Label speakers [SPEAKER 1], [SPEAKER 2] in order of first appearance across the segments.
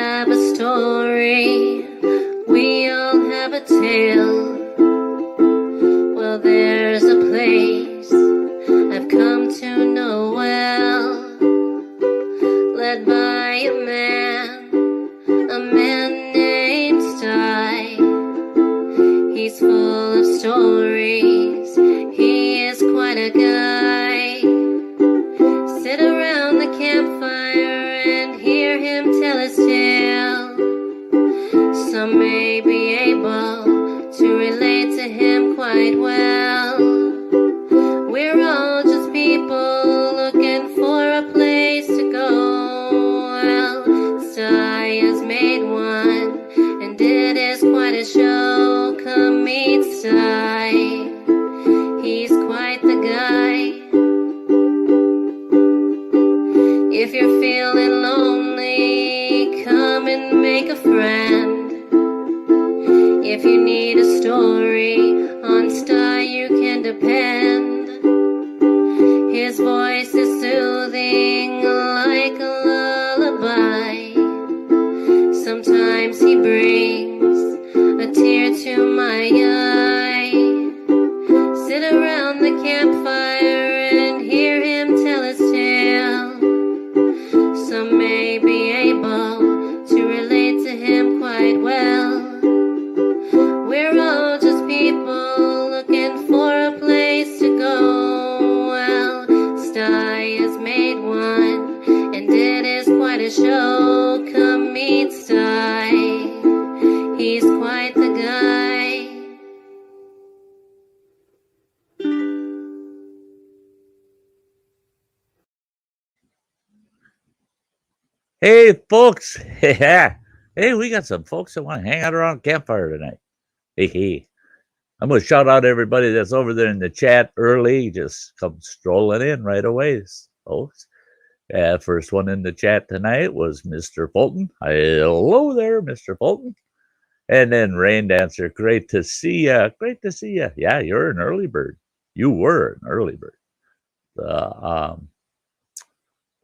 [SPEAKER 1] have a story, we all have a tale. Well, there's a place I've come to know well, led by a man named Sty. He's full of stories, he is quite a guy. Sit around the campfire and hear him tell his tale. Some may be able to relate to him quite well. We're all just people looking for a place to go. Well, Sty has made one, and it is quite a show. Come meet Sty, he's quite the guy. If you're feeling lonely, come and make a friend. If you need a story, on Sty you can depend. His voice is soothing like a lullaby. Sometimes he brings a tear to my eye. Sit around the campfire and hear him tell his tale. Some may be able to relate to him quite well. We're all just people looking for a place to go. Well, Sty has made one, and it is quite a show. Come meet Sty, he's quite the guy.
[SPEAKER 2] Hey, folks. Yeah. Hey, we got some folks that want to hang out around Campfire tonight. Hey. I'm going to shout out everybody that's over there in the chat early. Just come strolling in right away, folks. First one in the chat tonight was Mr. Fulton. Hello there, Mr. Fulton. And then Rain Dancer, great to see ya. Great to see ya. Yeah, you're an early bird. You were an early bird.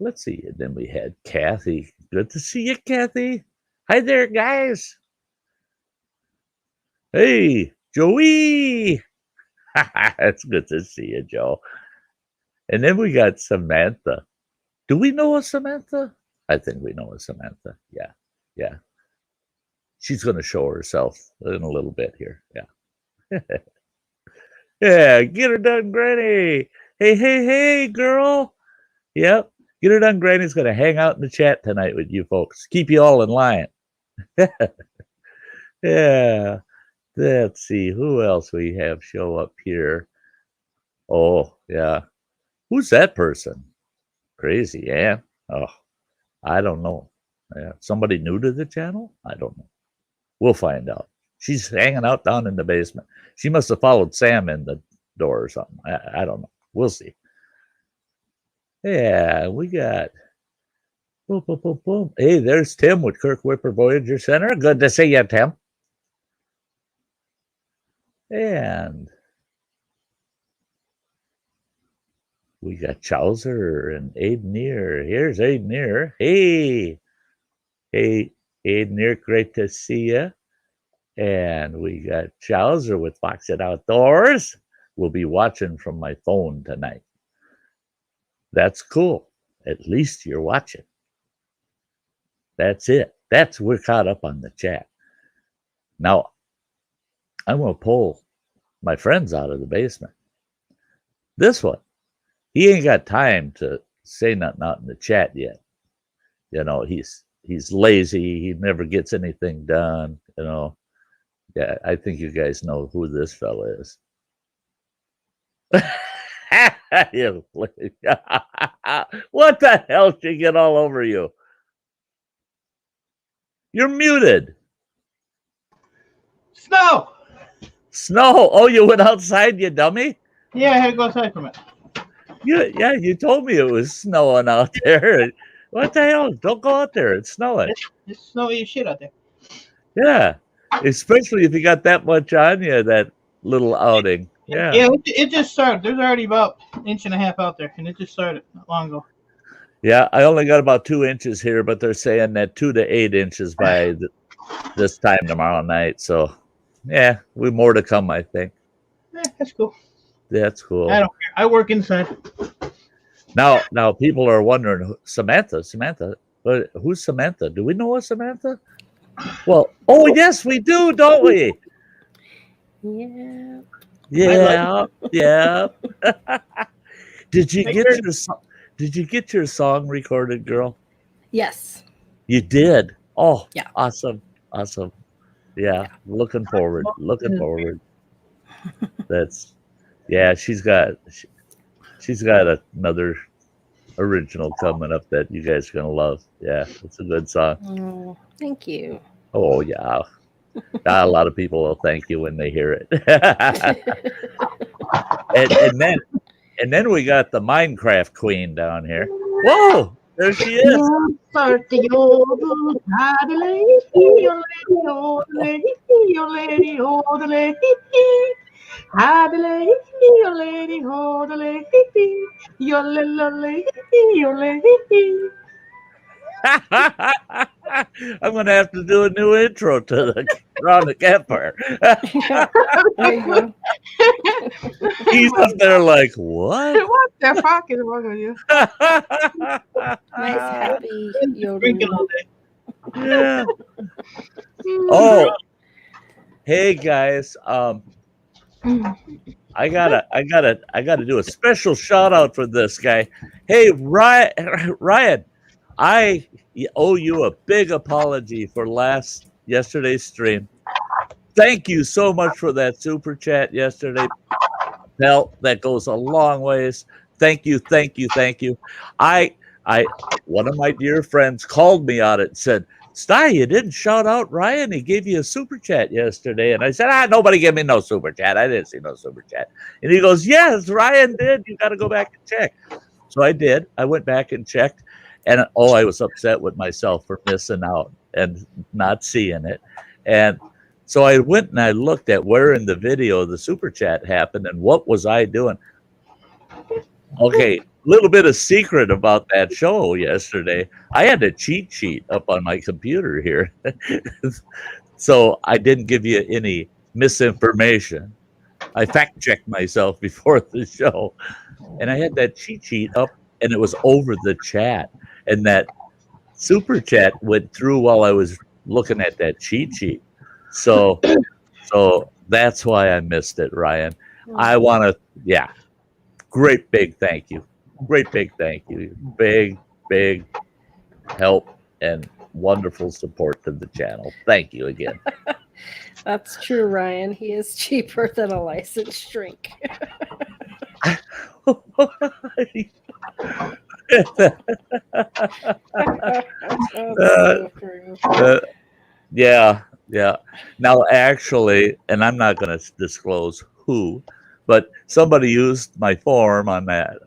[SPEAKER 2] Let's see. And then we had Kathy. Good to see you, Kathy. Hi there, guys. Hey, Joey. It's good to see you, Joe. And then we got Samantha. Do we know a Samantha? I think we know a Samantha. Yeah. She's going to show herself in a little bit here. Yeah. Yeah, get her done, Granny. Hey, girl. Yep. Get her done, Granny's going to hang out in the chat tonight with you folks. Keep you all in line. Yeah. Let's see who else we have show up here. Oh, yeah. Who's that person? Crazy Ann. Oh, I don't know. Yeah. Somebody new to the channel? I don't know. We'll find out. She's hanging out down in the basement. She must have followed Sam in the door or something. I don't know. We'll see. Yeah, we got boom. Hey, there's Tim with Kirk Whipper Voyager Center. Good to see you, Tim. And we got Chowser and Aideneer. Here's Aideneer. Hey, Aideneer, great to see you. And we got Chowser with Fox It Outdoors. We'll be watching from my phone tonight. That's cool. At least you're watching. That's it. We're caught up on the chat. Now, I'm going to pull my friends out of the basement. This one, he ain't got time to say nothing out in the chat yet. You know, he's lazy. He never gets anything done. You know, yeah, I think you guys know who this fella is. What the hell should get all over you? You're muted.
[SPEAKER 3] Snow.
[SPEAKER 2] Oh, you went outside, you dummy?
[SPEAKER 3] Yeah, I had to go outside for a minute.
[SPEAKER 2] Yeah, you told me it was snowing out there. What the hell? Don't go out there. It's snowing.
[SPEAKER 3] It's snowy as shit out there.
[SPEAKER 2] Yeah, especially if you got that much on you, that little outing. Yeah,
[SPEAKER 3] it just started. There's already about 1.5 inches out there, and it just started not long ago.
[SPEAKER 2] Yeah, I only got about 2 inches here, but they're saying that 2 to 8 inches by this time tomorrow night. So, yeah, we more to come, I think.
[SPEAKER 3] That's cool.
[SPEAKER 2] That's cool.
[SPEAKER 3] I don't care. I work inside.
[SPEAKER 2] Now people are wondering, Samantha, but who's Samantha? Do we know a Samantha? Well, oh yes, we do, don't we?
[SPEAKER 1] Yeah.
[SPEAKER 2] Yeah, yeah. Did you
[SPEAKER 3] Hey,
[SPEAKER 2] get
[SPEAKER 3] Kurt.
[SPEAKER 2] your song recorded, girl?
[SPEAKER 1] Yes.
[SPEAKER 2] You did. Oh,
[SPEAKER 1] Yeah.
[SPEAKER 2] awesome. Yeah, looking forward. That's yeah. She's got another original coming up that you guys are gonna love. Yeah, it's a good song.
[SPEAKER 1] Oh, thank you.
[SPEAKER 2] Oh yeah. A lot of people will thank you when they hear it. and then we got the Minecraft queen down here. Whoa, there she is. I'm gonna have to do a new intro to around the campfire.
[SPEAKER 1] There you go.
[SPEAKER 2] He's up there like, what?
[SPEAKER 4] What the fuck is wrong with you?
[SPEAKER 1] Nice, happy
[SPEAKER 3] Drinking
[SPEAKER 1] yodeling.
[SPEAKER 3] all day.
[SPEAKER 2] Yeah. Oh, hey guys. I gotta do a special shout out for this guy. Hey, Ryan, I owe you a big apology for yesterday's stream. Thank you so much for that super chat yesterday. Pelt, that goes a long ways. Thank you. I one of my dear friends called me on it and said, Sty, you didn't shout out Ryan. He gave you a super chat yesterday. And I said, nobody gave me no super chat. I didn't see no super chat. And he goes, yes, Ryan did. You got to go back and check. So I did. I went back and checked. And I was upset with myself for missing out and not seeing it. And so I went and I looked at where in the video the super chat happened and what was I doing. Okay, little bit of secret about that show yesterday. I had a cheat sheet up on my computer here. So I didn't give you any misinformation. I fact checked myself before the show. And I had that cheat sheet up and it was over the chat. And that super chat went through while I was looking at that cheat sheet. So that's why I missed it, Ryan. I want to, yeah. Great big thank you. Big help and wonderful support to the channel. Thank you again.
[SPEAKER 1] That's true, Ryan. He is cheaper than a licensed drink. So true.
[SPEAKER 2] Yeah. Now, actually, and I'm not going to disclose who, but somebody used my form on that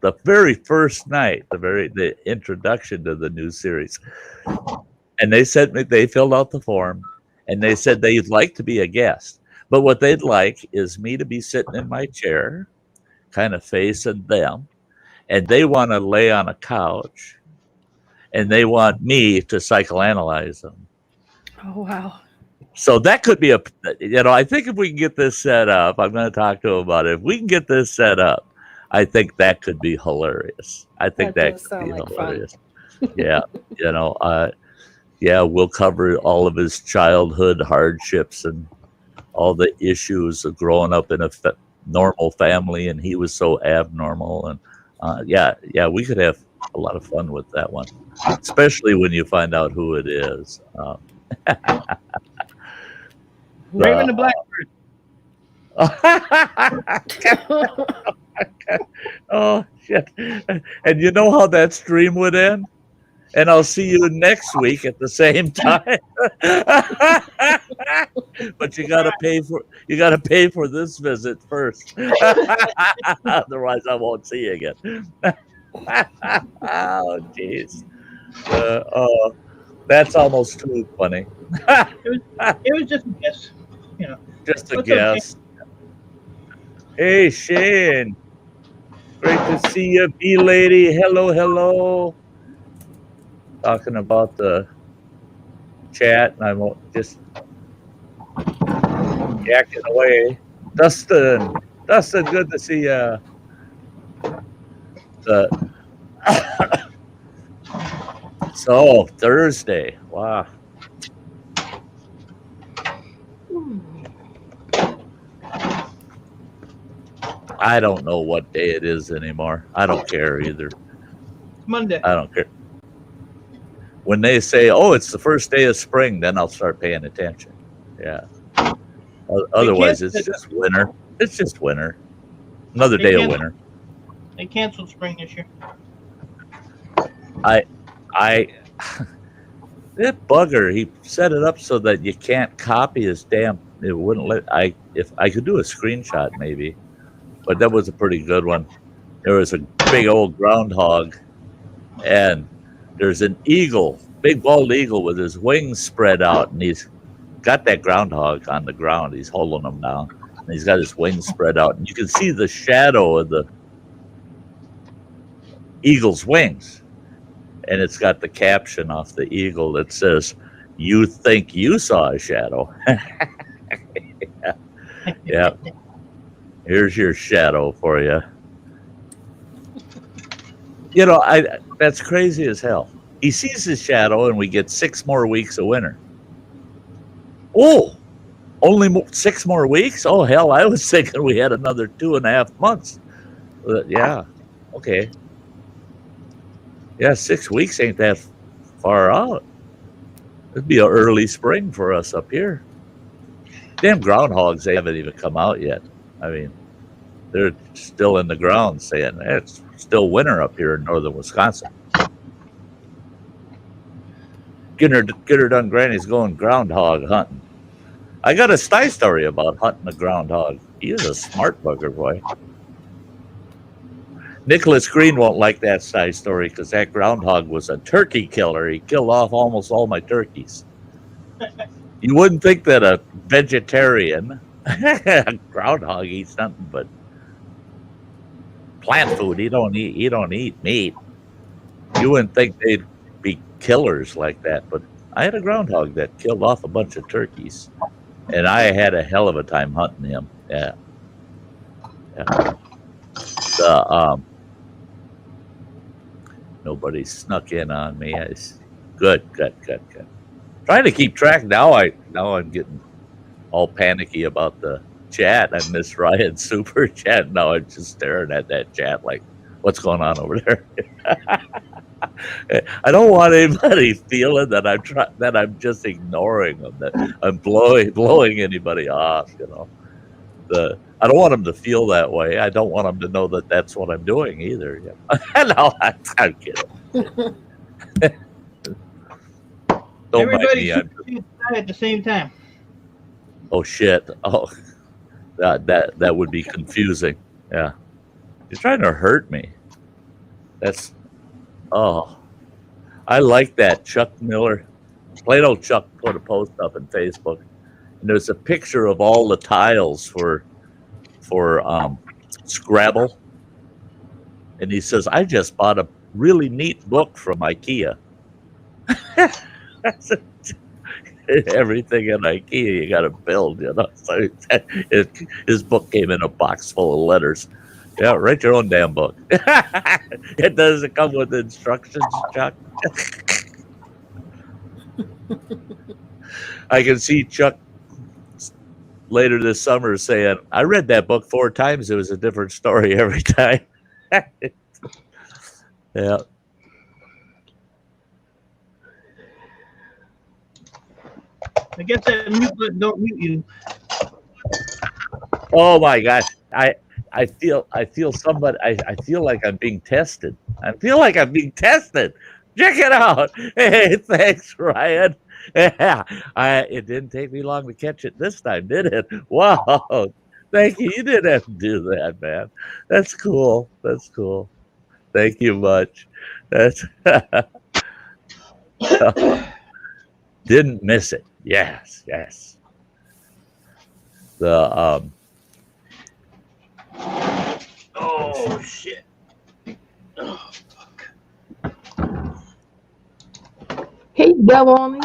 [SPEAKER 2] the very first night, the introduction to the new series, and they filled out the form, and they said they'd like to be a guest, but what they'd like is me to be sitting in my chair, kind of facing them, and they want to lay on a couch, and they want me to psychoanalyze them.
[SPEAKER 1] Oh, wow.
[SPEAKER 2] So that could be I think if we can get this set up, I'm going to talk to them about it. If we can get this set up, I think that could be hilarious. I think that could be hilarious. Yeah. We'll cover all of his childhood hardships and all the issues of growing up in a normal family. And he was so abnormal. And we could have a lot of fun with that one, especially when you find out who it is.
[SPEAKER 3] Raven the Blackbird.
[SPEAKER 2] Oh shit! And you know how that stream would end? And I'll see you next week at the same time. But you gotta pay for this visit first. Otherwise, I won't see you again. Oh jeez. That's almost too funny.
[SPEAKER 3] It was just a guess.
[SPEAKER 2] Just a guess. Hey, Shane. Great to see you, B lady. Hello, hello. Talking about the chat, and I'm just yakking away. Dustin, good to see you. So Thursday, wow. I don't know what day it is anymore. I don't care either.
[SPEAKER 3] Monday.
[SPEAKER 2] I don't care. When they say, "Oh, it's the first day of spring," then I'll start paying attention. Yeah. Otherwise, it's just winter. It's just winter. Another day of winter.
[SPEAKER 3] They canceled spring this year.
[SPEAKER 2] I that bugger, he set it up so that you can't copy his damn. It wouldn't let if I could do a screenshot maybe, but that was a pretty good one. There was a big old groundhog, and there's an eagle, big bald eagle with his wings spread out, and he's got that groundhog on the ground. He's holding him down, and he's got his wings spread out, and you can see the shadow of the eagle's wings. And it's got the caption off the eagle that says, "You think you saw a shadow." Yeah. Here's your shadow for you. You know, that's crazy as hell. He sees his shadow, and we get 6 more weeks of winter. Oh, only 6 more weeks? Oh, hell, I was thinking we had another 2.5 months. Yeah, okay. Yeah, 6 weeks ain't that far out. It'd be an early spring for us up here. Damn groundhogs, they haven't even come out yet. I mean, they're still in the ground saying it's still winter up here in northern Wisconsin. Get her done, Granny's going groundhog hunting. I got a Sty story about hunting a groundhog. He is a smart bugger, boy. Nicholas Green won't like that Sty story because that groundhog was a turkey killer. He killed off almost all my turkeys. You wouldn't think that a vegetarian groundhog eats nothing but plant food. He don't eat meat. You wouldn't think they'd be killers like that, but I had a groundhog that killed off a bunch of turkeys, and I had a hell of a time hunting him. Yeah. Nobody snuck in on me. Good. Trying to keep track now. I'm getting all panicky about the chat. I missed Ryan's super chat. Now I'm just staring at that chat like, what's going on over there? I don't want anybody feeling that I'm just ignoring them, that I'm blowing anybody off. You know, I don't want them to feel that way. I don't want them to know that that's what I'm doing either. Yeah. No, I'm kidding. Don't
[SPEAKER 3] Everybody
[SPEAKER 2] mind
[SPEAKER 3] me. At the same time.
[SPEAKER 2] Oh shit! Oh, that would be confusing. Yeah, you're trying to hurt me. That's I like that. Chuck Miller, Plato Chuck put a post up on Facebook, and there's a picture of all the tiles for Scrabble, and he says, "I just bought a really neat book from IKEA." Everything in IKEA you got to build, you know. So his book came in a box full of letters. Yeah, write your own damn book. It doesn't come with instructions, Chuck. I can see Chuck later this summer saying, "I read that book 4 times. It was a different story every time." Yeah.
[SPEAKER 3] I guess that mute button don't mute you.
[SPEAKER 2] Oh my gosh. I feel somebody. I feel like I'm being tested. I feel like I'm being tested. Check it out. Hey, thanks, Ryan. Yeah, it didn't take me long to catch it this time, did it? Wow. Thank you. You didn't have to do that, man. That's cool. That's cool. Thank you much. That's didn't miss it. Yes. The
[SPEAKER 3] Oh shit! Oh, fuck.
[SPEAKER 4] Hey, Gavoni.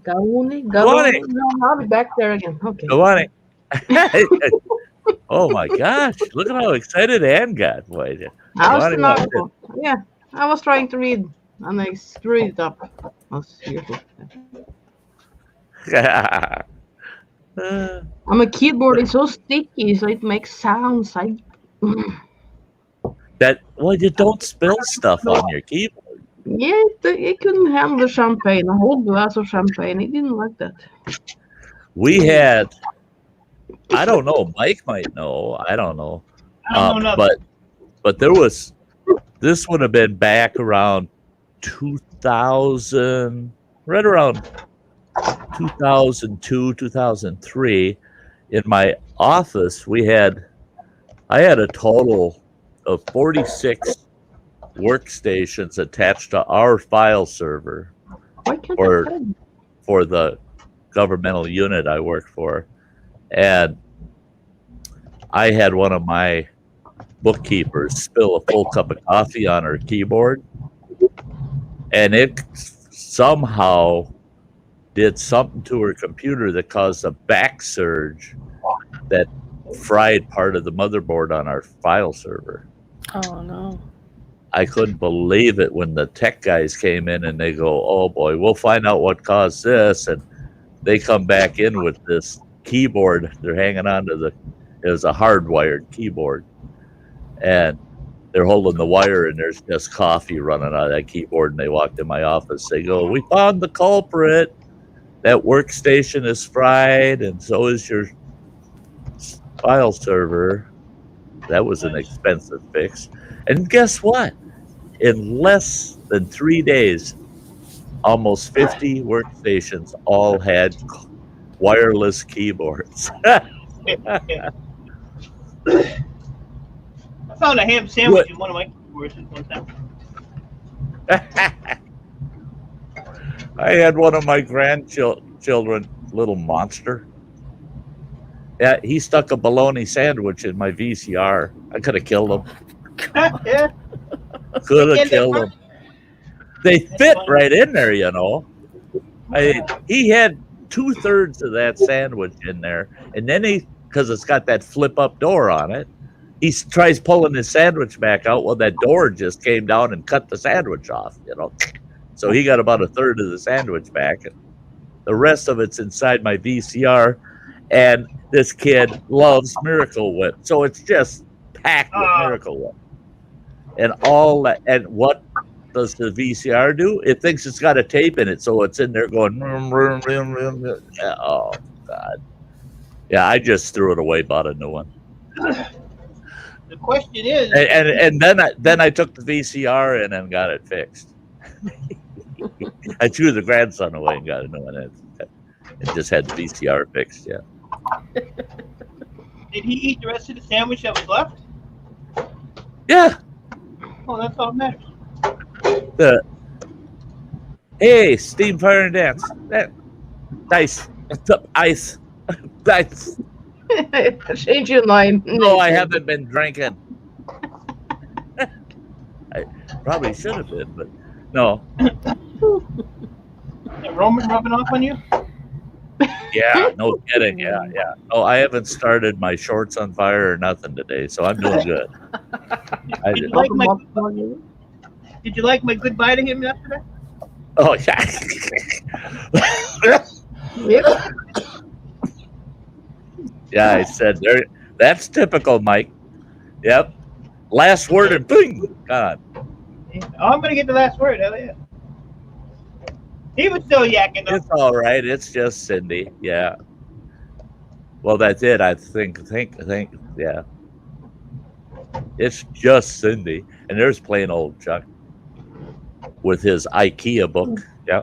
[SPEAKER 2] morning.
[SPEAKER 4] No, I'll be back there again. Okay.
[SPEAKER 2] Good morning. Oh my gosh! Look at how excited Ann got. Boy,
[SPEAKER 4] I was
[SPEAKER 2] morning,
[SPEAKER 4] not. Yeah, I was trying to read, and I screwed it up. As usual. My keyboard is so sticky, so it makes sounds.
[SPEAKER 2] Well, you don't spill stuff on your keyboard.
[SPEAKER 4] Yeah, it couldn't handle champagne. A whole glass of champagne. It didn't like that.
[SPEAKER 2] We had, I don't know, Mike might know, I don't know.
[SPEAKER 3] I don't know nothing.
[SPEAKER 2] But there was, this would have been back around 2000, right around 2002, 2003. In my office, I had a total of 46 workstations attached to our file server
[SPEAKER 4] Why can't
[SPEAKER 2] for,
[SPEAKER 4] I find
[SPEAKER 2] for the governmental unit I worked for. And I had one of my bookkeepers spill a full cup of coffee on her keyboard, and it somehow did something to her computer that caused a back surge that fried part of the motherboard on our file server.
[SPEAKER 5] Oh no.
[SPEAKER 2] I couldn't believe it when the tech guys came in and they go, "Oh boy, we'll find out what caused this." And they come back in with this keyboard. They're hanging on to it was a hardwired keyboard. And they're holding the wire, and there's just coffee running out of that keyboard. And they walked in my office. They go, "We found the culprit. That workstation is fried, and so is your file server." That was an expensive fix. And guess what? In less than 3 days, almost 50 workstations all had wireless keyboards.
[SPEAKER 3] I found a ham sandwich in one of my keyboards one time.
[SPEAKER 2] I had one of my grandchildren, little monster. Yeah, he stuck a bologna sandwich in my VCR. I could have killed him.
[SPEAKER 3] Yeah.
[SPEAKER 2] Could have killed him. They fit right in there, you know. He had 2/3 of that sandwich in there, and then because it's got that flip-up door on it, he tries pulling his sandwich back out. Well, that door just came down and cut the sandwich off, you know. So he got about 1/3 of the sandwich back, and the rest of it's inside my VCR. And this kid loves Miracle Whip, so it's just packed with Miracle Whip. And all that. And what does the VCR do? It thinks it's got a tape in it, so it's in there going. Vroom, vroom, vroom, vroom. Oh God! Yeah, I just threw it away, bought a new one.
[SPEAKER 3] The question is,
[SPEAKER 2] and then I took the VCR in and got it fixed. I threw the grandson away and got a new one. It just had the VCR fixed. Yeah.
[SPEAKER 3] did he eat the rest of the sandwich that was left?
[SPEAKER 2] Yeah.
[SPEAKER 3] Oh, that's all that matters.
[SPEAKER 2] Hey, steam, fire, and dance. Nice. Ice. Nice.
[SPEAKER 4] Change your mind.
[SPEAKER 2] No, I haven't been drinking. I probably should have been, but no.
[SPEAKER 3] Is Roman rubbing off on you?
[SPEAKER 2] Yeah, no kidding. Yeah. No, I haven't started my shorts on fire or nothing today, so I'm doing good.
[SPEAKER 3] Did you like my goodbye to him yesterday?
[SPEAKER 2] Oh, yeah.
[SPEAKER 4] Yep.
[SPEAKER 2] Yeah, I said, that's typical, Mike. Yep. Last word and boom, gone.
[SPEAKER 3] Oh, I'm going to get the last word. Hell yeah. He was still yakking though.
[SPEAKER 2] It's all right. It's just Cindy. Yeah. Well, that's it. I think. Yeah. It's just Cindy, and there's plain old Chuck with his IKEA book. Yeah.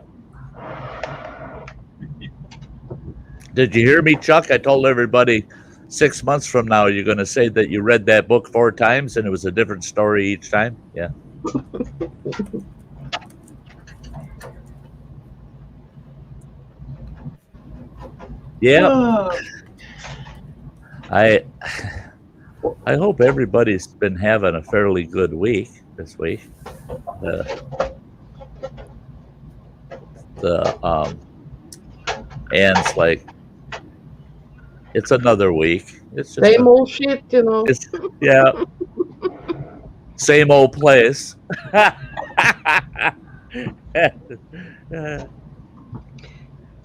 [SPEAKER 2] Did you hear me, Chuck? I told everybody 6 months from now you're going to say that you read that book 4 times and it was a different story each time. Yeah. Yeah. I hope everybody's been having a fairly good week. this week. The Anne's like, it's another week. It's just
[SPEAKER 4] Same old shit, you know.
[SPEAKER 2] it's, yeah, same old place.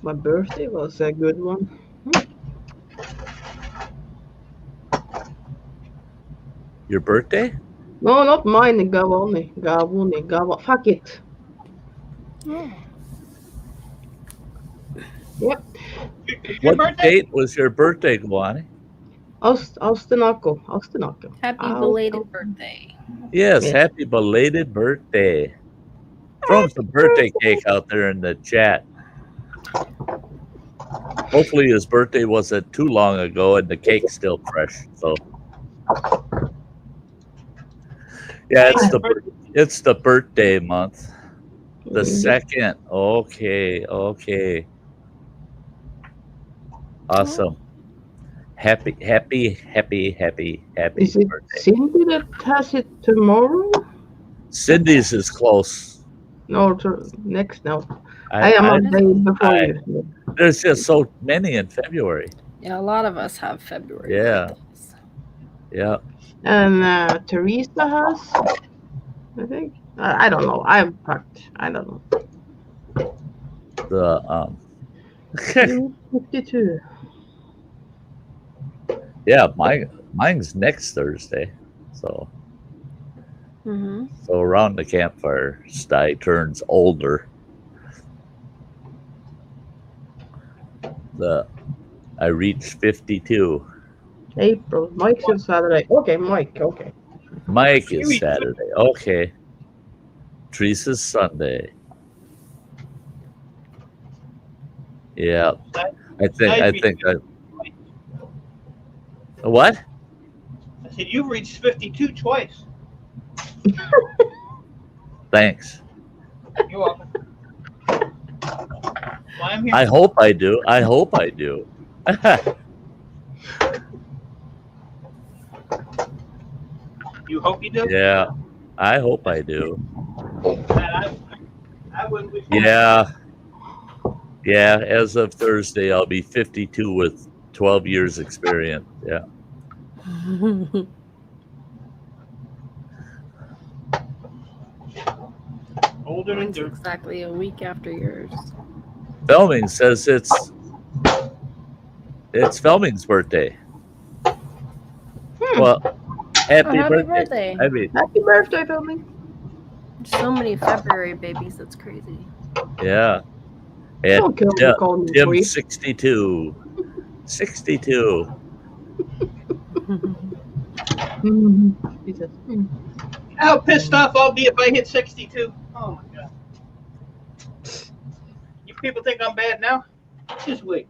[SPEAKER 4] My birthday was a good one.
[SPEAKER 2] Your birthday?
[SPEAKER 4] No, not mine. Gavoni. Fuck it. Yep.
[SPEAKER 3] Your
[SPEAKER 2] What
[SPEAKER 3] birthday?
[SPEAKER 2] date was your birthday, Guani?
[SPEAKER 4] Austinako.
[SPEAKER 1] Happy
[SPEAKER 4] Ow.
[SPEAKER 1] belated birthday.
[SPEAKER 2] Yes,
[SPEAKER 4] Yes.
[SPEAKER 2] happy belated birthday. Throw some birthday cake out there in the chat. Hopefully his birthday wasn't too long ago and the cake's still fresh. So yeah, it's the birthday month. The second. Okay. Awesome. Happy
[SPEAKER 4] Is it
[SPEAKER 2] birthday.
[SPEAKER 4] Cindy that has it tomorrow?
[SPEAKER 2] Cindy's is close.
[SPEAKER 4] No, next now. I am on day before you.
[SPEAKER 2] There's just so many in February.
[SPEAKER 1] Yeah, a lot of us have February.
[SPEAKER 2] Yeah.
[SPEAKER 1] birthdays.
[SPEAKER 2] Yeah.
[SPEAKER 4] And Teresa has, I think. I don't know. I'm packed. I don't know.
[SPEAKER 2] The
[SPEAKER 4] 52.
[SPEAKER 2] yeah, mine's next Thursday. So
[SPEAKER 1] Mhm.
[SPEAKER 2] so around the campfire, Sty turns older. I reached 52.
[SPEAKER 4] April. Mike's on Saturday. Okay, Mike. Okay.
[SPEAKER 2] Mike is Saturday. Okay. Teresa's Sunday. Yeah. I think what?
[SPEAKER 3] I said, you've reached 52 twice.
[SPEAKER 2] Thanks.
[SPEAKER 3] You're welcome. Well, I'm here.
[SPEAKER 2] I hope I do.
[SPEAKER 3] You hope you do?
[SPEAKER 2] Yeah. I hope I do.
[SPEAKER 3] I wouldn't wish you.
[SPEAKER 2] Yeah. Yeah, as of Thursday, I'll be 52 with 12 years experience. Yeah.
[SPEAKER 3] Older than
[SPEAKER 1] Mine's
[SPEAKER 3] dirt.
[SPEAKER 1] exactly a week after yours.
[SPEAKER 2] Filming says it's Filming's birthday. Well, happy birthday. I mean,
[SPEAKER 4] Happy birthday, filming.
[SPEAKER 1] So many February babies. That's crazy.
[SPEAKER 2] yeah. And
[SPEAKER 4] Don't kill me, call me
[SPEAKER 2] Tim
[SPEAKER 4] freak.
[SPEAKER 2] 62. 62.
[SPEAKER 4] He says,
[SPEAKER 3] How pissed off I'll be if I hit 62. Oh my god. You people think I'm bad now? Just wait.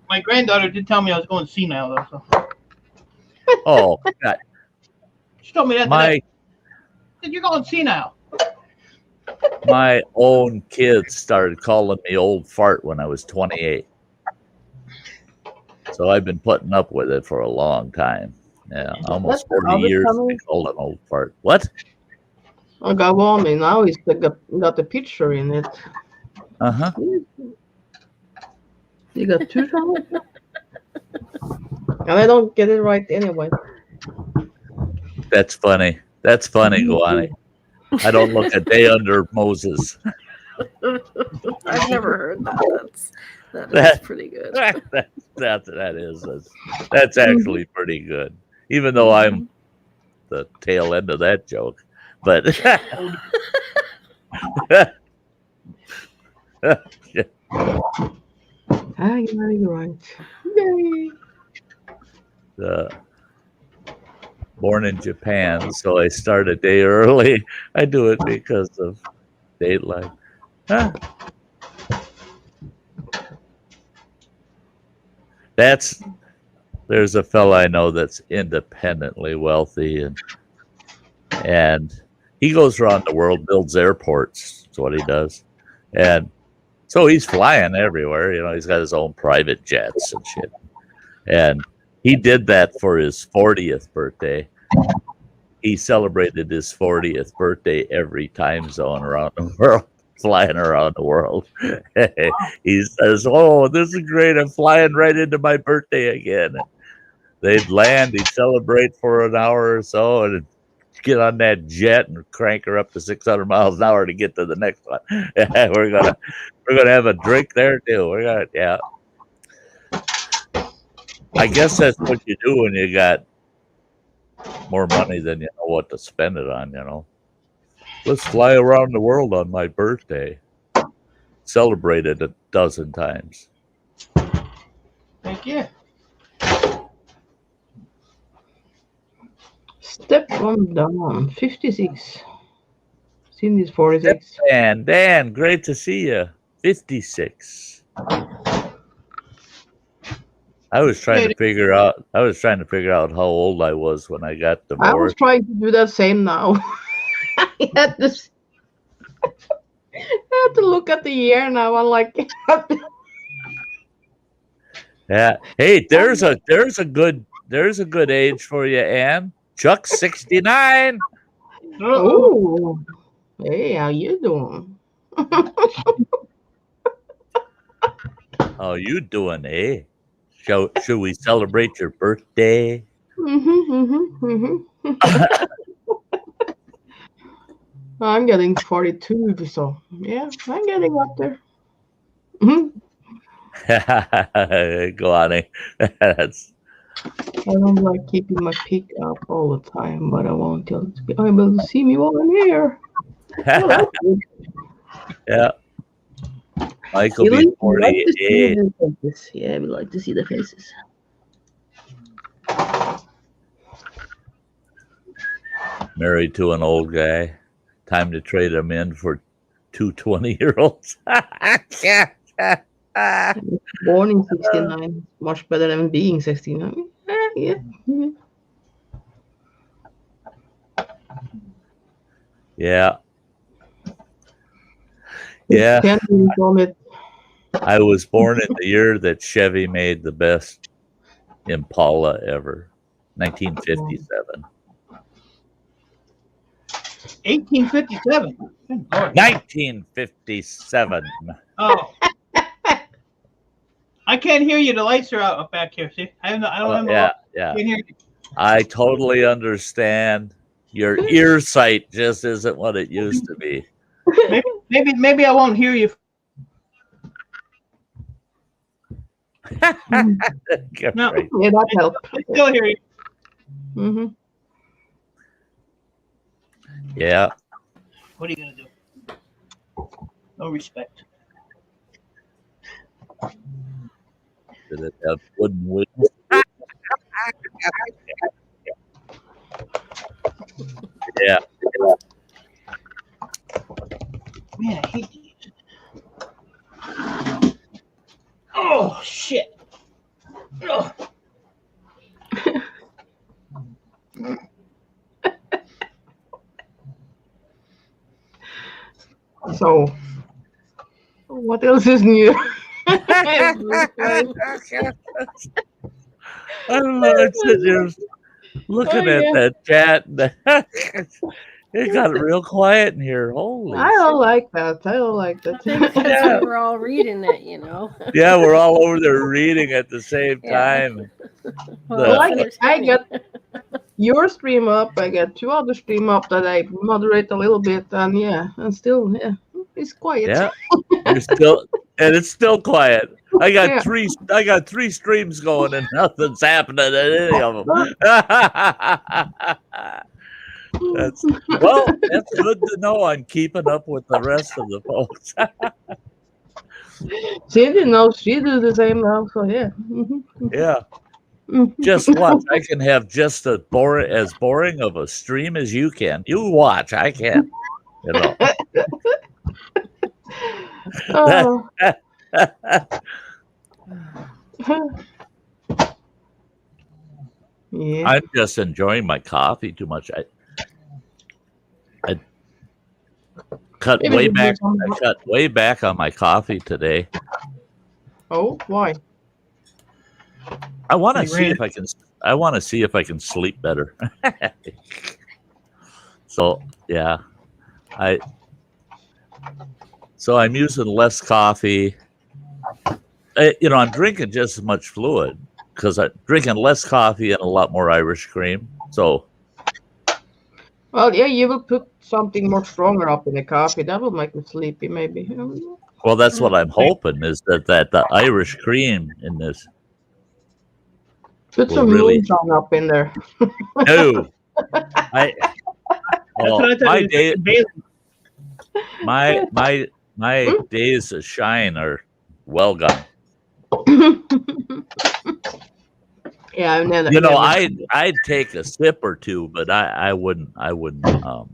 [SPEAKER 3] My granddaughter did tell me I was going senile though. So.
[SPEAKER 2] Oh, God.
[SPEAKER 3] She told me that.
[SPEAKER 2] My
[SPEAKER 3] Today. She said, you're going senile.
[SPEAKER 2] my own kids started calling me old fart when I was 28. So I've been putting up with it for a long time. Yeah, almost 40 years they call it old fart. What?
[SPEAKER 4] I got warm and now he's got the picture in it.
[SPEAKER 2] Uh-huh.
[SPEAKER 4] You got two channels? And I don't get it right anyway.
[SPEAKER 2] That's funny. That's funny, Guani. I don't look a day under Moses.
[SPEAKER 1] I've never heard that. That's pretty good.
[SPEAKER 2] That's actually pretty good. Even though I'm the tail end of that joke. But
[SPEAKER 4] You're right. Yay.
[SPEAKER 2] Born in Japan, so I start a day early. I do it because of daylight. Huh. There's a fella I know that's independently wealthy, and he goes around the world, builds airports. That's what he does, and so he's flying everywhere. You know, he's got his own private jets and shit. And He did that for his 40th birthday. He celebrated his 40th birthday every time zone around the world, flying around the world. He says, "Oh, this is great. I'm flying right into my birthday again." They'd land, he'd celebrate for an hour or so, and get on that jet and crank her up to 600 miles an hour to get to the next one. we're gonna have a drink there too. We're gonna, yeah. I guess that's what you do when you got more money than you know what to spend it on. You know, let's fly around the world on my birthday. Celebrate it a dozen times.
[SPEAKER 3] Thank you.
[SPEAKER 4] Step 1 down, 56. Cindy's 46.
[SPEAKER 2] And Dan, great to see you. 56. I was trying to figure out how old I was when I got
[SPEAKER 4] I was
[SPEAKER 2] divorced.
[SPEAKER 4] trying to do that same now. I had to look at the year now. I'm like,
[SPEAKER 2] Yeah. Hey, there's a good age for you, Ann. Chuck's 69.
[SPEAKER 4] oh, hey, how you doing?
[SPEAKER 2] How you doing, eh? Should we celebrate your birthday?
[SPEAKER 4] I'm getting 42, so yeah, I'm getting up there. Mhm.
[SPEAKER 2] Go on, eh? That's
[SPEAKER 4] I don't like keeping my pick up all the time, but I want you to be able to see me while I'm here. Oh, that's good.
[SPEAKER 2] yeah. Michael
[SPEAKER 4] You
[SPEAKER 2] be
[SPEAKER 4] like to see
[SPEAKER 2] 48.
[SPEAKER 4] the faces. Yeah, we like to see the faces.
[SPEAKER 2] Married to an old guy. Time to trade him in for two 20-year-olds.
[SPEAKER 4] Born in 69, much better than being 69. Yeah.
[SPEAKER 2] Yeah. Yeah.
[SPEAKER 4] Can't really call it.
[SPEAKER 2] I was born in the year that Chevy made the best Impala ever. 1957.
[SPEAKER 3] 1857. Good Lord.
[SPEAKER 2] 1957.
[SPEAKER 3] Oh. I can't hear you. The lights are out up back here. See, I don't have
[SPEAKER 2] Yeah,
[SPEAKER 3] I
[SPEAKER 2] yeah.
[SPEAKER 3] can't hear you.
[SPEAKER 2] I totally understand. Your ear sight just isn't what it used to be.
[SPEAKER 3] Maybe I won't hear you. No.
[SPEAKER 2] Right.
[SPEAKER 4] Yeah, that helped.
[SPEAKER 3] I still hear you.
[SPEAKER 4] Mm-hmm.
[SPEAKER 2] Yeah.
[SPEAKER 3] What are you gonna do? No respect.
[SPEAKER 2] Did it have wooden wheels? Yeah.
[SPEAKER 3] Man, I hate these. Oh shit. Oh.
[SPEAKER 4] So, what else is new?
[SPEAKER 2] I don't know. I'm sitting here looking at that chat. It got real quiet in here. Holy
[SPEAKER 4] I don't like that. I don't like that.
[SPEAKER 1] I think because
[SPEAKER 2] Yeah.
[SPEAKER 1] we were all reading it, you know.
[SPEAKER 2] Yeah, we're all over there reading at the same
[SPEAKER 1] Yeah.
[SPEAKER 2] time.
[SPEAKER 1] Well,
[SPEAKER 4] Like
[SPEAKER 1] it's
[SPEAKER 4] I
[SPEAKER 1] entertaining.
[SPEAKER 4] got your stream up. I got 2 other stream up that I moderate a little bit, and yeah, and still, yeah, it's quiet.
[SPEAKER 2] Yeah. You're still, and it's still quiet. I got
[SPEAKER 4] Yeah.
[SPEAKER 2] three streams going and nothing's happening at any of them. That's good to know. I'm keeping up with the rest of the folks.
[SPEAKER 4] Cindy knows she do the same now, so yeah.
[SPEAKER 2] Yeah.
[SPEAKER 4] Mhm.
[SPEAKER 2] Just watch. I can have just as boring of a stream as you can. You watch. I can. You know.
[SPEAKER 4] Oh. Yeah.
[SPEAKER 2] I'm just enjoying my coffee too much. I cut
[SPEAKER 4] Maybe
[SPEAKER 2] way
[SPEAKER 4] you do
[SPEAKER 2] back.
[SPEAKER 4] some-
[SPEAKER 2] I cut way back on my coffee today.
[SPEAKER 4] Oh, why?
[SPEAKER 2] I want to
[SPEAKER 3] Pretty
[SPEAKER 2] see
[SPEAKER 3] random.
[SPEAKER 2] if I can. I want to see if I can sleep better. So yeah, I. So I'm using less coffee. I'm drinking just as much fluid because I'm drinking less coffee and a lot more Irish cream. So
[SPEAKER 4] Well, yeah, you will put something more stronger up in the coffee. That will make me sleepy, maybe.
[SPEAKER 2] well, that's what I'm hoping is that the Irish cream in this
[SPEAKER 4] Put
[SPEAKER 2] will
[SPEAKER 4] some
[SPEAKER 2] really.
[SPEAKER 4] moonshine up in there.
[SPEAKER 2] No, I.
[SPEAKER 3] That's what
[SPEAKER 2] Oh,
[SPEAKER 3] I thought.
[SPEAKER 2] my
[SPEAKER 3] It was
[SPEAKER 2] day,
[SPEAKER 3] Bailey.
[SPEAKER 2] my days of shine are well gone.
[SPEAKER 4] Yeah, I've never.
[SPEAKER 2] You know,
[SPEAKER 4] never
[SPEAKER 2] I'd take a sip or two, but I wouldn't. No,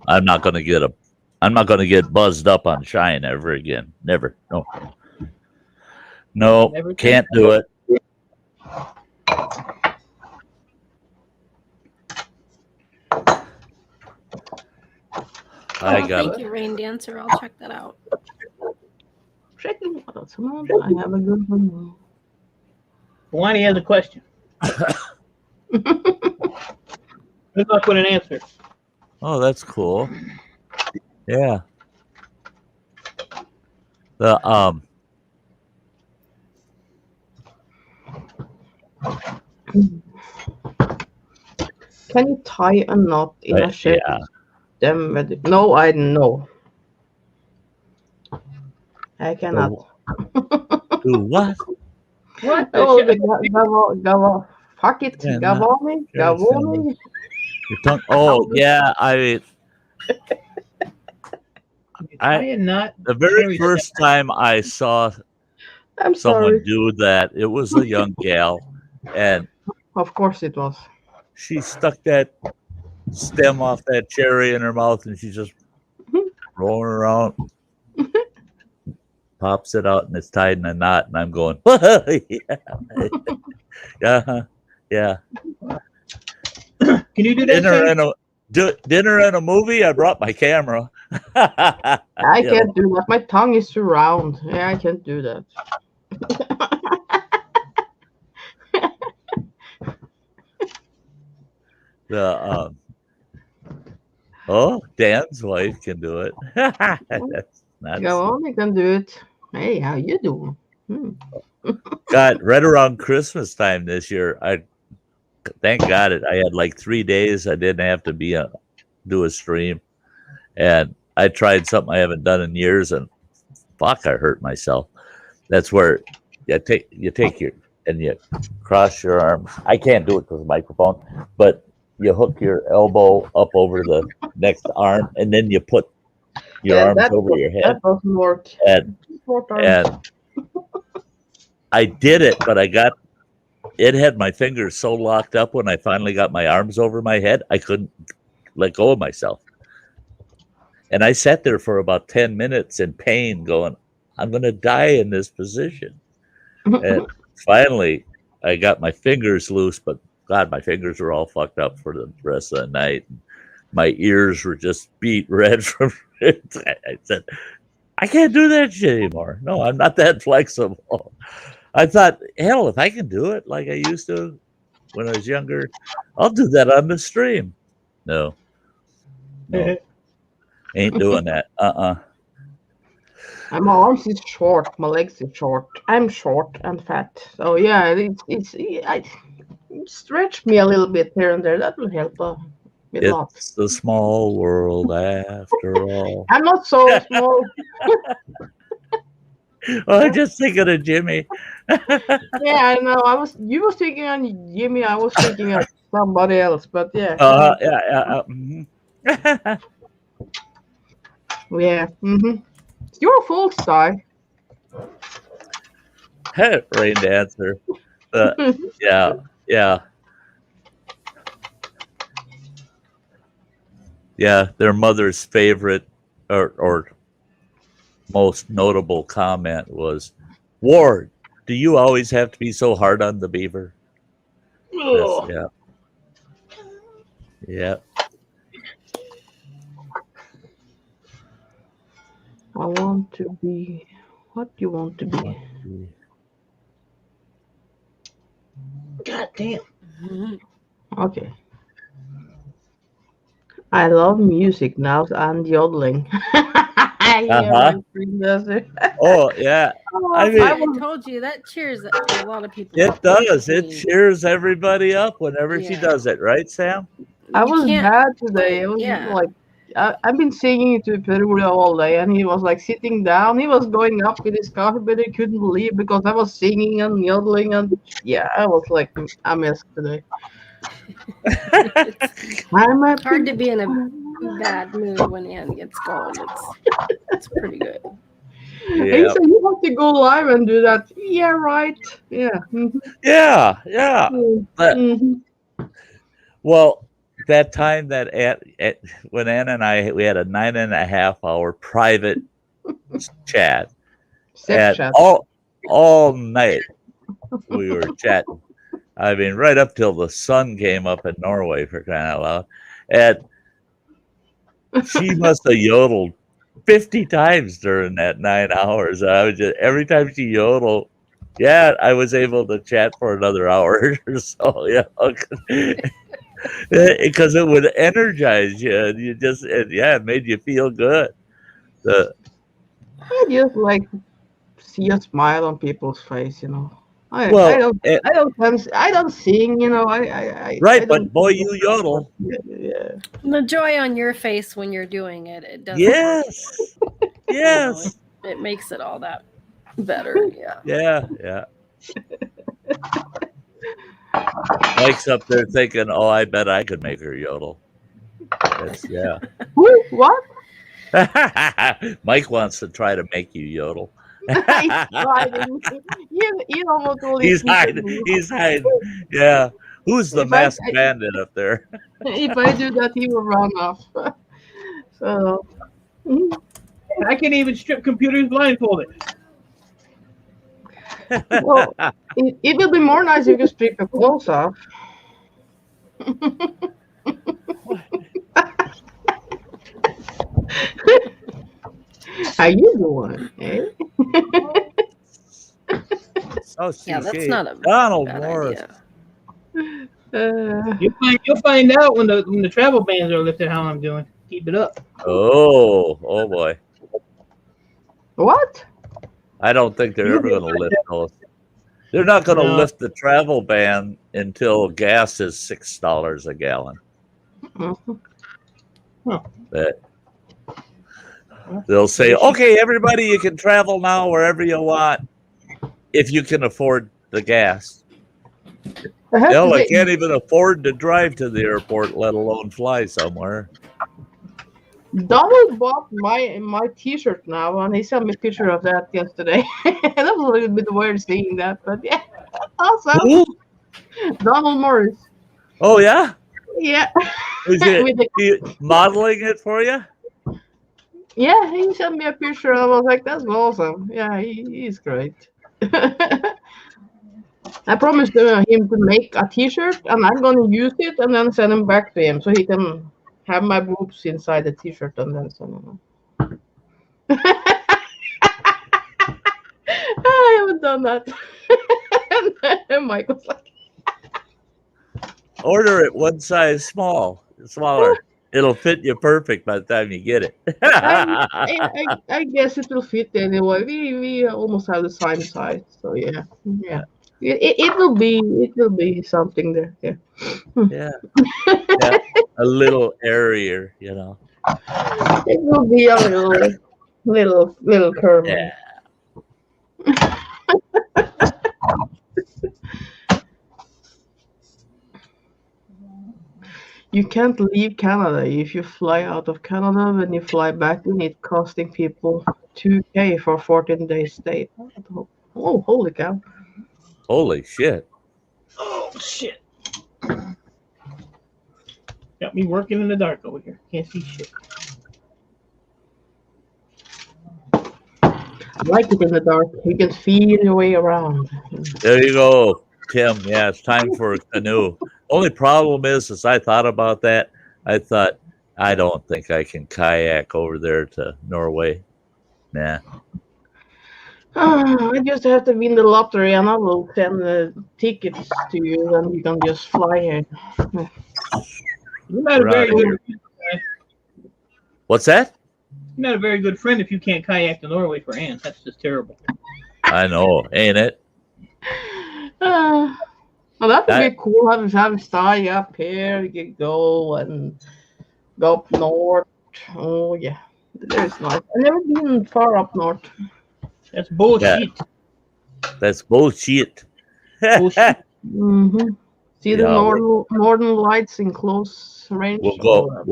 [SPEAKER 2] I'm not gonna get buzzed up on shine ever again. Never. No,
[SPEAKER 3] Never
[SPEAKER 2] can't
[SPEAKER 3] think.
[SPEAKER 2] do it. I
[SPEAKER 1] Oh,
[SPEAKER 2] got
[SPEAKER 1] thank you, Rain Dancer. I'll check that out.
[SPEAKER 4] checking what else. I have a good one.
[SPEAKER 3] Wani has a question. Good luck with an answer.
[SPEAKER 2] Oh, that's cool. Yeah. The
[SPEAKER 4] Can you tie a knot in a shed?
[SPEAKER 2] yeah.
[SPEAKER 4] No, I know. I cannot.
[SPEAKER 2] Do what?
[SPEAKER 3] What?
[SPEAKER 4] Oh,
[SPEAKER 3] The
[SPEAKER 4] gavo, fuck it,
[SPEAKER 2] Yeah, not
[SPEAKER 4] gavoni,
[SPEAKER 2] very simple.
[SPEAKER 4] gavoni.
[SPEAKER 2] Your tongue. Oh yeah,
[SPEAKER 3] I am not.
[SPEAKER 2] the very first time I saw
[SPEAKER 4] I'm
[SPEAKER 2] someone
[SPEAKER 4] sorry.
[SPEAKER 2] do that, it was a young gal, and
[SPEAKER 4] Of course it was.
[SPEAKER 2] she stuck that stem off that cherry in her mouth, and she's just rolling around, pops it out, and it's tied in a knot, and I'm going, yeah, yeah.
[SPEAKER 3] Can you do that?
[SPEAKER 2] Dinner
[SPEAKER 3] Shay?
[SPEAKER 2] and dinner and a movie. I brought my camera.
[SPEAKER 4] I
[SPEAKER 2] You know,
[SPEAKER 4] can't do that. My tongue is too round. Yeah, I can't do that.
[SPEAKER 2] the Dan's wife can do it. That's nuts.
[SPEAKER 4] Go on, you can do it. Hey, how you doing?
[SPEAKER 2] God, right around Christmas time this year, thank God I had like 3 days. I didn't have to do a stream, and I tried something I haven't done in years, and fuck, I hurt myself. That's where you take your and you cross your arms. I can't do it because of the microphone, but you hook your elbow up over the next arm, and then you put your arms over your head.
[SPEAKER 4] That doesn't work.
[SPEAKER 2] And I did it, but it had my fingers so locked up when I finally got my arms over my head, I couldn't let go of myself. And I sat there for about 10 minutes in pain going, I'm going to die in this position. And finally, I got my fingers loose, but God, my fingers were all fucked up for the rest of the night. My ears were just beat red from it. I said, I can't do that shit anymore. No, I'm not that flexible. I thought, hell, if I can do it like I used to when I was younger, I'll do that on the stream. No. Ain't doing that.
[SPEAKER 4] My arms is short, my legs is short. I'm short and fat. So yeah, I stretch me a little bit here and there. That will help a lot.
[SPEAKER 2] It's the small world after all.
[SPEAKER 4] I'm not so small.
[SPEAKER 2] Oh, I'm just thinking of Jimmy.
[SPEAKER 4] Yeah, I know. You was thinking on Jimmy. I was thinking of somebody else. But yeah.
[SPEAKER 2] Yeah.
[SPEAKER 4] Yeah. It's your fault, Sty.
[SPEAKER 2] Rain dancer. Yeah. Yeah, their mother's favorite or most notable comment was, Ward, do you always have to be so hard on the beaver? Yeah.
[SPEAKER 4] I want to be. What do you want to be?
[SPEAKER 3] Damn.
[SPEAKER 4] Okay. I love music now and yodeling. Yeah,
[SPEAKER 2] Uh-huh.
[SPEAKER 4] my friend does it.
[SPEAKER 2] Oh, yeah. I
[SPEAKER 4] Oh,
[SPEAKER 2] mean,
[SPEAKER 4] I
[SPEAKER 5] I
[SPEAKER 4] was
[SPEAKER 5] told you that cheers a lot of people
[SPEAKER 2] it
[SPEAKER 5] up.
[SPEAKER 2] does.
[SPEAKER 5] I
[SPEAKER 2] It
[SPEAKER 5] mean,
[SPEAKER 2] cheers everybody up whenever she
[SPEAKER 5] yeah.
[SPEAKER 2] does it, right, Sam?
[SPEAKER 4] I
[SPEAKER 5] You
[SPEAKER 4] was
[SPEAKER 5] can't.
[SPEAKER 4] bad today. I was
[SPEAKER 5] Yeah.
[SPEAKER 4] like, I've been singing to Perulia all day, and he was like sitting down. He was going up with his coffee, but he couldn't leave because I was singing and yodeling, and yeah, I was like a mess today.
[SPEAKER 5] It's
[SPEAKER 4] I'm a
[SPEAKER 5] hard to be in a bad mood when Ann gets going. It's pretty good.
[SPEAKER 4] And he
[SPEAKER 2] Yeah.
[SPEAKER 4] said, "You have to go live and do that." Yeah, right. Yeah.
[SPEAKER 2] Yeah. Yeah. But,
[SPEAKER 4] Mhm.
[SPEAKER 2] well, that time that when Anna and we had a 9.5 hour private chat,
[SPEAKER 4] Sex
[SPEAKER 2] and
[SPEAKER 4] chat.
[SPEAKER 2] all night we were chatting. I mean, right up till the sun came up in Norway, for crying out loud. And she must have yodeled 50 times during that 9 hours. I was just every time she yodeled, yeah, I was able to chat for another hour or so. Yeah, because it would energize you, and it made you feel good. The
[SPEAKER 4] I just like see a smile on people's face, you know. I I
[SPEAKER 2] well,
[SPEAKER 4] don't I don't dance, I don't sing, you know. I
[SPEAKER 2] right,
[SPEAKER 4] don't
[SPEAKER 2] but boy,
[SPEAKER 4] do
[SPEAKER 2] you
[SPEAKER 4] that, but
[SPEAKER 2] yodel.
[SPEAKER 4] yeah.
[SPEAKER 5] The joy on your face when you're doing it, it doesn't.
[SPEAKER 2] Yes,
[SPEAKER 5] You know,
[SPEAKER 2] yes,
[SPEAKER 5] it makes it all that better. Yeah.
[SPEAKER 2] yeah. Mike's up there thinking, "Oh, I bet I could make her yodel." Yeah.
[SPEAKER 4] Who? What?
[SPEAKER 2] Mike wants to try to make you yodel.
[SPEAKER 4] He's hiding. You don't want to
[SPEAKER 2] He's
[SPEAKER 4] listen to
[SPEAKER 2] hiding.
[SPEAKER 4] me.
[SPEAKER 2] He's hiding. Yeah. Who's the
[SPEAKER 4] If I
[SPEAKER 2] masked bandit up there?
[SPEAKER 4] if I do that, he will run off. So mhm.
[SPEAKER 3] I can even strip computers blindfolded.
[SPEAKER 4] Well, it will be more nice if you strip your clothes off. How you doing? Eh?
[SPEAKER 2] Oh,
[SPEAKER 5] Yeah, that's
[SPEAKER 2] she.
[SPEAKER 5] not a
[SPEAKER 2] Donald
[SPEAKER 5] bad
[SPEAKER 2] Morris.
[SPEAKER 5] idea.
[SPEAKER 3] You'll find out when the travel bans are lifted how I'm doing. Keep it up.
[SPEAKER 2] Oh boy.
[SPEAKER 4] What?
[SPEAKER 2] I don't think they're ever going to lift those. They're not going to
[SPEAKER 3] No.
[SPEAKER 2] lift the travel ban until gas is $6 a gallon.
[SPEAKER 4] Mhm.
[SPEAKER 2] That they'll say, "Okay, everybody, you can travel now wherever you want if you can afford the gas."
[SPEAKER 4] I have
[SPEAKER 2] Hell,
[SPEAKER 4] to
[SPEAKER 2] I
[SPEAKER 4] say,
[SPEAKER 2] can't even afford to drive to the airport, let alone fly somewhere.
[SPEAKER 4] Donald bought my T-shirt now, and he sent me a picture of that yesterday. That was a little bit weird seeing that, but yeah, awesome.
[SPEAKER 2] Who?
[SPEAKER 4] Donald Morris.
[SPEAKER 2] Oh yeah,
[SPEAKER 4] Yeah,
[SPEAKER 2] is
[SPEAKER 4] with the,
[SPEAKER 2] he modeling it for you?
[SPEAKER 4] yeah, he sent me a picture. And I was like, that's awesome. Yeah, he's great. I promised him to make a T-shirt, and I'm gonna use it and then send him back to him so he can have my boobs inside the T-shirt and then send him. I haven't done that. And Mike was like,
[SPEAKER 2] Order it one size smaller. It'll fit you perfect by the time you get it.
[SPEAKER 4] I guess it will fit anyway. We almost have the same size, so yeah. It will be something there. Yeah.
[SPEAKER 2] Yeah, yeah, a little airier, you know.
[SPEAKER 4] It will be a little curvy.
[SPEAKER 2] Yeah.
[SPEAKER 4] You can't leave Canada. If you fly out of Canada, when you fly back in, it's costing people 2K for 14 days stay. Oh, holy cow!
[SPEAKER 2] Holy shit.
[SPEAKER 3] Oh shit! Got me working in the dark over here. Can't see shit.
[SPEAKER 4] I like it in the dark. You can feel your way around.
[SPEAKER 2] There you go, Tim. Yeah, it's time for a canoe. Only problem is I thought about that. I thought, I don't think I can kayak over there to Norway. Nah.
[SPEAKER 4] I just have to win the lottery and I will send the tickets to you and you can just fly here.
[SPEAKER 3] You're not a
[SPEAKER 2] We're
[SPEAKER 3] very
[SPEAKER 2] out of
[SPEAKER 3] good.
[SPEAKER 2] here. What's that?
[SPEAKER 3] You're not a very good friend if you can't kayak to Norway for ants. That's just terrible.
[SPEAKER 2] I know, ain't it?
[SPEAKER 4] Well, that would
[SPEAKER 2] That-
[SPEAKER 4] be cool. Have Sty up here. You could go and go up north. Oh yeah, that is nice. I've never been far up north.
[SPEAKER 3] That's bullshit.
[SPEAKER 2] That's bullshit.
[SPEAKER 3] Bullshit.
[SPEAKER 4] Mm-hmm. See the
[SPEAKER 2] Yeah,
[SPEAKER 4] northern lights in close range.
[SPEAKER 2] We'll go.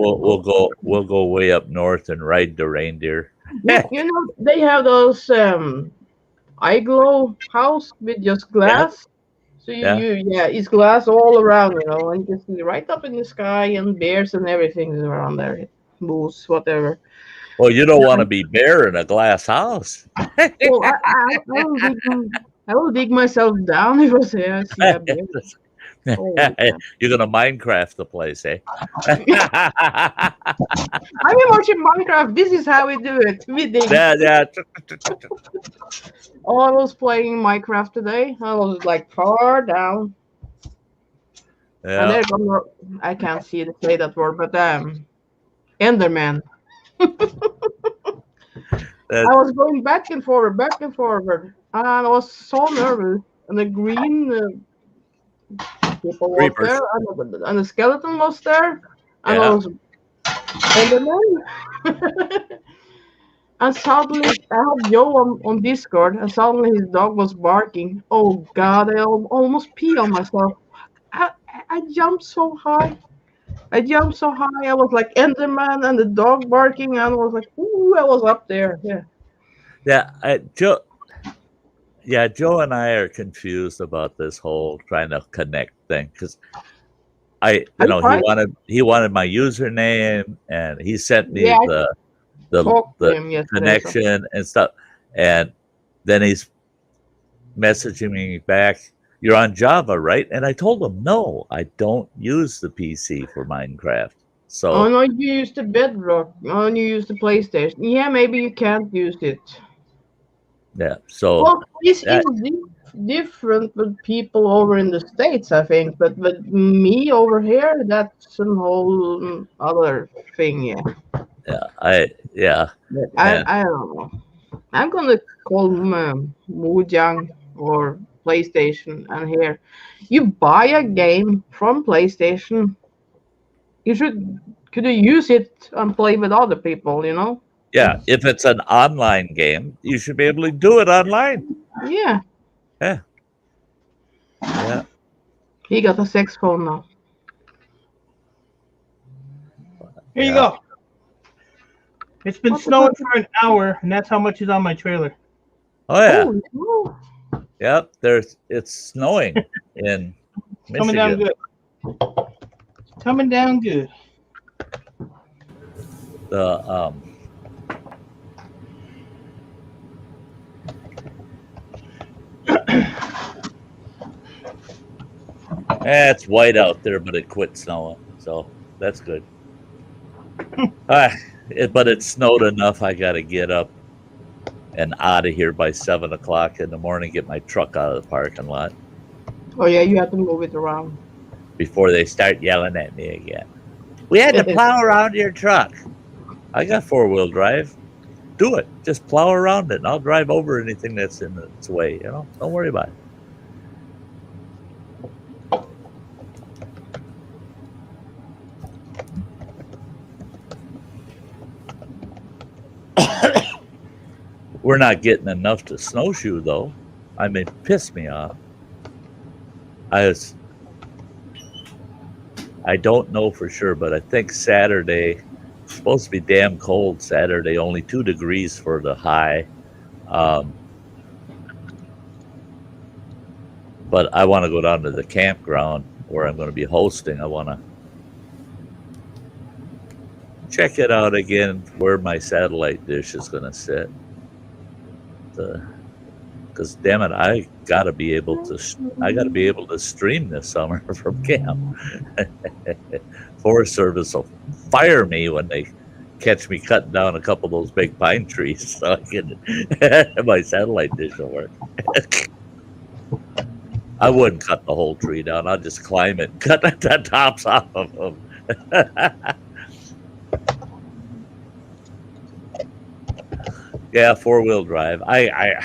[SPEAKER 2] We'll go way up north and ride the reindeer.
[SPEAKER 4] Yeah, you know they have those igloo house with just glass. So it's glass all around, you know, and you can see right up in the sky and bears and everything is around there, moose, whatever.
[SPEAKER 2] Well, you don't want to be bare in a glass house.
[SPEAKER 4] Well, I will dig myself down if I see a bear. Oh,
[SPEAKER 2] You're gonna Minecraft the place, eh?
[SPEAKER 4] I've been watching Minecraft. This is how we do it. We dig.
[SPEAKER 2] yeah.
[SPEAKER 4] Oh, I was playing Minecraft today. I was like far down. And
[SPEAKER 2] Yeah.
[SPEAKER 4] there come, I can't say that word, but Enderman. I was going back and forward, and I was so nervous. And the green people was
[SPEAKER 2] Creepers.
[SPEAKER 4] there, and the skeleton was there, and I
[SPEAKER 2] Yeah.
[SPEAKER 4] was Enderman. And suddenly, I had Joe on Discord, and suddenly his dog was barking. Oh God, I almost pee on myself. I jumped so high. I was like Enderman and the dog barking, and I was like, ooh, I was up there. Yeah.
[SPEAKER 2] Joe and I are confused about this whole trying to connect thing because he wanted my username and he sent me the connection and stuff, and then he's messaging me back. You're on Java, right? And I told him no, I don't use the PC for Minecraft. So
[SPEAKER 4] oh no, you use the Bedrock. Oh, you use the PlayStation. Yeah, maybe you can't use it.
[SPEAKER 2] yeah, so
[SPEAKER 4] Well, it's different with people over in the States, I think, but with me over here, that's a whole other thing.
[SPEAKER 2] I
[SPEAKER 4] I don't know. I'm gonna call Mojang or PlayStation, and here you buy a game from PlayStation. Could you use it and play with other people? You know?
[SPEAKER 2] yeah. If it's an online game, you should be able to do it online.
[SPEAKER 4] Yeah.
[SPEAKER 2] Yeah.
[SPEAKER 4] He got a sex phone now.
[SPEAKER 3] Here you go. It's been snowing for an hour, and that's how much is on my trailer.
[SPEAKER 2] Oh yeah.
[SPEAKER 4] Oh, no.
[SPEAKER 2] Yep. It's snowing in
[SPEAKER 3] Coming down
[SPEAKER 2] Michigan.
[SPEAKER 3] good. Coming down good.
[SPEAKER 2] The it's white out there, but it quit snowing, so that's good. But it snowed enough. I got to get up and out of here by 7 o'clock in the morning. Get my truck out of the parking lot
[SPEAKER 4] Oh yeah, you have to move it around.
[SPEAKER 2] before they start yelling at me again. We had to plow around your truck. I got 4-wheel drive. Do it. Just plow around it, and I'll drive over anything that's in its way. You know, don't worry about it. We're not getting enough to snowshoe, though. I mean, piss me off. I don't know for sure, but I think Saturday, it's supposed to be damn cold Saturday, only 2 degrees for the high. But I want to go down to the campground where I'm going to be hosting. I want to check it out again where my satellite dish is going to sit. Because damn it, I gotta be able to stream this summer from camp. Forest Service will fire me when they catch me cutting down a couple of those big pine trees so I can my satellite dish will work. I wouldn't cut the whole tree down. I'll just climb it and cut the tops off of them. Yeah, 4-wheel drive. I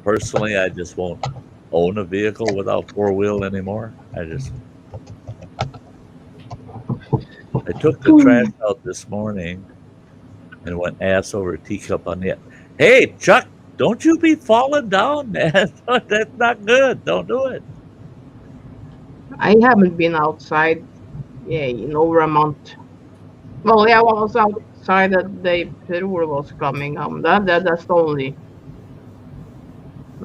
[SPEAKER 2] personally, I just won't own a vehicle without 4-wheel anymore. I took the trash out this morning and went ass over teacup on the. Hey, Chuck, don't you be falling down, man. That's not good. Don't do it.
[SPEAKER 4] I haven't been outside, in over a month. Well, yeah, I was outside the day Peru was coming home. That's the only.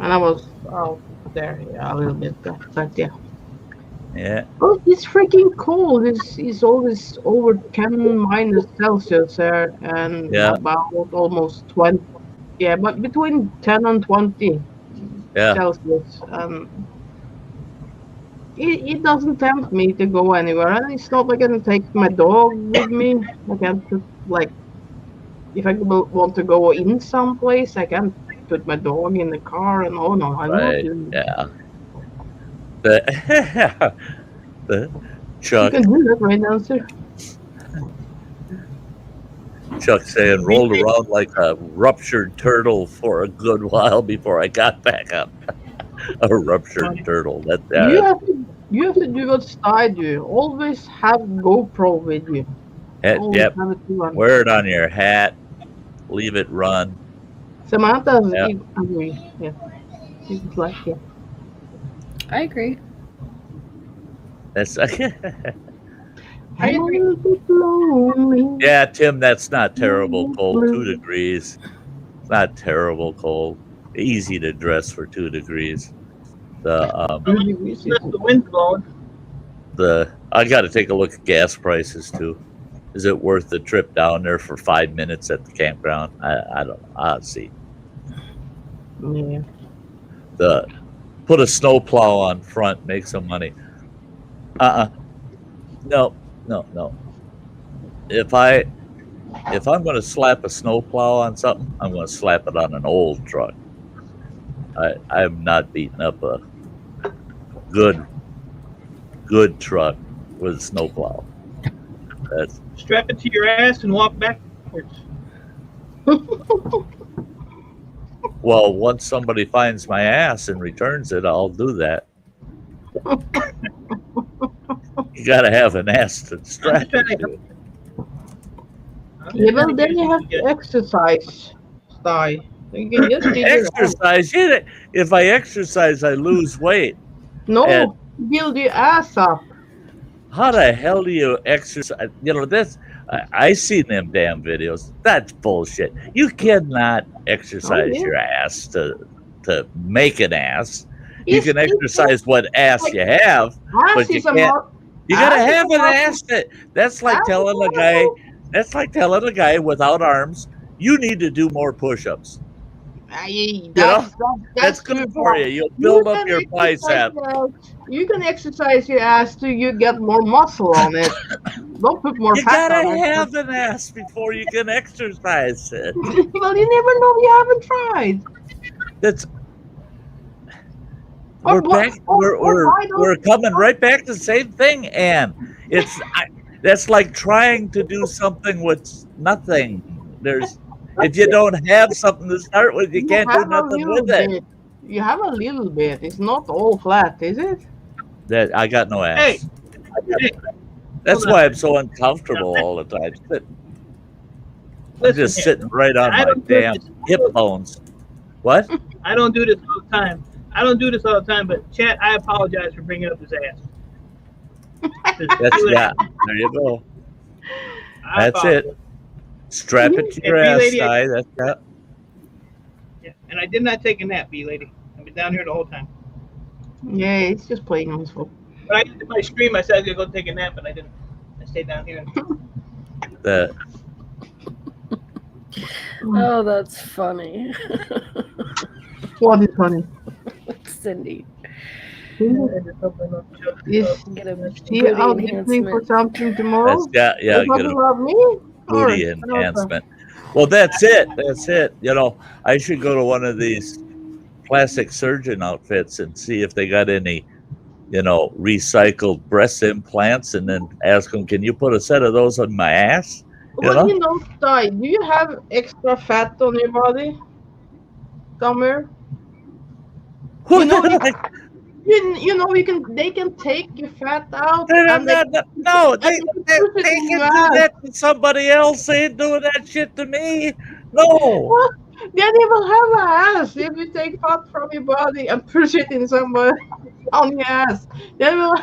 [SPEAKER 4] And I was out there, a little bit, but yeah.
[SPEAKER 2] Yeah.
[SPEAKER 4] Oh, it's freaking cold. It's always over 10 minus Celsius there, and about almost 20. Yeah, but between 10 and 20 Celsius. It doesn't tempt me to go anywhere, and it's not like I can take my dog with me. I can't put, like, if I want to go in someplace, I can't put my dog in the car, and I'm not doing that.
[SPEAKER 2] The Chuck.
[SPEAKER 4] You can do that right now, sir.
[SPEAKER 2] Chuck saying rolled around like a ruptured turtle for a good while before I got back up. A ruptured turtle.
[SPEAKER 4] You have to do what Sty do. Always have GoPro with you.
[SPEAKER 2] Yep. Wear it on your hat. Leave it run.
[SPEAKER 4] Samantha's agree. Yeah. She's like, yeah.
[SPEAKER 5] I agree.
[SPEAKER 2] That's
[SPEAKER 3] I agree.
[SPEAKER 2] yeah, Tim. That's not terrible cold. 2 degrees. It's not terrible cold. Easy to dress for 2 degrees.
[SPEAKER 3] The wind's blowing.
[SPEAKER 2] I got to take a look at gas prices too. Is it worth the trip down there for 5 minutes at the campground? I don't know. I'll see.
[SPEAKER 4] Yeah.
[SPEAKER 2] Put a snowplow on front, make some money. No. If I'm going to slap a snowplow on something, I'm going to slap it on an old truck. I'm not beating up a good truck with a snowplow.
[SPEAKER 3] Strap it to your ass and walk backwards.
[SPEAKER 2] Well, once somebody finds my ass and returns it, I'll do that. You got to have an ass to strap it to.
[SPEAKER 4] Yeah, well, then you have to exercise, Sty. You can just
[SPEAKER 2] exercise. Yeah, if I exercise, I lose weight.
[SPEAKER 4] No, build your ass up.
[SPEAKER 2] How the hell do you exercise? You know, this. I seen them damn videos. That's bullshit. You cannot exercise your ass to make an ass. You can exercise what ass you have, but you can't. You gotta have an ass. That's like telling a guy. That's like telling a guy without arms, you need to do more push-ups. That's good for you. You'll build up your bicep.
[SPEAKER 4] You can exercise your ass till you get more muscle on it. Don't put more fat on it.
[SPEAKER 2] You gotta have an ass before you can exercise it.
[SPEAKER 4] Well, you never know. You haven't tried.
[SPEAKER 2] That's. We're coming right back to the same thing, Ann. That's like trying to do something with nothing. If you don't have something to start with, you can't do nothing with it.
[SPEAKER 4] You have a little bit. It's not all flat, is it?
[SPEAKER 2] That I got no ass.
[SPEAKER 3] Hey.
[SPEAKER 2] That's why I'm so uncomfortable all the time. I'm just sitting right on my damn hip bones. What?
[SPEAKER 3] I don't do this all the time. But chat, I apologize for bringing up his ass.
[SPEAKER 2] There you go. That's it. Strap it to your ass, Sty. That's that.
[SPEAKER 3] Yeah, and I did not take a nap, B-lady. I've been down here the whole time.
[SPEAKER 4] Yeah, it's just playing on his phone.
[SPEAKER 3] But I did my stream. I said I was gonna go take a nap, but I didn't. I stayed down here.
[SPEAKER 5] Oh, that's funny.
[SPEAKER 4] What is funny?
[SPEAKER 5] Cindy.
[SPEAKER 4] Is
[SPEAKER 5] Get a
[SPEAKER 4] she
[SPEAKER 5] booty
[SPEAKER 4] auditioning for
[SPEAKER 5] enhancement.
[SPEAKER 4] something tomorrow?
[SPEAKER 2] Yeah,
[SPEAKER 4] You're
[SPEAKER 2] get
[SPEAKER 4] talking
[SPEAKER 2] a
[SPEAKER 4] about me? Or
[SPEAKER 2] booty enhancement. Well, that's it. That's it. I should go to one of these plastic surgeon outfits and see if they got any, recycled breast implants, and then ask them, "Can you put a set of those on my ass?" You
[SPEAKER 4] Well,
[SPEAKER 2] know?
[SPEAKER 4] Sty, do you have extra fat on your body somewhere? You
[SPEAKER 2] What
[SPEAKER 4] know,
[SPEAKER 2] the heck?
[SPEAKER 4] you can they can take your fat out
[SPEAKER 2] No,
[SPEAKER 4] and
[SPEAKER 2] no, no, no,
[SPEAKER 4] they can push it
[SPEAKER 2] they
[SPEAKER 4] in your
[SPEAKER 2] can do
[SPEAKER 4] ass.
[SPEAKER 2] that to somebody else. They ain't doing that shit to me. No.
[SPEAKER 4] Well, then you will have an ass if you take fat from your body and push it in somewhere on your ass. Then will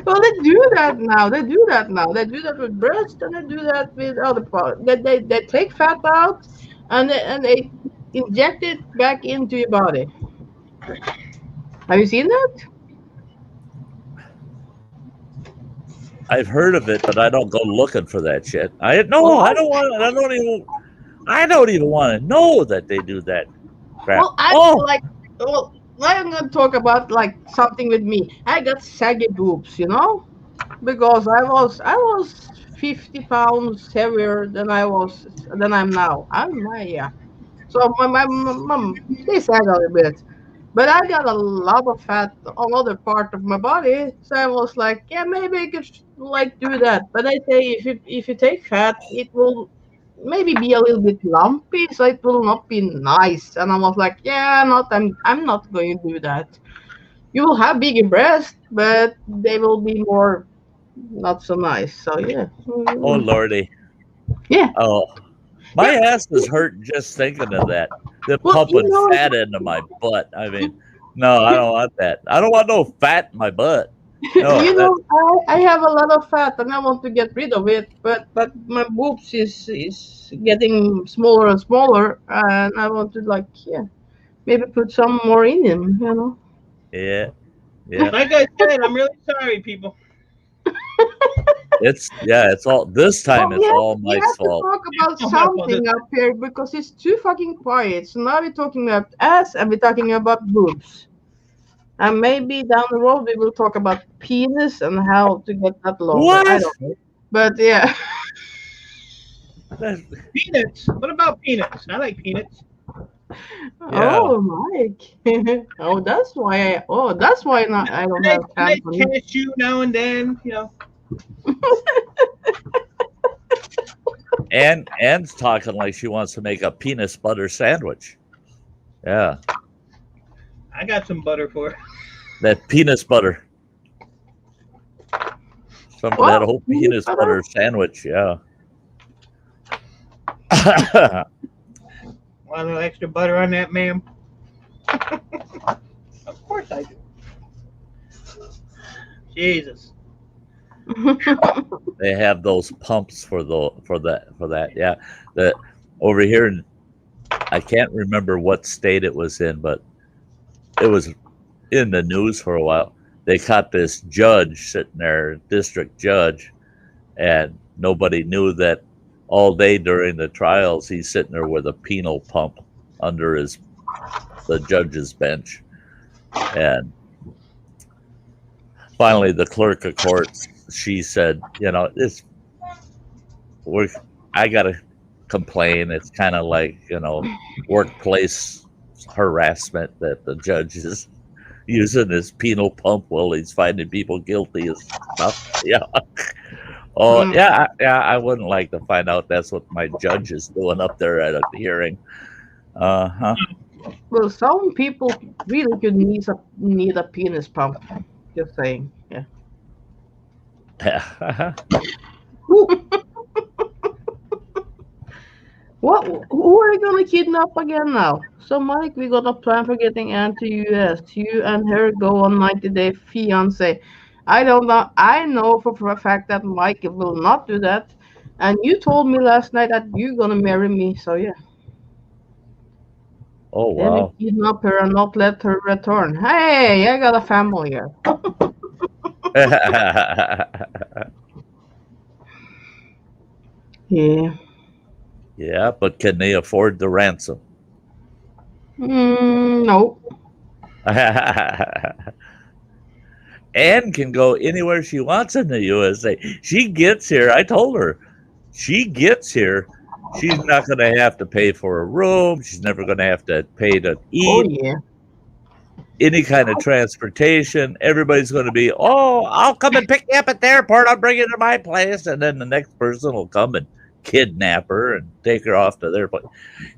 [SPEAKER 4] well they do that now. They do that now. They do that with breast and they do that with other parts. They take fat out and they inject it back into your body. Have you seen that?
[SPEAKER 2] I've heard of it, but I don't go looking for that shit.
[SPEAKER 4] Well,
[SPEAKER 2] I don't want it. I don't even want to know that they do that crap.
[SPEAKER 4] Well, I
[SPEAKER 2] Oh,
[SPEAKER 4] like. Well, I'm gonna talk about like something with me. I got saggy boobs, because I was 50 pounds heavier than I'm now. Yeah. So my mom they sag a little bit, but I got a lot of fat on other part of my body. So I was like, yeah, maybe I could like do that. But I say if you take fat, it will maybe be a little bit lumpy, so it will not be nice. And I was like, yeah, not I'm not going to do that. You will have bigger breasts, but they will be more not so nice. So yeah.
[SPEAKER 2] oh, lordy.
[SPEAKER 4] Yeah.
[SPEAKER 2] Oh, my
[SPEAKER 4] Yeah.
[SPEAKER 2] ass is hurting just thinking of that. They're
[SPEAKER 4] Well,
[SPEAKER 2] pumping fat into my butt. I mean, no, I don't want that. I don't want no fat in my butt. No, that
[SPEAKER 4] I have a lot of fat and I want to get rid of it, but my boobs is getting smaller and smaller, and I want to maybe put some more in them.
[SPEAKER 2] yeah, yeah.
[SPEAKER 3] Like I said, I'm really sorry, people.
[SPEAKER 2] It's all this
[SPEAKER 4] Well,
[SPEAKER 2] time. It's all
[SPEAKER 4] we
[SPEAKER 2] my
[SPEAKER 4] have to
[SPEAKER 2] fault.
[SPEAKER 4] talk about
[SPEAKER 3] It's not my fault.
[SPEAKER 4] something up here because it's too fucking quiet. So now we're talking about ass and we're talking about boobs. And maybe down the road we will talk about penis and how to get that longer. I
[SPEAKER 2] What?
[SPEAKER 4] don't know. But yeah.
[SPEAKER 2] That-
[SPEAKER 3] Peanuts. What about peanuts? I like peanuts.
[SPEAKER 2] yeah.
[SPEAKER 4] Oh, Mike. That's why not I don't have
[SPEAKER 3] A nice
[SPEAKER 4] company.
[SPEAKER 3] cashew now and then.
[SPEAKER 2] Anne's talking like she wants to make a penis butter sandwich. Yeah,
[SPEAKER 3] I got some butter for it.
[SPEAKER 2] that penis butter. Some of that
[SPEAKER 4] Well,
[SPEAKER 2] whole penis
[SPEAKER 4] butter.
[SPEAKER 2] butter sandwich. Yeah.
[SPEAKER 3] Want a little extra butter on that, ma'am? Of course I do. Jesus.
[SPEAKER 2] They have those pumps for that. Yeah. The over here in I can't remember what state it was in, but it was in the news for a while. They caught this judge sitting there, district judge, and nobody knew that all day during the trials he's sitting there with a penal pump under the judge's bench. And finally the clerk of courts, she said, I gotta complain. It's kind of like, workplace harassment that the judge is using his penal pump while he's finding people guilty of stuff. Yeah. Oh,
[SPEAKER 4] Mm.
[SPEAKER 2] yeah, yeah. I wouldn't like to find out that's what my judge is doing up there at a hearing. Huh.
[SPEAKER 4] Well, some people really could need a penis pump. Just saying. Yeah. What? Who are you gonna kidnap again now? So, Mike, we got a plan for getting Anne to US. You and her go on 90-day fiance. I don't know. I know for a fact that Mike will not do that. And you told me last night that you're gonna marry me. So yeah.
[SPEAKER 2] Oh,
[SPEAKER 4] Then we
[SPEAKER 2] wow.
[SPEAKER 4] kidnap her and not let her return. Hey, I got a family here. Yeah.
[SPEAKER 2] Yeah, but can they afford the ransom?
[SPEAKER 4] No.
[SPEAKER 2] Anne can go anywhere she wants in the USA. She gets here. I told her, she gets here. She's not going to have to pay for a room. She's never going to have to pay to
[SPEAKER 4] Oh
[SPEAKER 2] eat,
[SPEAKER 4] yeah.
[SPEAKER 2] any kind of transportation. Everybody's going to be, oh, I'll come and pick you up at the airport. I'll bring you to my place. And then the next person will come and kidnap her and take her off to their place.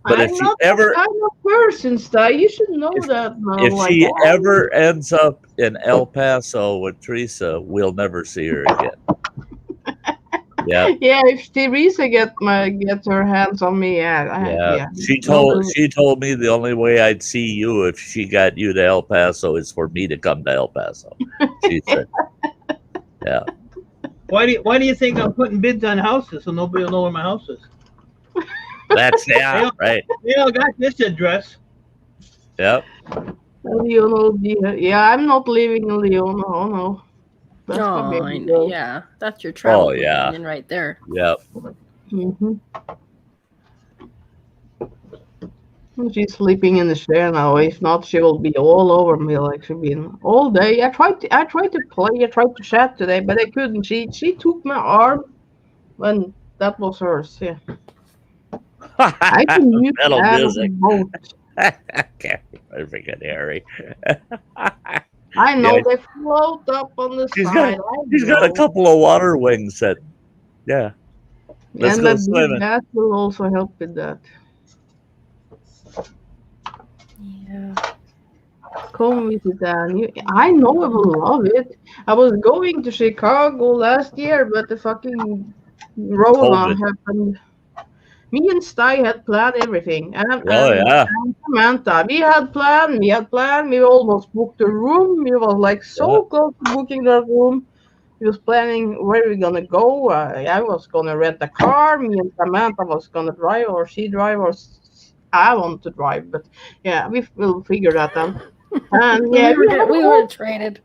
[SPEAKER 2] But
[SPEAKER 4] I'm
[SPEAKER 2] if she
[SPEAKER 4] not
[SPEAKER 2] ever,
[SPEAKER 4] that kind of person, Sty. You should know that now.
[SPEAKER 2] if
[SPEAKER 4] Like,
[SPEAKER 2] she ever ends up in El Paso with Teresa, we'll never see her again. Yeah.
[SPEAKER 4] yeah, if Teresa get her hands on me,
[SPEAKER 2] Yeah. She
[SPEAKER 4] No,
[SPEAKER 2] told me the only way I'd see you if she got you to El Paso is for me to come to El Paso. She said. Yeah.
[SPEAKER 3] Why do you think I'm putting bids on houses so nobody will know where my house is?
[SPEAKER 2] That's right.
[SPEAKER 3] They all got this address.
[SPEAKER 2] Yep.
[SPEAKER 4] Leon, yeah, I'm not living in Leon. Oh no. That's
[SPEAKER 5] Oh,
[SPEAKER 4] my
[SPEAKER 5] I
[SPEAKER 4] baby
[SPEAKER 5] know.
[SPEAKER 4] girl.
[SPEAKER 5] Yeah, that's your travel
[SPEAKER 2] yeah.
[SPEAKER 5] companion right there.
[SPEAKER 2] Yep.
[SPEAKER 4] Mm-hmm. She's sleeping in the chair now. If not, she will be all over me like she's been all day. I tried to play. I tried to chat today, but I couldn't. She took my arm, and that was hers. Yeah. I can use
[SPEAKER 2] Metal
[SPEAKER 4] that
[SPEAKER 2] music.
[SPEAKER 4] boat.
[SPEAKER 2] Okay. Freaking Harry.
[SPEAKER 4] I know
[SPEAKER 2] Yeah.
[SPEAKER 4] they float up on the
[SPEAKER 2] She's
[SPEAKER 4] side.
[SPEAKER 2] She's got a couple of water wings that, yeah. Let's
[SPEAKER 4] And
[SPEAKER 2] go
[SPEAKER 4] the big
[SPEAKER 2] swimming.
[SPEAKER 4] gas will also help with that.
[SPEAKER 5] Yeah.
[SPEAKER 4] Come visit Anne. I know I will love it. I was going to Chicago last year, but the fucking Rona
[SPEAKER 2] COVID.
[SPEAKER 4] happened. Me and Sty had planned everything. And
[SPEAKER 2] Yeah.
[SPEAKER 4] Samantha, we had planned. We almost booked a room. We was like so close to booking that room. We was planning where we gonna go. I was gonna rent a car. Me and Samantha was gonna drive, or she drive, or I want to drive. But yeah, we will figure that out. And yeah,
[SPEAKER 5] we were traded.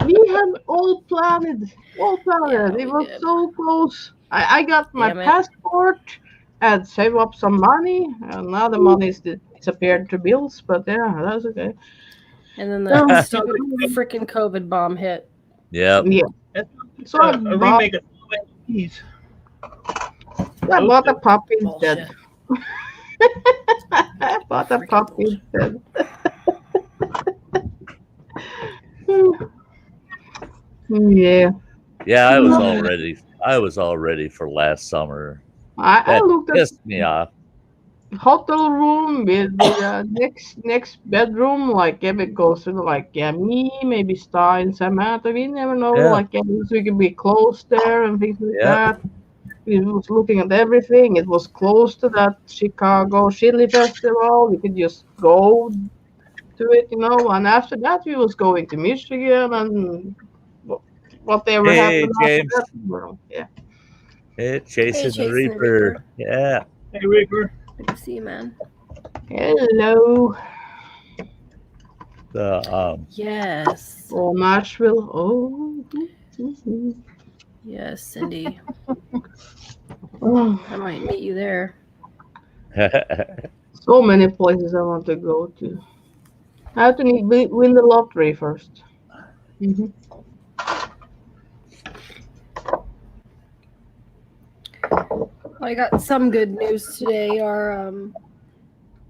[SPEAKER 4] we had all planned.
[SPEAKER 5] Yeah,
[SPEAKER 4] it
[SPEAKER 5] we
[SPEAKER 4] was
[SPEAKER 5] did.
[SPEAKER 4] so close. I got my
[SPEAKER 5] Damn it.
[SPEAKER 4] passport and saved up some money. And now the money is disappeared to bills. But yeah, that's okay.
[SPEAKER 5] And then
[SPEAKER 4] Oh.
[SPEAKER 5] the stupid freaking COVID bomb hit.
[SPEAKER 2] Yep.
[SPEAKER 4] Yeah. So
[SPEAKER 3] A remake of Keys.
[SPEAKER 4] I bought a puppy instead.
[SPEAKER 5] Bullshit.
[SPEAKER 4] I bought a puppy instead. Yeah.
[SPEAKER 2] Yeah, I was all ready for last summer.
[SPEAKER 4] I
[SPEAKER 2] That
[SPEAKER 4] looked at
[SPEAKER 2] pissed me off.
[SPEAKER 4] hotel room with next bedroom, like it goes to like me, maybe Sty and Samantha. We never know,
[SPEAKER 2] Yeah.
[SPEAKER 4] like we could be close there and things like
[SPEAKER 2] Yeah.
[SPEAKER 4] that. We was looking at everything. It was close to that Chicago Chili Festival. We could just go to it, And after that, we was going to Michigan and whatever
[SPEAKER 2] Hey,
[SPEAKER 4] happened
[SPEAKER 2] James.
[SPEAKER 4] after that. Well, yeah.
[SPEAKER 2] Hey, Chasing the
[SPEAKER 5] Chasing the
[SPEAKER 2] Reaper.
[SPEAKER 5] Reaper.
[SPEAKER 2] Yeah.
[SPEAKER 3] Hey, Reaper.
[SPEAKER 5] Good to see you, man.
[SPEAKER 4] Hello.
[SPEAKER 5] Yes.
[SPEAKER 4] Oh, Nashville. Oh.
[SPEAKER 5] Yes, Cindy.
[SPEAKER 4] Oh,
[SPEAKER 5] I might meet you there.
[SPEAKER 4] so many places I want to go to. I have to win the lottery first. Mm-hmm.
[SPEAKER 5] I got some good news today. Our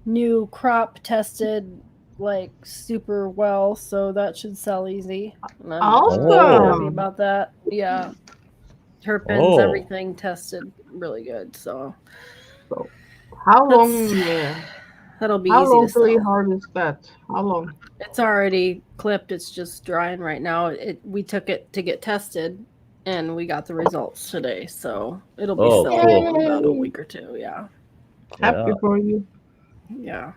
[SPEAKER 5] new crop tested like super well, so that should sell easy. And I'm
[SPEAKER 4] Awesome.
[SPEAKER 5] happy about that. Yeah. Terpenes, everything tested really good. So
[SPEAKER 4] How long?
[SPEAKER 5] that'll be
[SPEAKER 4] How
[SPEAKER 5] easy
[SPEAKER 4] long
[SPEAKER 5] to
[SPEAKER 4] till you
[SPEAKER 5] sell.
[SPEAKER 4] harvest that? How long?
[SPEAKER 5] It's already clipped. It's just drying right now. We took it to get tested, and we got the results today. So it'll be selling in about a week or two. Yeah.
[SPEAKER 4] Happy for you.
[SPEAKER 5] Yeah.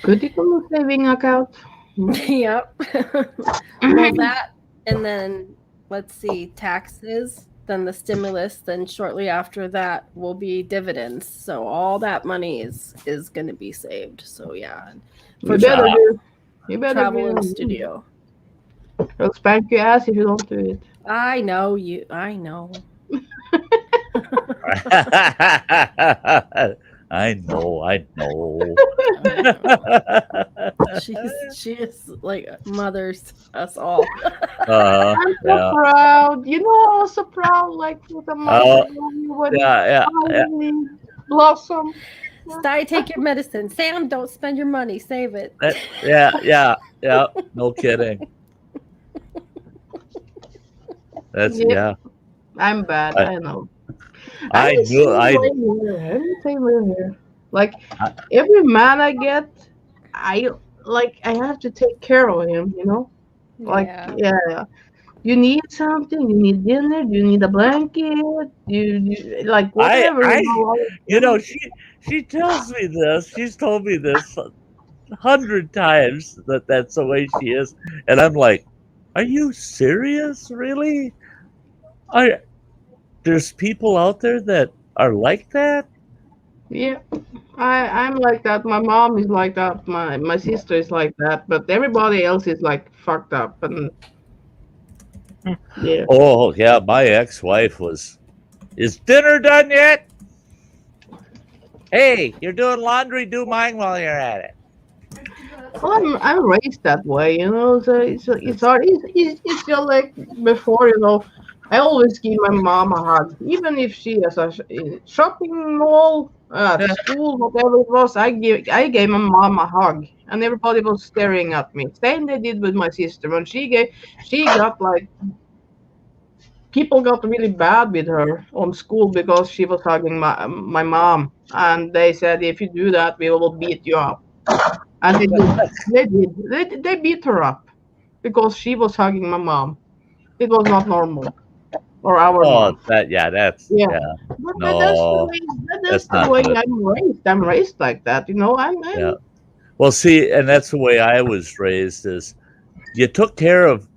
[SPEAKER 4] Good to come saving account.
[SPEAKER 5] Yep. Well, that, and then let's see, taxes, then the stimulus, then shortly after that will be dividends. So all that money is going to be saved. So yeah,
[SPEAKER 4] You better
[SPEAKER 5] travel
[SPEAKER 4] do.
[SPEAKER 5] and studio.
[SPEAKER 4] They'll spank your ass if you don't do it.
[SPEAKER 5] I know you. I know.
[SPEAKER 2] I know.
[SPEAKER 5] She is like mothers us all.
[SPEAKER 4] I'm so proud. You know, I was so proud, like with the month
[SPEAKER 2] Oh,
[SPEAKER 4] ago when
[SPEAKER 2] yeah.
[SPEAKER 4] finally blossom.
[SPEAKER 5] Sty, take your medicine. Sam, don't spend your money. Save it.
[SPEAKER 2] Yeah. No kidding. That's
[SPEAKER 4] Yep, I'm bad.
[SPEAKER 2] I,
[SPEAKER 4] I know. I'm
[SPEAKER 2] I
[SPEAKER 4] the
[SPEAKER 2] knew.
[SPEAKER 4] same way here. I'm the same way here. Like every man I get, I I have to take care of him. You know, like
[SPEAKER 5] Yeah.
[SPEAKER 4] yeah. You need something. You need dinner. You need a blanket. You like whatever. You know.
[SPEAKER 2] You know, she tells me this. She's told me this 100 times that's the way she is, and I'm like, are you serious? Really? Are there's people out there that are like that?
[SPEAKER 4] Yeah, I'm like that. My mom is like that. My sister is like that. But everybody else is like fucked up. And yeah.
[SPEAKER 2] Oh yeah, my ex-wife was. Is dinner done yet? Hey, you're doing laundry. Do mine while you're at it.
[SPEAKER 4] Well, I'm raised that way, you know. So it's hard. It's just like before, you know. I always give my mom a hug, even if she has a shopping mall,
[SPEAKER 2] Yeah.
[SPEAKER 4] school, whatever it was. I gave my mom a hug, and everybody was staring at me. Same they did with my sister. When she got like people got really bad with her on school because she was hugging my mom, and they said if you do that, we will beat you up. And they did. They did. They beat her up because she was hugging my mom. It was not normal. Or our
[SPEAKER 2] Oh,
[SPEAKER 4] mom.
[SPEAKER 2] that's
[SPEAKER 4] Yeah.
[SPEAKER 2] yeah.
[SPEAKER 4] But that's the
[SPEAKER 2] No,
[SPEAKER 4] way. That's
[SPEAKER 2] that's
[SPEAKER 4] the
[SPEAKER 2] not
[SPEAKER 4] way
[SPEAKER 2] good.
[SPEAKER 4] I'm raised. I'm raised like that. You know.
[SPEAKER 2] Yeah. Well, see, and that's the way I was raised. Is you took care of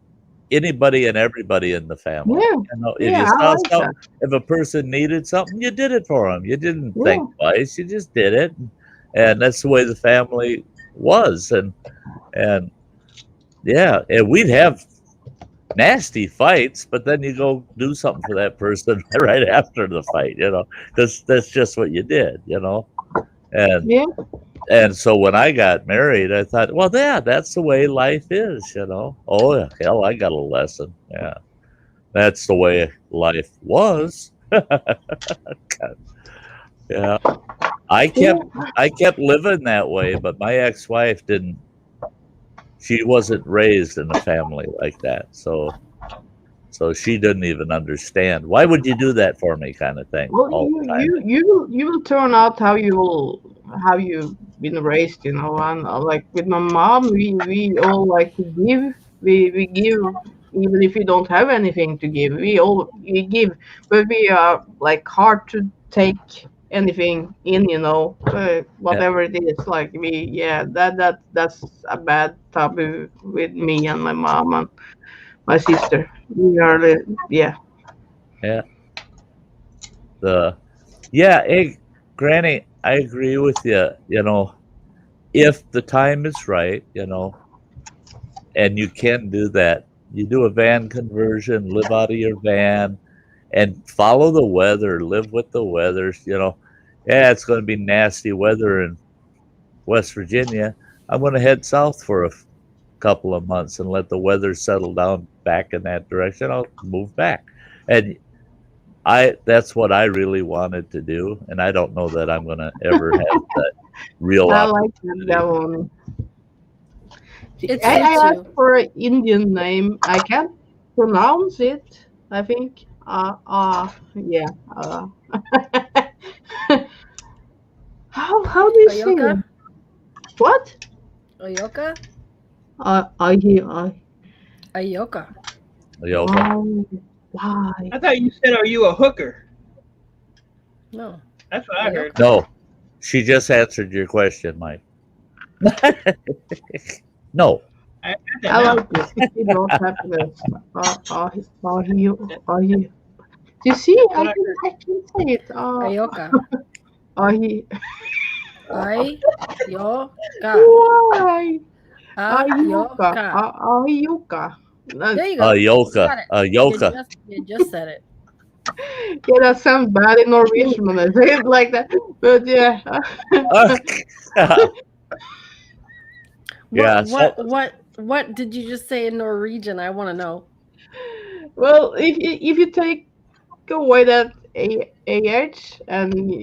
[SPEAKER 2] anybody and everybody in the family.
[SPEAKER 4] Yeah.
[SPEAKER 2] You know, if
[SPEAKER 4] Yeah.
[SPEAKER 2] you
[SPEAKER 4] I
[SPEAKER 2] saw
[SPEAKER 4] like that.
[SPEAKER 2] something, if a person needed something, you did it for them. You didn't
[SPEAKER 4] Yeah.
[SPEAKER 2] think twice. You just did it, and that's the way the family was. And yeah, and we'd have nasty fights, but then you go do something for that person right after the fight. You know, because that's just what you did. You know, and
[SPEAKER 4] Yeah.
[SPEAKER 2] and so when I got married, I thought, well, yeah, that's the way life is. You know, oh yeah, hell, I got a lesson. Yeah. That's the way life was. Yeah. I
[SPEAKER 4] Yeah.
[SPEAKER 2] kept I kept living that way, but my ex-wife didn't she wasn't raised in a family like that. So she didn't even understand. Why would you do that for me kind of thing
[SPEAKER 4] Well,
[SPEAKER 2] all the time.
[SPEAKER 4] you will turn out how you've been raised, you know. And like with my mom, we all like to give. We give even if we don't have anything to give. We give, but we are like hard to take anything in, you know.
[SPEAKER 2] Yeah.
[SPEAKER 4] Whatever it is, like we yeah that's a bad taboo with me and my mom and my sister. We are yeah.
[SPEAKER 2] Yeah. The yeah, hey, Granny, I agree with you, you know, if the time is right, you know, and you can do that. You do a van conversion, live out of your van, and follow the weather, live with the weather. You know, yeah, it's going to be nasty weather in West Virginia. I'm going to head south for a couple of months and let the weather settle down back in that direction. I'll move back. And that's what I really wanted to do. And I don't know that I'm going to ever have that real
[SPEAKER 4] I
[SPEAKER 2] opportunity.
[SPEAKER 4] like that one.
[SPEAKER 5] It
[SPEAKER 4] I
[SPEAKER 5] suits
[SPEAKER 4] asked
[SPEAKER 5] you.
[SPEAKER 4] for an Indian name. I can't pronounce it. I think. Yeah. How do you say
[SPEAKER 5] Ayoka?
[SPEAKER 4] it? What?
[SPEAKER 5] Ayoka?
[SPEAKER 4] I.
[SPEAKER 5] Ayoka.
[SPEAKER 2] Yoga.
[SPEAKER 4] Oh, why?
[SPEAKER 3] I thought you said, "Are you a hooker?"
[SPEAKER 5] No.
[SPEAKER 3] That's what I heard.
[SPEAKER 2] No, she just answered your question, Mike. No.
[SPEAKER 3] I heard
[SPEAKER 4] I
[SPEAKER 3] that now.
[SPEAKER 4] like it. You don't have to. Are you? You see,
[SPEAKER 3] That's
[SPEAKER 4] I
[SPEAKER 3] what I
[SPEAKER 4] can
[SPEAKER 3] heard.
[SPEAKER 4] I can say it.
[SPEAKER 5] Ayoka.
[SPEAKER 4] Ahi.
[SPEAKER 5] Ayoka.
[SPEAKER 4] Why? Ayuka.
[SPEAKER 5] Ayoka.
[SPEAKER 4] Ayuka.
[SPEAKER 5] There you go. You
[SPEAKER 2] Yoka.
[SPEAKER 5] got it.
[SPEAKER 2] Yoka.
[SPEAKER 5] You just said it.
[SPEAKER 4] Yeah, that sounds bad in Norwegian when I say it like that. But yeah.
[SPEAKER 2] Yeah,
[SPEAKER 5] What did you just say in Norwegian? I want to know.
[SPEAKER 4] Well, if you take away that and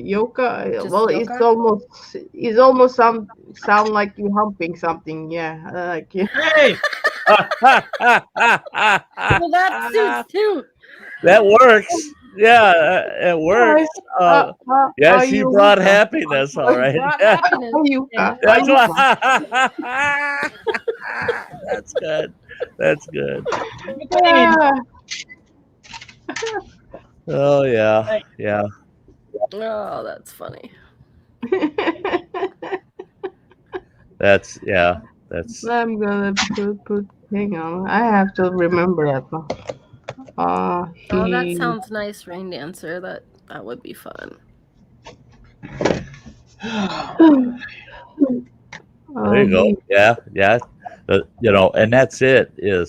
[SPEAKER 4] yoga,
[SPEAKER 5] Just
[SPEAKER 4] well,
[SPEAKER 5] yoga?
[SPEAKER 4] it's almost sound like you humping something. Yeah, like yeah.
[SPEAKER 3] Hey,
[SPEAKER 5] Well, that suits too.
[SPEAKER 2] that works. Yeah, it works. Yeah, she brought happiness. All right.
[SPEAKER 5] Brought
[SPEAKER 2] Yeah,
[SPEAKER 5] happiness. Yeah.
[SPEAKER 2] that's why. That's good. That's good. Oh yeah, yeah.
[SPEAKER 5] Oh, that's funny.
[SPEAKER 2] That's yeah. That's
[SPEAKER 4] I'm gonna put. Hang on, I have to remember that one.
[SPEAKER 5] Oh, that
[SPEAKER 4] He.
[SPEAKER 5] sounds nice, Rain Dancer. That would be fun.
[SPEAKER 2] there you go. Yeah, yeah. You know, and that's it. Is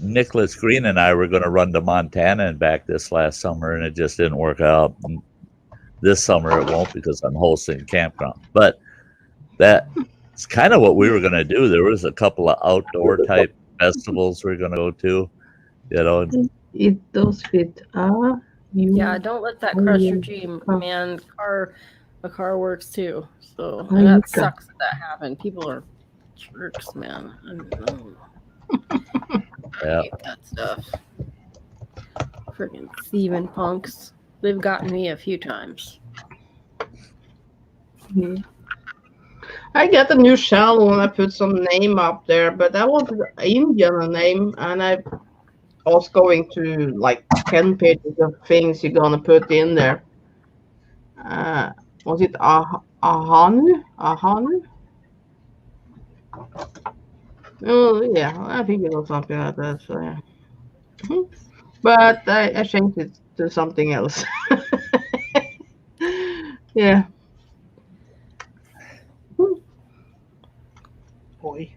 [SPEAKER 2] Nicholas Green and I were going to run to Montana and back this last summer, and it just didn't work out. And this summer it won't because I'm hosting campground. But that's kind of what we were going to do. There was a couple of outdoor type festivals we were going to go to. You know,
[SPEAKER 4] It does fit.
[SPEAKER 5] Yeah, don't let that crush your dream, man. A car works too. So and that sucks that happened. People are jerks, man. I hate that stuff. Freaking thieving punks. They've gotten me a few times.
[SPEAKER 4] I got a new channel when I put some name up there, but that was an Indian name, and I was going to like 10 pages of things you're gonna put in there. Was it Ahanu? Oh yeah, I think it was something like that. So yeah. But I changed it to something else. Yeah.
[SPEAKER 3] boy.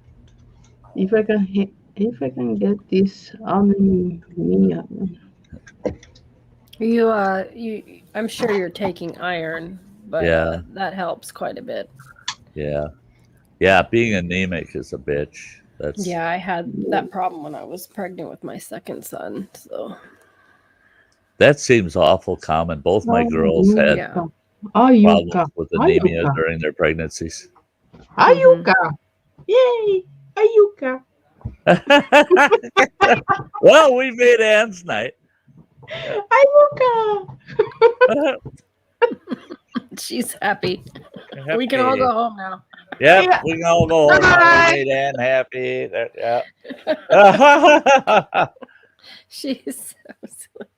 [SPEAKER 4] If I can get this on me.
[SPEAKER 5] I'm sure you're taking iron, but
[SPEAKER 2] Yeah.
[SPEAKER 5] that helps quite a bit.
[SPEAKER 2] Yeah. Yeah, being anemic is a bitch. That's
[SPEAKER 5] Yeah, I had that problem when I was pregnant with my second son. So
[SPEAKER 2] that seems awful common. Both my girls had
[SPEAKER 5] yeah.
[SPEAKER 2] problems with anemia during their pregnancies.
[SPEAKER 4] Ayuka. Yay! Ayuka.
[SPEAKER 2] Well, we made ends night.
[SPEAKER 4] Ayuka.
[SPEAKER 5] She's happy. We can all go home now.
[SPEAKER 2] Yep,
[SPEAKER 4] Yeah.
[SPEAKER 2] we can all go home.
[SPEAKER 4] Bye.
[SPEAKER 2] We made Ann happy. Yeah.
[SPEAKER 5] She's so silly.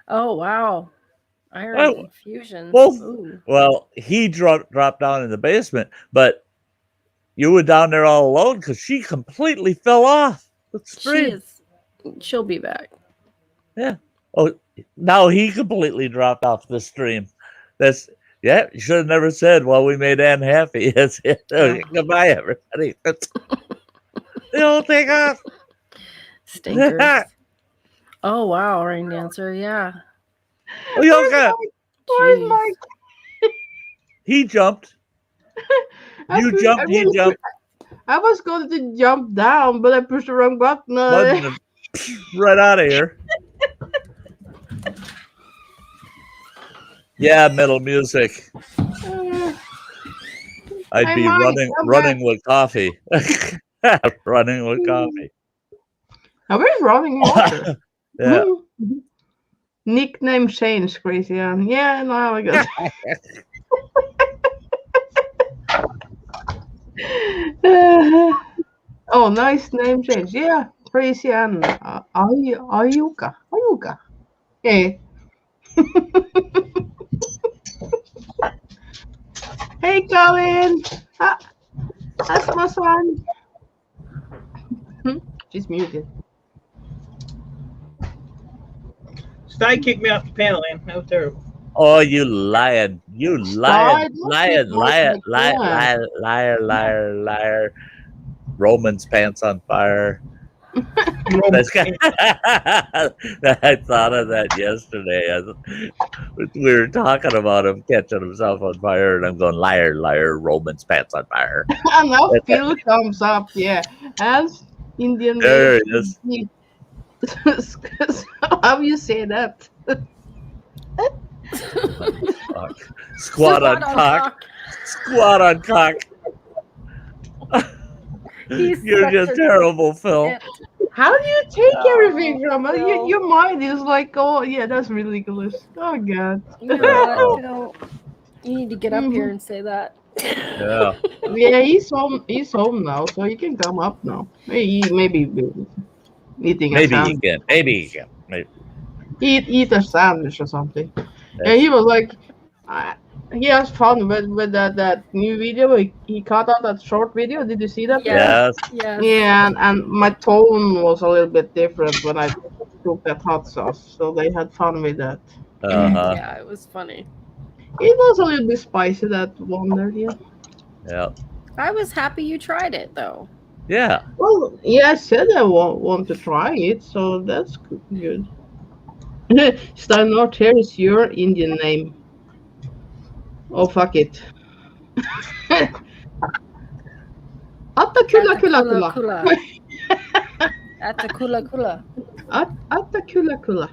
[SPEAKER 5] Oh wow. Iron
[SPEAKER 2] Oh,
[SPEAKER 5] infusion.
[SPEAKER 2] well, he dropped down in the basement, but you were down there all alone because she completely fell off the stream.
[SPEAKER 5] She'll be back.
[SPEAKER 2] Yeah. Oh, now he completely dropped off the stream. You should have never said, well, we made Ann happy. That's it. Okay, goodbye, everybody. They all take off.
[SPEAKER 5] Stinkers. Oh, wow, Rain Dancer. Yeah.
[SPEAKER 2] Oh, Yoka.
[SPEAKER 4] Where's my...
[SPEAKER 2] He jumped. You jumped, he jumped.
[SPEAKER 4] I was going to jump down, but I pushed the wrong button.
[SPEAKER 2] Right out of here. Yeah, metal music. I'd be running with coffee. Running with coffee.
[SPEAKER 4] I was running water.
[SPEAKER 2] Yeah.
[SPEAKER 4] Nickname change, crazy. Yeah, no, I got oh, nice name change. Yeah, crazy and Ayuka. Hey. Hey, Colin. That's my son. She's muted.
[SPEAKER 3] Sty kicked me off the panel, man. That was terrible.
[SPEAKER 2] Oh, you lying. You lying. Liar. Roman's pants on fire. I thought of that yesterday. We were talking about him catching himself on fire, and I'm going, liar, liar, Roman's pants on fire.
[SPEAKER 4] And now Phil comes up, yeah, as Indian
[SPEAKER 2] There
[SPEAKER 4] way.
[SPEAKER 2] it is.
[SPEAKER 4] How you say that?
[SPEAKER 2] Squat on cock. Squat on cock.
[SPEAKER 5] He's
[SPEAKER 2] You're
[SPEAKER 5] such
[SPEAKER 2] just
[SPEAKER 5] a
[SPEAKER 2] terrible, Phil.
[SPEAKER 5] shit.
[SPEAKER 4] How do you take everything
[SPEAKER 5] Oh,
[SPEAKER 4] from it?
[SPEAKER 5] Phil.
[SPEAKER 4] Your mind is like, oh yeah, that's ridiculous. Oh god.
[SPEAKER 5] You know what, Phil? You need to get up here and say that.
[SPEAKER 2] Yeah.
[SPEAKER 4] Yeah, he's home. He's home now, so he can come up now. Maybe eating a
[SPEAKER 2] Maybe you
[SPEAKER 4] sandwich.
[SPEAKER 2] can. Maybe you can. Maybe.
[SPEAKER 4] Eat a sandwich or something. Yeah, he was like, he has fun with that new video. He cut out that short video. Did you see that?
[SPEAKER 5] Yeah.
[SPEAKER 2] Yes.
[SPEAKER 5] Yes.
[SPEAKER 4] Yeah, and my tone was a little bit different when I took that hot sauce, so they had fun with that.
[SPEAKER 2] Uh-huh.
[SPEAKER 5] Yeah, it was funny.
[SPEAKER 4] It was a little bit spicy, that one there, yeah.
[SPEAKER 2] Yeah.
[SPEAKER 5] I was happy you tried it, though.
[SPEAKER 2] Yeah.
[SPEAKER 4] Well, yeah, I said I want to try it, so that's good. Sty North, here is your Indian name. Oh, fuck it. Atta kula kula kula.
[SPEAKER 5] Atta kula kula.
[SPEAKER 4] Atta kula kula.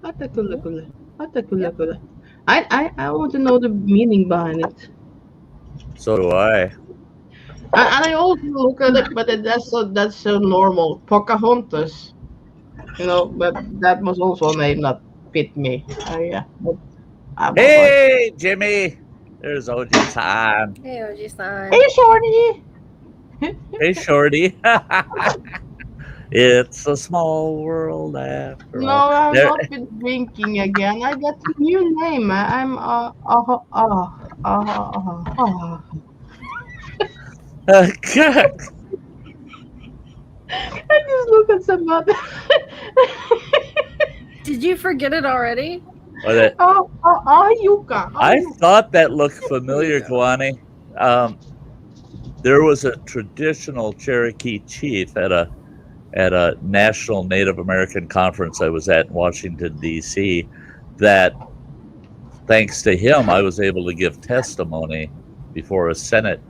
[SPEAKER 4] Atta kula kula. Atta kula kula. I want to know the meaning behind it.
[SPEAKER 2] So do I.
[SPEAKER 4] And I also look at it, but that's so normal. Pocahontas, but that was also a name that fit me. Yeah. But I was
[SPEAKER 2] Hey, Jimmy. There's OG-san.
[SPEAKER 5] Hey, Oji-san.
[SPEAKER 4] like, hey, Shorty.
[SPEAKER 2] Hey, Shorty. It's a small world after
[SPEAKER 4] No,
[SPEAKER 2] all.
[SPEAKER 4] I've
[SPEAKER 2] There-
[SPEAKER 4] not been drinking again. I got a new name. I'm
[SPEAKER 2] God.
[SPEAKER 4] I just look at somebody.
[SPEAKER 5] Did you forget it already?
[SPEAKER 4] Yuka.
[SPEAKER 2] I thought that looked familiar, Kwani. There was a traditional Cherokee chief at a national Native American conference I was at in Washington, D.C., that thanks to him, I was able to give testimony before a Senate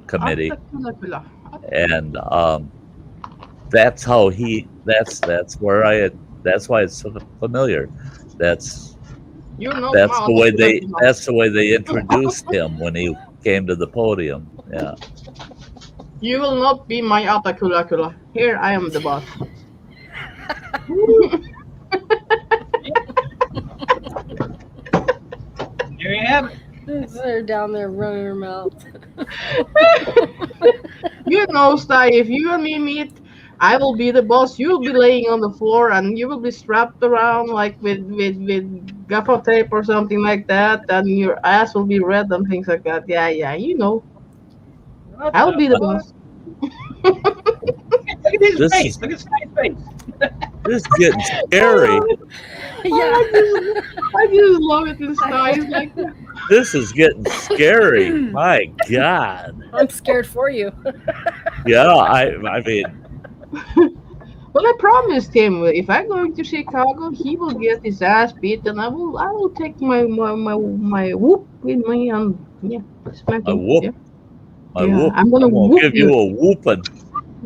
[SPEAKER 2] committee. And that's how that's why it's so familiar. That's the way they introduced him when he came to the podium. Yeah.
[SPEAKER 4] You will not be my Atakula Kula. Here I am the boss.
[SPEAKER 3] There you have it.
[SPEAKER 5] They're down there running her mouth.
[SPEAKER 4] Sty, if you and me meet, I will be the boss. You will be laying on the floor, and you will be strapped around like with gaffer tape or something like that, and your ass will be red and things like that. Yeah, I'll be the boss.
[SPEAKER 3] Look at his
[SPEAKER 2] This
[SPEAKER 3] face.
[SPEAKER 2] is-
[SPEAKER 3] Look at Sky's face.
[SPEAKER 2] This is getting scary.
[SPEAKER 5] Yeah.
[SPEAKER 4] I just love it in Sty. It's like,
[SPEAKER 2] This is getting scary. My God.
[SPEAKER 5] I'm scared for you.
[SPEAKER 2] Yeah, I mean,
[SPEAKER 4] well, I promised him if I'm going to Chicago, he will get his ass beat, and I will take my whoop with me and smack
[SPEAKER 2] a
[SPEAKER 4] him.
[SPEAKER 2] whoop.
[SPEAKER 4] Yeah.
[SPEAKER 2] My
[SPEAKER 4] Yeah,
[SPEAKER 2] whoop.
[SPEAKER 4] I'm gonna whoop
[SPEAKER 2] give
[SPEAKER 4] you.
[SPEAKER 2] you a whooping.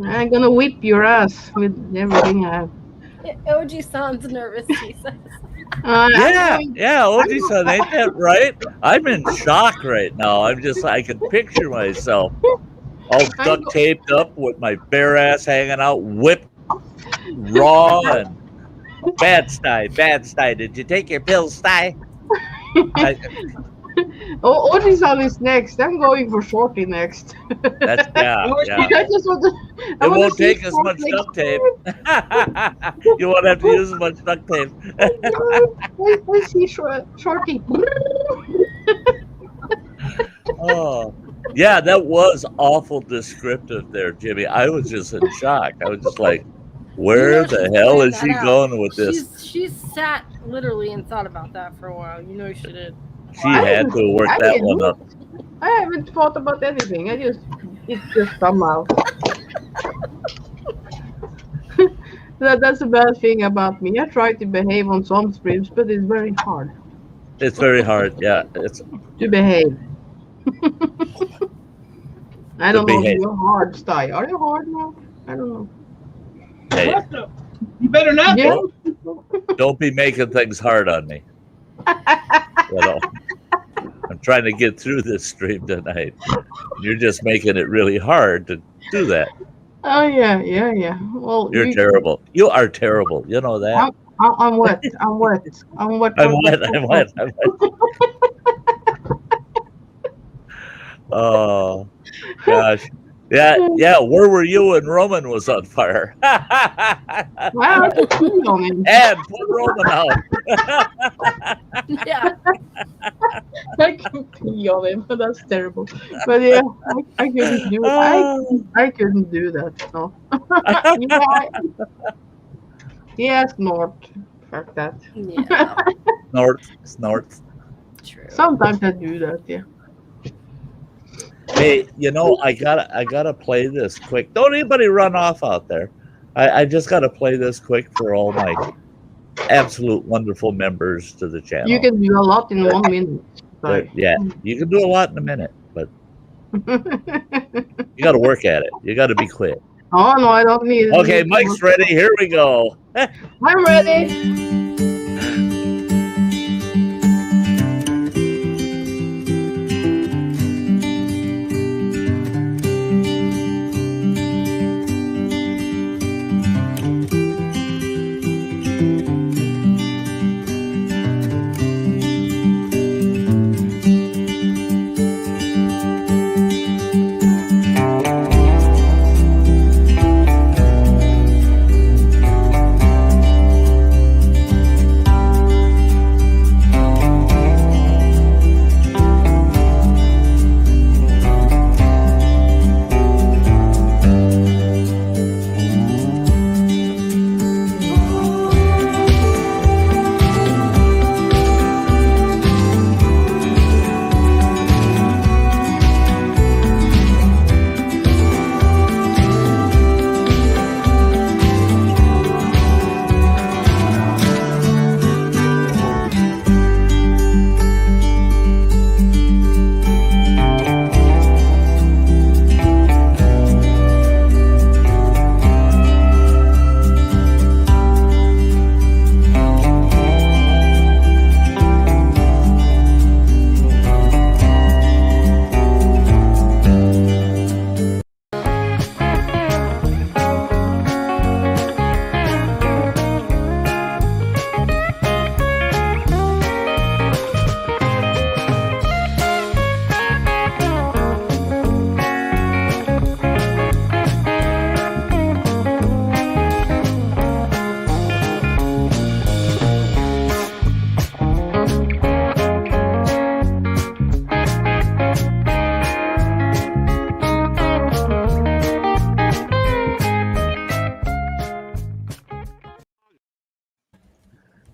[SPEAKER 4] I'm gonna whip your ass with everything I have.
[SPEAKER 5] Oji-san's nervous, he says.
[SPEAKER 2] Yeah, Oji-san, ain't that right? I'm in shock right now. I can picture myself all duct taped up with my bare ass hanging out, whipped raw, and bad Sty. Did you take your pills, Sty?
[SPEAKER 4] Oji-san is next. I'm going for Shorty next.
[SPEAKER 2] That's yeah.
[SPEAKER 4] I just want to.
[SPEAKER 2] It won't take as much duct tape. You won't have to use as much duct tape.
[SPEAKER 4] I see Shorty.
[SPEAKER 2] Oh, yeah, that was awful descriptive there, Jimmy. I was just in shock. I was just like, where the hell is she going with this?
[SPEAKER 5] She sat literally and thought about that for a while. You know she did.
[SPEAKER 2] She had to work that one up.
[SPEAKER 4] I haven't thought about anything. It just come out. That's the bad thing about me. I try to behave on some streams, but it's very hard
[SPEAKER 2] It's very hard. Yeah, it's
[SPEAKER 4] to behave. I
[SPEAKER 2] To
[SPEAKER 4] don't know if
[SPEAKER 2] behave.
[SPEAKER 4] you're hard, Sty. Are you hard now? I don't know.
[SPEAKER 2] hey,
[SPEAKER 3] What the? You better not
[SPEAKER 4] Yeah.
[SPEAKER 3] be.
[SPEAKER 2] don't be making things hard on me. You know, I'm trying to get through this stream tonight. You're just making it really hard to do that.
[SPEAKER 4] Oh yeah. Well,
[SPEAKER 2] You're terrible. You are terrible. You know that.
[SPEAKER 4] I'm wet. I'm wet. I'm wet.
[SPEAKER 2] I'm wet. Oh gosh. Yeah. Where were you when Roman was on fire?
[SPEAKER 4] Well, I can pee on him.
[SPEAKER 2] And put Roman out.
[SPEAKER 5] Yeah.
[SPEAKER 4] I can pee on him. That's terrible. But yeah, I couldn't do. I couldn't do that. No. Yes, North. Fuck that.
[SPEAKER 5] Yeah.
[SPEAKER 2] North.
[SPEAKER 5] True.
[SPEAKER 4] Sometimes I do that. Yeah.
[SPEAKER 2] Hey, I gotta play this quick. Don't anybody run off out there. I just gotta play this quick for all my absolute wonderful members to the channel.
[SPEAKER 4] You can do a lot in 1 minute.
[SPEAKER 2] But, yeah, you can do a lot in a minute, but you gotta work at it. You gotta be quick.
[SPEAKER 4] Oh no, I don't need it.
[SPEAKER 2] Okay, Mike's ready. Here we go.
[SPEAKER 4] I'm ready.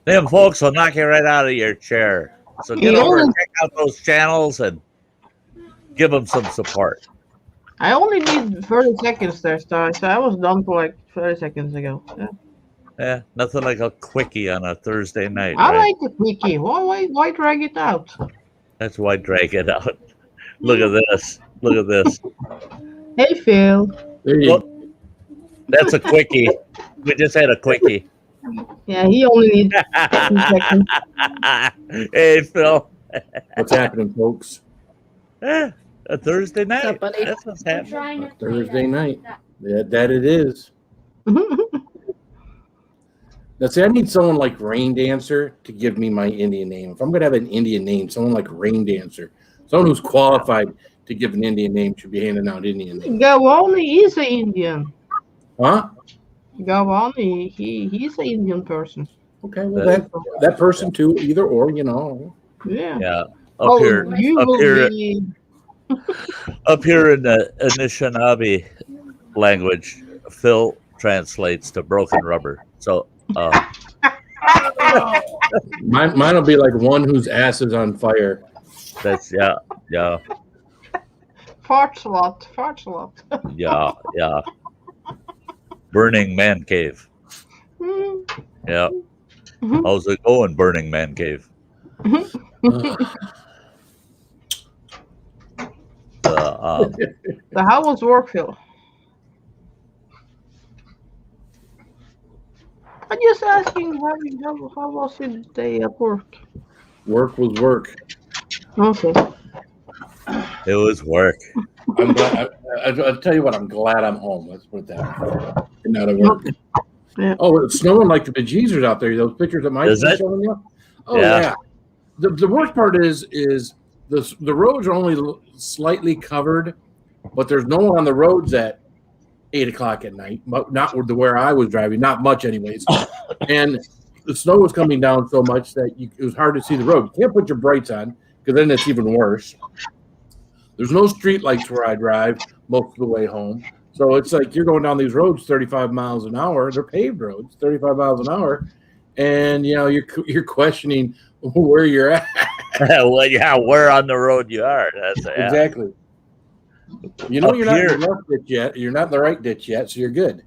[SPEAKER 2] Them folks will knock you right out of your chair. So get over and check out those channels and give them some support.
[SPEAKER 4] I only need 30 seconds there, Sty, so I was done for like 30 seconds ago. Yeah.
[SPEAKER 2] Yeah, nothing like a quickie on a Thursday night.
[SPEAKER 4] I
[SPEAKER 2] right?
[SPEAKER 4] like the quickie. Why drag it out?
[SPEAKER 2] That's why drag it out. Look at this. Look at this.
[SPEAKER 4] Hey, Phil.
[SPEAKER 6] There you
[SPEAKER 2] Look, that's a quickie. We just had a quickie.
[SPEAKER 4] Yeah, he only needs 10 seconds.
[SPEAKER 2] Hey, Phil.
[SPEAKER 6] What's happening, folks?
[SPEAKER 2] A Thursday night.
[SPEAKER 5] What's up, buddy?
[SPEAKER 2] That's what's happening.
[SPEAKER 6] Thursday night. Yeah, that it is. Now, see, I need someone like Rain Dancer to give me my Indian name. If I'm going to have an Indian name, someone like Rain Dancer, someone who's qualified to give an Indian name should be handing out Indian names.
[SPEAKER 4] Gawani is an Indian.
[SPEAKER 6] Huh?
[SPEAKER 4] Gawani, he's an Indian person.
[SPEAKER 6] Okay, well, that person too, either or, you know.
[SPEAKER 4] Yeah.
[SPEAKER 2] Yeah.
[SPEAKER 4] Oh,
[SPEAKER 2] Up here
[SPEAKER 4] be...
[SPEAKER 2] up here in the Anishinaabe language, Phil translates to broken rubber. So
[SPEAKER 6] Mine will be like one whose ass is on fire.
[SPEAKER 2] that's yeah.
[SPEAKER 4] Farts a lot.
[SPEAKER 2] Yeah. Burning man cave. Yeah.
[SPEAKER 4] Mhm.
[SPEAKER 2] How's it going, Burning Man Cave?
[SPEAKER 4] So how was work, Phil? I'm just asking how was your day at work?
[SPEAKER 6] Work was work.
[SPEAKER 4] Okay.
[SPEAKER 2] It was work.
[SPEAKER 6] I'm glad. I'll tell you what. I'm glad I'm home. Let's put it that way. And not at work.
[SPEAKER 4] Okay. Yeah.
[SPEAKER 6] Oh, it's snowing like the bejesus out there. Those pictures that Mike's
[SPEAKER 2] Is
[SPEAKER 6] been
[SPEAKER 2] it?
[SPEAKER 6] showing you. Oh
[SPEAKER 2] Yeah.
[SPEAKER 6] yeah. The worst part is the roads are only slightly covered, but there's no one on the roads at 8 o'clock at night. Not where I was driving. Not much, anyways. And the snow was coming down so much that it was hard to see the road. You can't put your brights on because then it's even worse. There's no street lights where I drive most of the way home. So it's like you're going down these roads 35 miles an hour. They're paved roads, 35 miles an hour. And, you're questioning where you're at.
[SPEAKER 2] Well, yeah, where on the road you are. That's
[SPEAKER 6] Exactly. You're not in the left ditch yet. You're not in the right ditch yet, so you're good.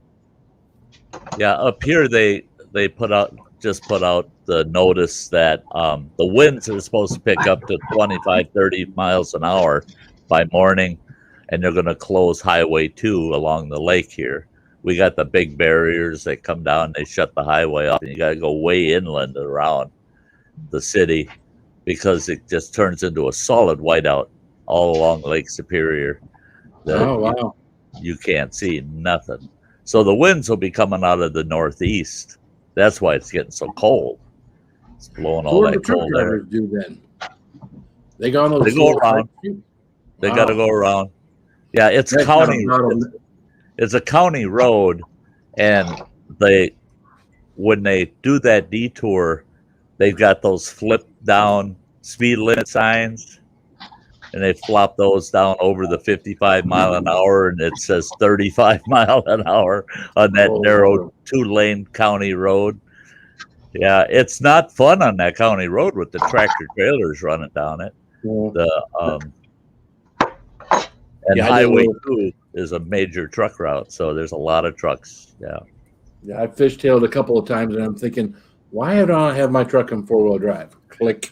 [SPEAKER 2] Yeah, up here they put out the notice that the winds are supposed to pick up to 25, 30 miles an hour by morning, and they're going to close Highway 2 along the lake here. We got the big barriers that come down, they shut the highway off, and you got to go way inland around the city because it just turns into a solid whiteout all along Lake Superior.
[SPEAKER 6] Oh, wow.
[SPEAKER 2] You can't see nothing. So the winds will be coming out of the northeast. That's why it's getting so cold. It's blowing all that cold air.
[SPEAKER 6] Do then? They go on those.
[SPEAKER 2] They go around. They got to go around. Yeah, it's county. It's a county road, and when they do that detour, they've got those flip down speed limit signs, and they flop those down over the 55 mile an hour, and it says 35 mile an hour on that narrow 2-lane county road. Yeah, it's not fun on that county road with the tractor trailers running down it. Highway 2 is a major truck route, so there's a lot of trucks. Yeah,
[SPEAKER 6] I fishtailed a couple of times, and I'm thinking, why don't I have my truck in 4-wheel drive? Click.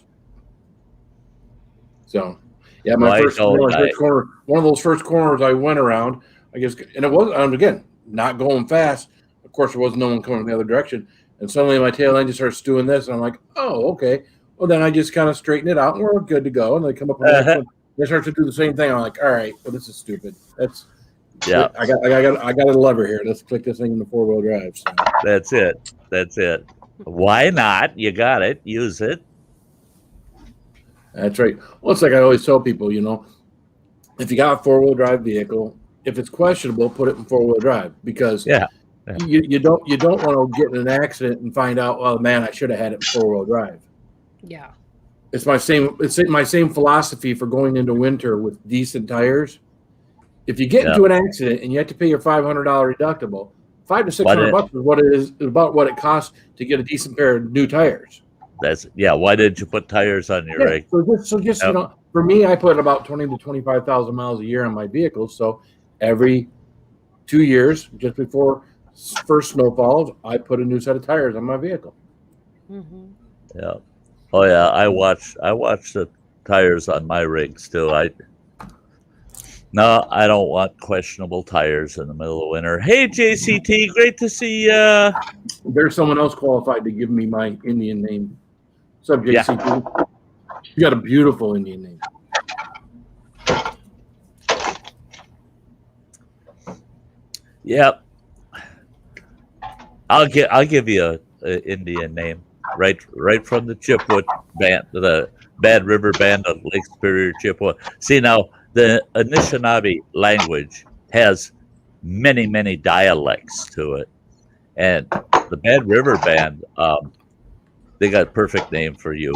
[SPEAKER 6] So, yeah, my first corner, one of those first corners I went around, I guess, and it was, again, not going fast. Of course, there was no one coming the other direction, and suddenly my tail end just starts doing this, and I'm like, oh, okay. Well, then I just kind of straighten it out, and we're good to go. And they come up with the next one. They start to do the same thing. I'm like, all right, well, this is stupid. I got a lever here. Let's click this thing in the 4-wheel drive. So.
[SPEAKER 2] That's it. Why not? You got it. Use it.
[SPEAKER 6] That's right. Well, it's like I always tell people, if you got a 4-wheel drive vehicle, if it's questionable, put it in 4-wheel drive because you don't want to get in an accident and find out, oh man, I should have had it in 4-wheel drive.
[SPEAKER 5] Yeah.
[SPEAKER 6] It's my same philosophy for going into winter with decent tires. If you get into an accident and you have to pay your $500 deductible, $500 to $600 is what it is about what it costs to get a decent pair of new tires.
[SPEAKER 2] Why did you put tires on your rig?
[SPEAKER 6] So just for me, I put about 20 to 25,000 miles a year on my vehicles. So every 2 years, just before first snow falls, I put a new set of tires on my vehicle.
[SPEAKER 5] Mm-hmm.
[SPEAKER 2] Yeah. Oh yeah, I watch the tires on my rigs too. I don't want questionable tires in the middle of winter. Hey JCT, great to see you.
[SPEAKER 6] There's someone else qualified to give me my Indian name. What's up, JCT? Yeah. You got a beautiful Indian name.
[SPEAKER 2] Yep. I'll give you an Indian name. Right from the Chippewa band, the Bad River Band of Lake Superior, Chippewa. See, now the Anishinaabe language has many, many dialects to it, and the Bad River Band, they got a perfect name for you,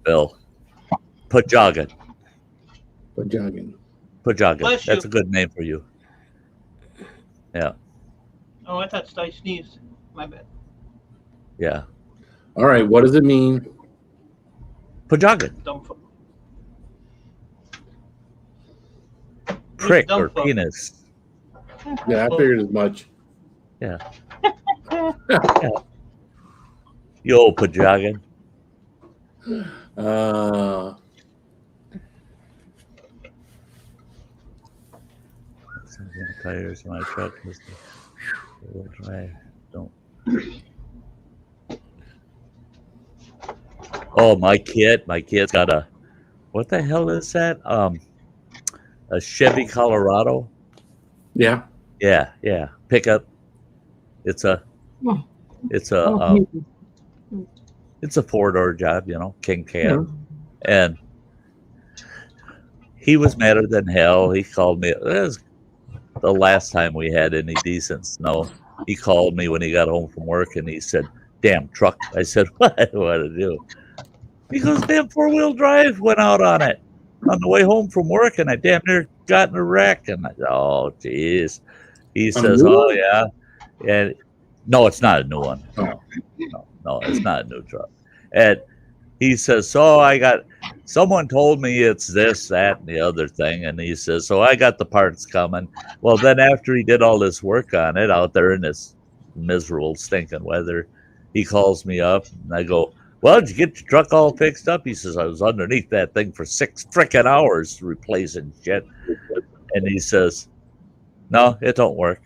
[SPEAKER 2] Bill. Pajagan. That's a good name for you. Yeah.
[SPEAKER 3] Oh, I thought Sty sneezed. My bad.
[SPEAKER 2] Yeah.
[SPEAKER 6] All right, what does it mean?
[SPEAKER 2] Pajagan. Prick or penis.
[SPEAKER 6] Yeah, I figured as much.
[SPEAKER 2] Yeah. You old pajagan. Tires in my truck. Don't. Oh, my kid's got a. What the hell is that? A Chevy Colorado.
[SPEAKER 6] Yeah.
[SPEAKER 2] Yeah. Pickup. It's a it's a 4-door job, king cab. And he was madder than hell. He called me. It was the last time we had any decent snow. He called me when he got home from work and he said, "Damn truck." I said, "What do I do?" He goes, "Damn 4-wheel drive went out on it on the way home from work and I damn near got in a wreck." And I said, "Oh, geez." He says, "Oh, yeah." And no, it's not a new one. No, it's not a new truck. And he says, "So someone told me it's this, that, and the other thing." And he says, "So I got the parts coming." Well, then after he did all this work on it out there in this miserable stinking weather, he calls me up and I go, "Well, did you get your truck all fixed up?" He says, "I was underneath that thing for 6 frickin' hours replacing shit." And he says, "No, it don't work.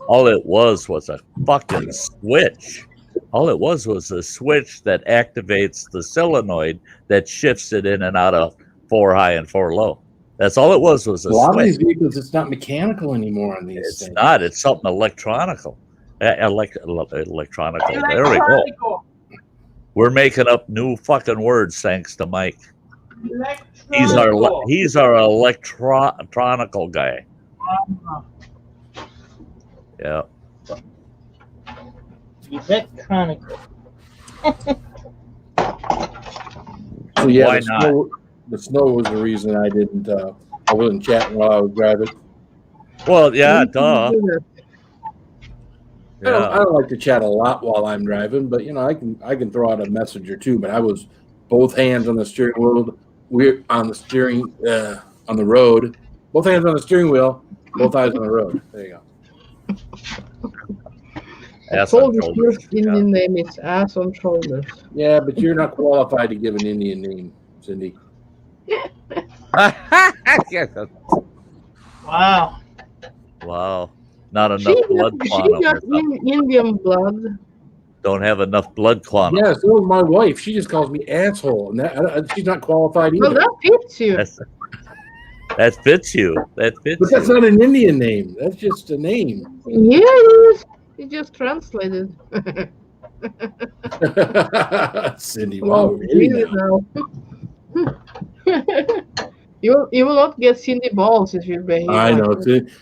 [SPEAKER 2] All it was a fucking switch. All it was a switch that activates the solenoid that shifts it in and out of 4 high and 4 low. That's all it was a
[SPEAKER 6] lot
[SPEAKER 2] switch."
[SPEAKER 6] of these vehicles, it's not mechanical anymore on these
[SPEAKER 2] It's
[SPEAKER 6] things.
[SPEAKER 2] not. It's something electronical. Electronical. There we go. We're making up new fucking words thanks to Mike. He's our electronical guy. Yeah.
[SPEAKER 3] Electronical.
[SPEAKER 6] So yeah,
[SPEAKER 2] Why not?
[SPEAKER 6] The snow was the reason I didn't. I wasn't chatting while I was driving.
[SPEAKER 2] Well, yeah, duh.
[SPEAKER 6] I don't like to chat a lot while I'm driving, but I can throw out a message or two. But I was both hands on the steering wheel. We're on the steering on the road. Both hands on the steering wheel. Both eyes on the road. There you go.
[SPEAKER 4] I told you first Indian name is Ass on Shoulders.
[SPEAKER 6] Yeah, but you're not qualified to give an Indian name, Cindy.
[SPEAKER 3] Wow.
[SPEAKER 2] Wow. Not enough blood quantum.
[SPEAKER 4] She got Indian blood.
[SPEAKER 2] Don't have enough blood quantum.
[SPEAKER 6] Yeah, so is my wife. She just calls me asshole, and she's not qualified either.
[SPEAKER 4] Well, that fits you.
[SPEAKER 2] That fits you. But
[SPEAKER 6] that's not an Indian name. That's just a name.
[SPEAKER 4] Yeah, it is. It just translated.
[SPEAKER 6] Cindy,
[SPEAKER 4] wow,
[SPEAKER 6] wow, really
[SPEAKER 4] now. You will not get Cindy balls if you behave.
[SPEAKER 6] I know.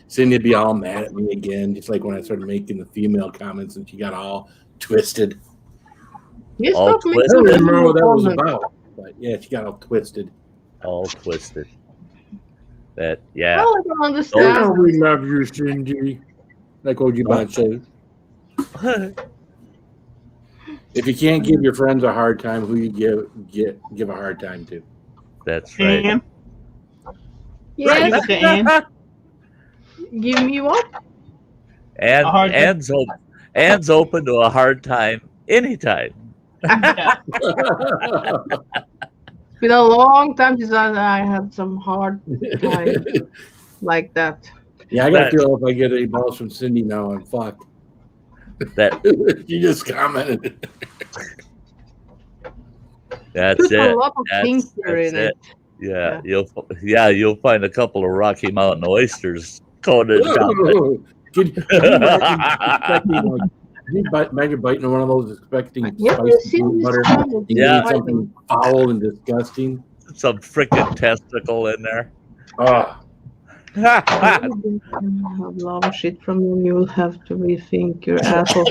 [SPEAKER 6] Cindy would be all mad at me again, just like when I started making the female comments and she got all twisted.
[SPEAKER 2] All twisted.
[SPEAKER 6] I don't remember what that was about, but yeah, she got all twisted.
[SPEAKER 2] All twisted. That, yeah.
[SPEAKER 4] Oh, I don't understand.
[SPEAKER 6] Oh, we love you, Cindy. Like what you might say. If you can't give your friends a hard time, who you give a hard time to?
[SPEAKER 2] That's right.
[SPEAKER 3] Ann.
[SPEAKER 4] Yes.
[SPEAKER 3] Right, Ann.
[SPEAKER 4] Give me what?
[SPEAKER 2] Ann's open to a hard time anytime.
[SPEAKER 4] Been a long time since I had some hard time like that.
[SPEAKER 6] Yeah, I got to feel if I get any balls from Cindy now, I'm fucked. She just commented.
[SPEAKER 2] That's
[SPEAKER 4] There's
[SPEAKER 2] it.
[SPEAKER 4] a lot of things here in it.
[SPEAKER 2] Yeah, you'll find a couple of Rocky Mountain oysters coated down.
[SPEAKER 6] Can you imagine biting one of those expecting spicy peanut butter?
[SPEAKER 2] Yeah,
[SPEAKER 6] something foul and disgusting.
[SPEAKER 2] Some freaking testicle in there.
[SPEAKER 4] I have a lot of shit from you. You'll have to rethink your asshole.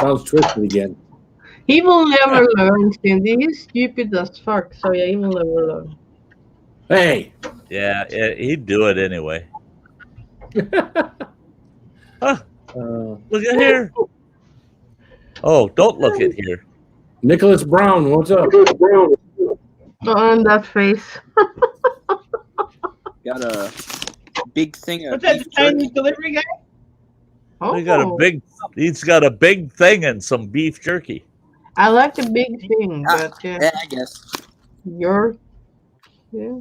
[SPEAKER 6] Sounds twisted again.
[SPEAKER 4] He will never learn, Cindy. He's stupid as fuck. So yeah, he will never learn.
[SPEAKER 6] Hey.
[SPEAKER 2] Yeah, he'd do it anyway. Look at here. Oh, don't look at here.
[SPEAKER 6] Nicholas Brown, what's up?
[SPEAKER 4] On that face.
[SPEAKER 7] Got a big thing of
[SPEAKER 3] What's that,
[SPEAKER 7] beef
[SPEAKER 3] the Chinese
[SPEAKER 7] jerky.
[SPEAKER 3] delivery guy?
[SPEAKER 4] Oh,
[SPEAKER 2] He's got a big thing and some beef jerky.
[SPEAKER 4] I like the big thing, but
[SPEAKER 7] Yeah, I guess.
[SPEAKER 4] you're yeah.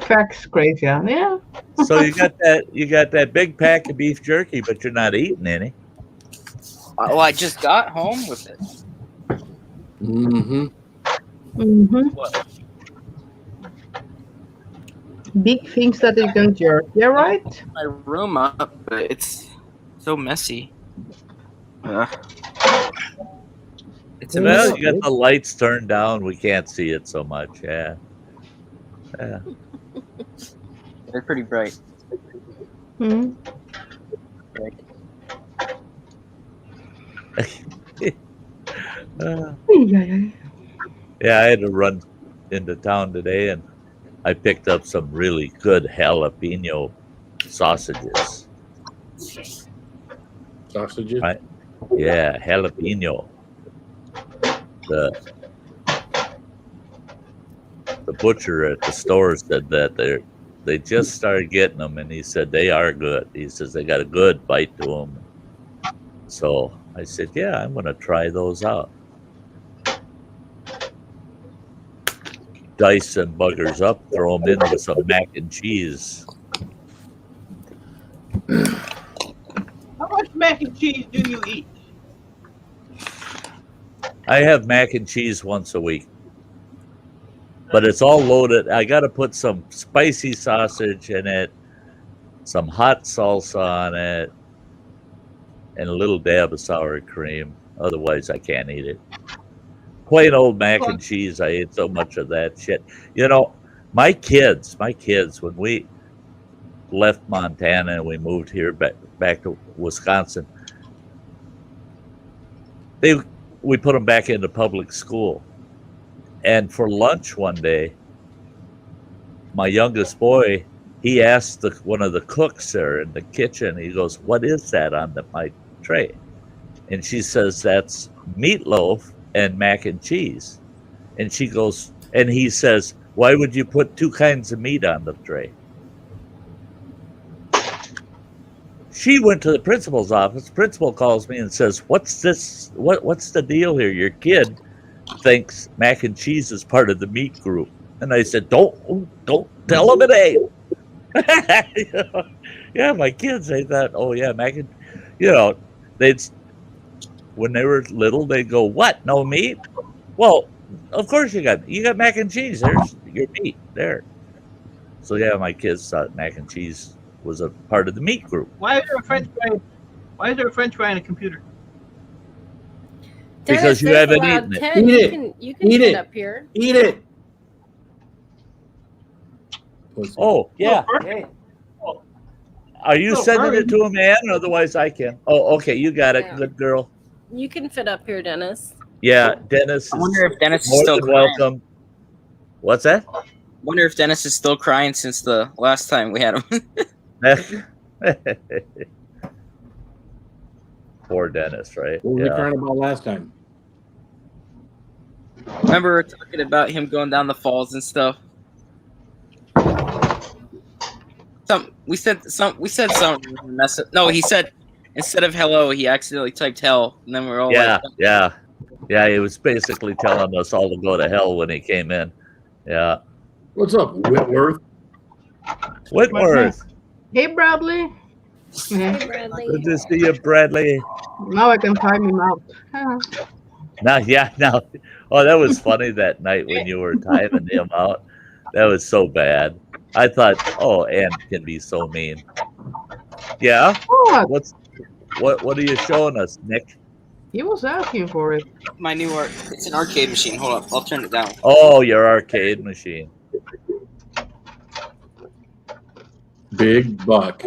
[SPEAKER 4] Facts crazy, yeah.
[SPEAKER 2] So you got that big pack of beef jerky, but you're not eating any.
[SPEAKER 7] Well, I just got home with it.
[SPEAKER 6] Mm-hmm.
[SPEAKER 4] Mm-hmm. Big things that you can jerk. Yeah, right.
[SPEAKER 7] My room up, but it's so messy. It's a mess.
[SPEAKER 2] Well, you got the lights turned down. We can't see it so much. Yeah.
[SPEAKER 7] They're pretty bright.
[SPEAKER 4] Hmm.
[SPEAKER 2] Yeah, I had to run into town today, and I picked up some really good jalapeno sausages.
[SPEAKER 6] Sausages.
[SPEAKER 2] Right. Yeah, jalapeno. The butcher at the store said that they just started getting them, and he said they are good. He says they got a good bite to them. So I said, yeah, I'm going to try those out. Dice some buggers up, throw them in with some mac and cheese.
[SPEAKER 3] How much mac and cheese do you eat?
[SPEAKER 2] I have mac and cheese once a week, but it's all loaded. I got to put some spicy sausage in it, some hot salsa on it, and a little dab of sour cream. Otherwise, I can't eat it. Plain old mac and cheese. I ate so much of that shit. You know, my kids, when we left Montana and we moved here back to Wisconsin, we put them back into public school. And for lunch one day, my youngest boy, he asked one of the cooks there in the kitchen, he goes, "What is that on my tray?" And she says, "That's meatloaf and mac and cheese." And she goes, and he says, "Why would you put two kinds of meat on the tray?" She went to the principal's office. Principal calls me and says, "What's this? What's the deal here? Your kid thinks mac and cheese is part of the meat group." And I said, Don't tell him it ain't." Yeah, my kids, they thought, oh yeah, mac and, when they were little, they'd go, "What? No meat?" Well, of course you got mac and cheese. There's your meat there. So yeah, my kids thought mac and cheese was a part of the meat group.
[SPEAKER 3] Why is there a French fry? Why is there a French fry in a computer?
[SPEAKER 2] Because you haven't eaten it.
[SPEAKER 5] Ted, you can sit up here.
[SPEAKER 6] Eat it.
[SPEAKER 2] Oh yeah.
[SPEAKER 3] Perfect.
[SPEAKER 2] Are you sending it to him, Ann? Otherwise, I can. Oh, okay. You got it.
[SPEAKER 5] Yeah.
[SPEAKER 2] Good girl.
[SPEAKER 5] You can fit up here, Dennis.
[SPEAKER 2] Yeah, Dennis.
[SPEAKER 7] I wonder if Dennis is
[SPEAKER 2] more
[SPEAKER 7] still
[SPEAKER 2] than
[SPEAKER 7] crying.
[SPEAKER 2] welcome. What's that?
[SPEAKER 7] Wonder if Dennis is still crying since the last time we had him.
[SPEAKER 2] Poor Dennis, right?
[SPEAKER 6] What were we crying about last time?
[SPEAKER 7] Remember we were talking about him going down the falls and stuff. We said something. No, he said instead of hello, he accidentally typed hell, and then we're all
[SPEAKER 2] Yeah,
[SPEAKER 7] like,
[SPEAKER 2] yeah. Yeah, he was basically telling us all to go to hell when he came in. Yeah.
[SPEAKER 6] What's up, Whitworth?
[SPEAKER 2] Whitworth.
[SPEAKER 4] Hey, Bradley.
[SPEAKER 5] Hey, Bradley.
[SPEAKER 2] Good to see you, Bradley.
[SPEAKER 4] Now I can time him out.
[SPEAKER 2] Now. Oh, that was funny that night when you were timing him out. That was so bad. I thought, oh, Ann can be so mean. Yeah?
[SPEAKER 4] What?
[SPEAKER 2] What are you showing us, Nick?
[SPEAKER 4] He was asking for it.
[SPEAKER 7] my new art. It's an arcade machine. Hold up, I'll turn it down.
[SPEAKER 2] Oh, your arcade machine.
[SPEAKER 6] Big buck.